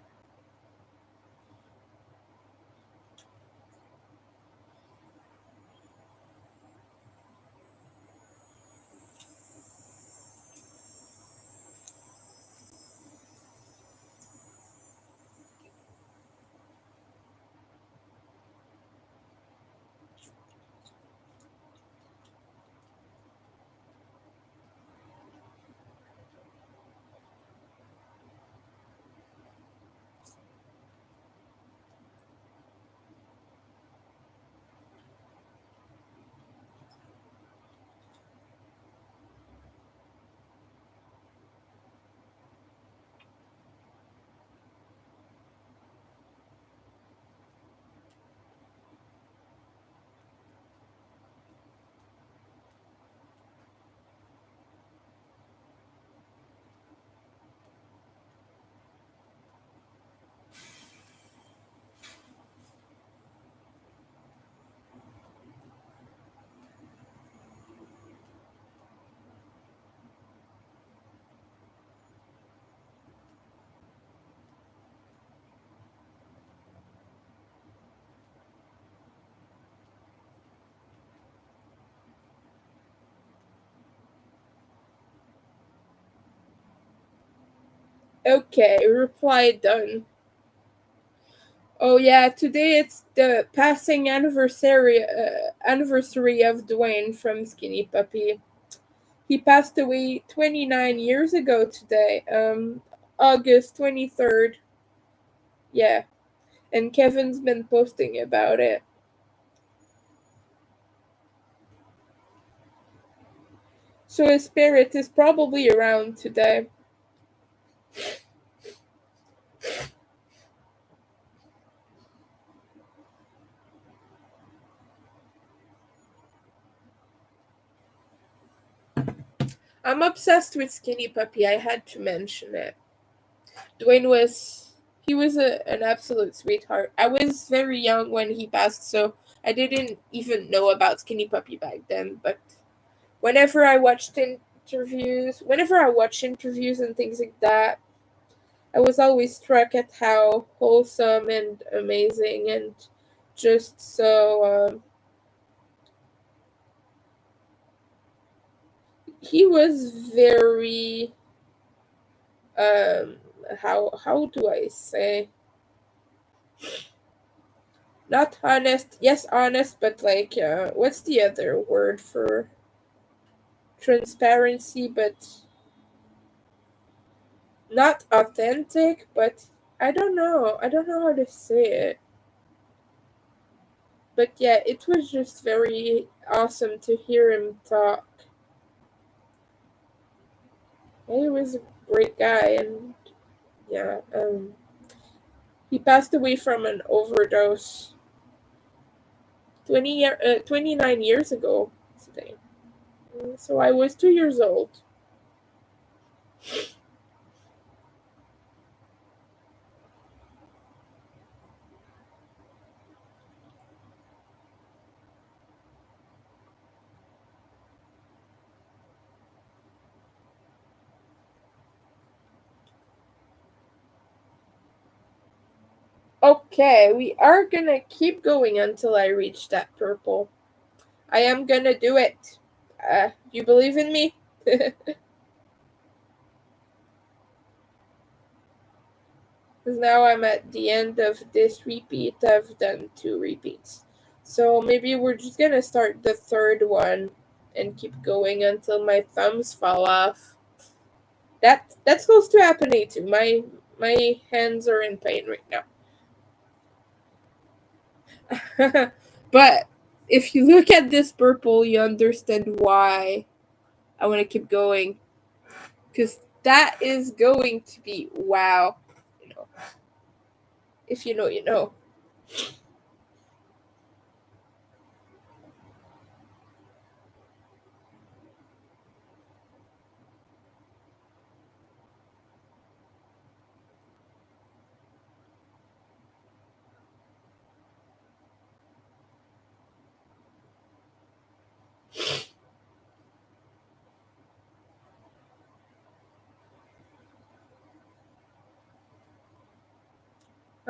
Okay, reply done. Oh yeah, today it's the passing anniversary of Dwayne from Skinny Puppy. He passed away 29 years ago today, August 23rd. Yeah, and Kevin's been posting about it. So his spirit is probably around today. I'm obsessed with Skinny Puppy. I had to mention it. Dwayne was an absolute sweetheart. I was very young when he passed, so I didn't even know about Skinny Puppy back then. But whenever I watch interviews and things like that, I was always struck at how wholesome and amazing and just so he was very um how do I say, not honest, yes honest, but like what's the other word for transparency, but not authentic, but I don't know how to say it. But yeah, it was just very awesome to hear him talk. He was a great guy, and yeah, he passed away from an overdose 29 years ago today. So I was 2 years old. Okay, we are gonna keep going until I reach that purple. I am gonna do it. You believe in me? Because now I'm at the end of this repeat. I've done 2 repeats. So maybe we're just gonna start the third one and keep going until my thumbs fall off. That's close to happening too. My hands are in pain right now. But if you look at this purple, you understand why I want to keep going. Because that is going to be wow. You know. If you know, you know.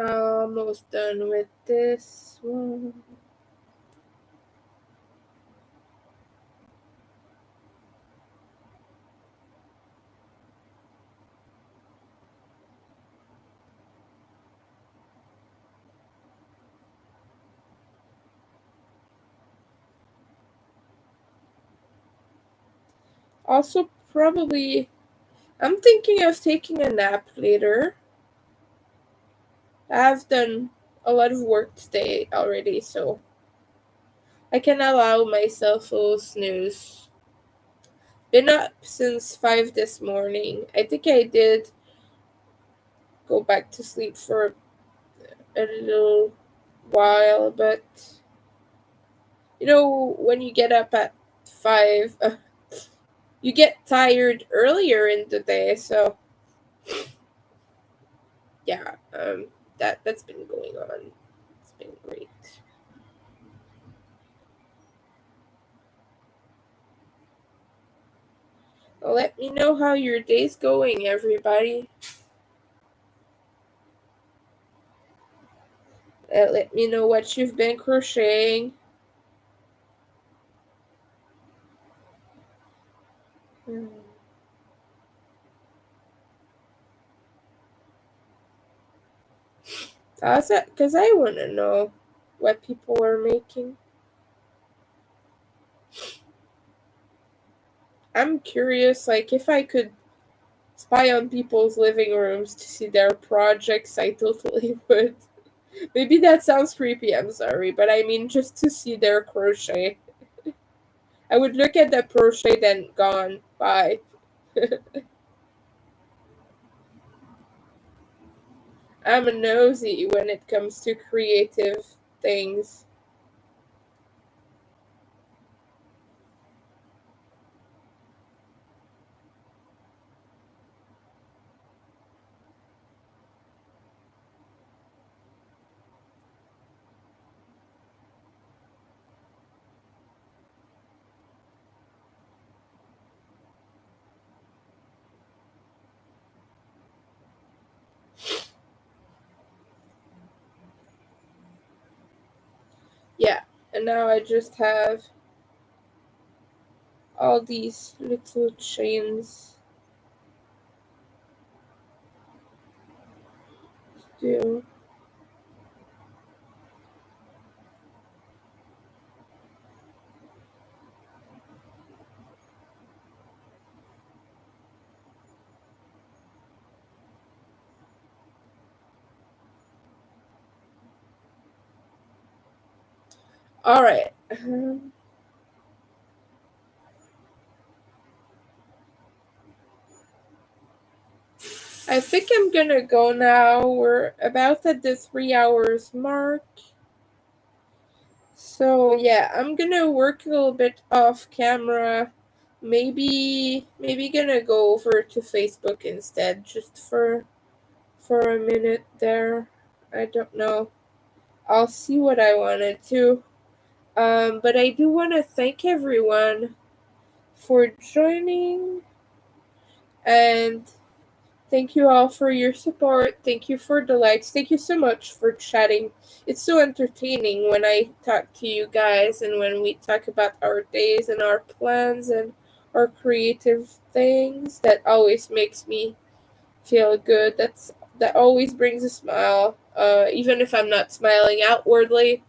Almost done with this one. Also, probably, I'm thinking of taking a nap later. I've done a lot of work today already, so I can allow myself a little snooze. Been up since 5 this morning. I think I did go back to sleep for a little while, but when you get up at 5, you get tired earlier in the day, so yeah, that's been going on. It's been great. Well, let me know how your day's going, everybody. Let me know what you've been crocheting. Hmm. How's that? Because I want to know what people are making. I'm curious, like, if I could spy on people's living rooms to see their projects, I totally would. Maybe that sounds creepy, I'm sorry, but I mean, just to see their crochet. I would look at the crochet, then gone. Bye. I'm a nosy when it comes to creative things. Yeah, and now I just have all these little chains to do. All right. I think I'm gonna go now. We're about at the 3 hours mark. So yeah, I'm gonna work a little bit off camera. Maybe gonna go over to Facebook instead, just for a minute there. I don't know. I'll see what I wanted to. But I do want to thank everyone for joining, and thank you all for your support. Thank you for the likes. Thank you so much for chatting. It's so entertaining when I talk to you guys and when we talk about our days and our plans and our creative things. That always makes me feel good. That always brings a smile. Even if I'm not smiling outwardly,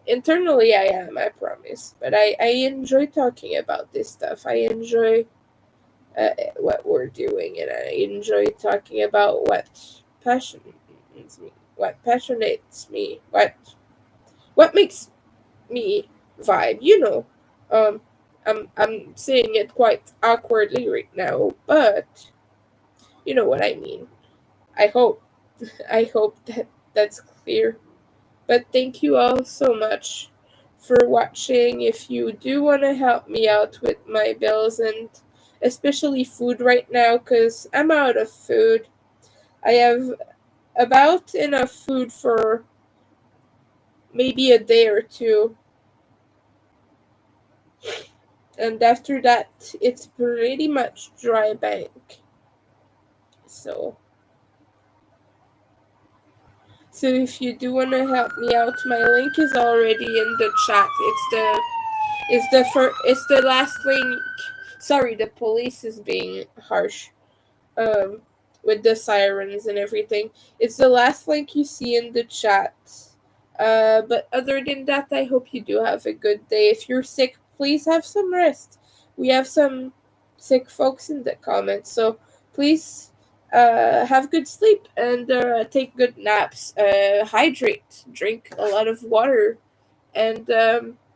internally I am, I promise. But I enjoy talking about this stuff. I enjoy what we're doing, and I enjoy talking about passions me, what passionates me, what makes me vibe. Um, I'm saying it quite awkwardly right now, but you know what I mean. I hope I hope that's clear. But thank you all so much for watching. If you do want to help me out with my bills and especially food right now, because I'm out of food, I have about enough food for maybe a day or two. And after that, it's pretty much dry bank. So, so if you do want to help me out, my link is already in the chat. It's the last link. Sorry, the police is being harsh. Um, with the sirens and everything. It's the last link you see in the chat. But other than that, I hope you do have a good day. If you're sick, please have some rest. We have some sick folks in the comments, so please have good sleep and take good naps. Hydrate, drink a lot of water, and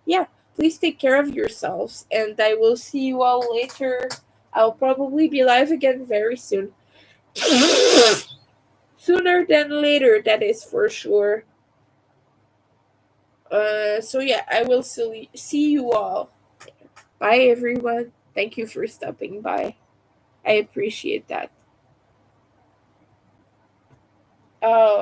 yeah, please take care of yourselves. And I will see you all later. I'll probably be live again very soon. Sooner than later, that is for sure. So yeah, I will see you all. Bye everyone. Thank you for stopping by. I appreciate that. Oh,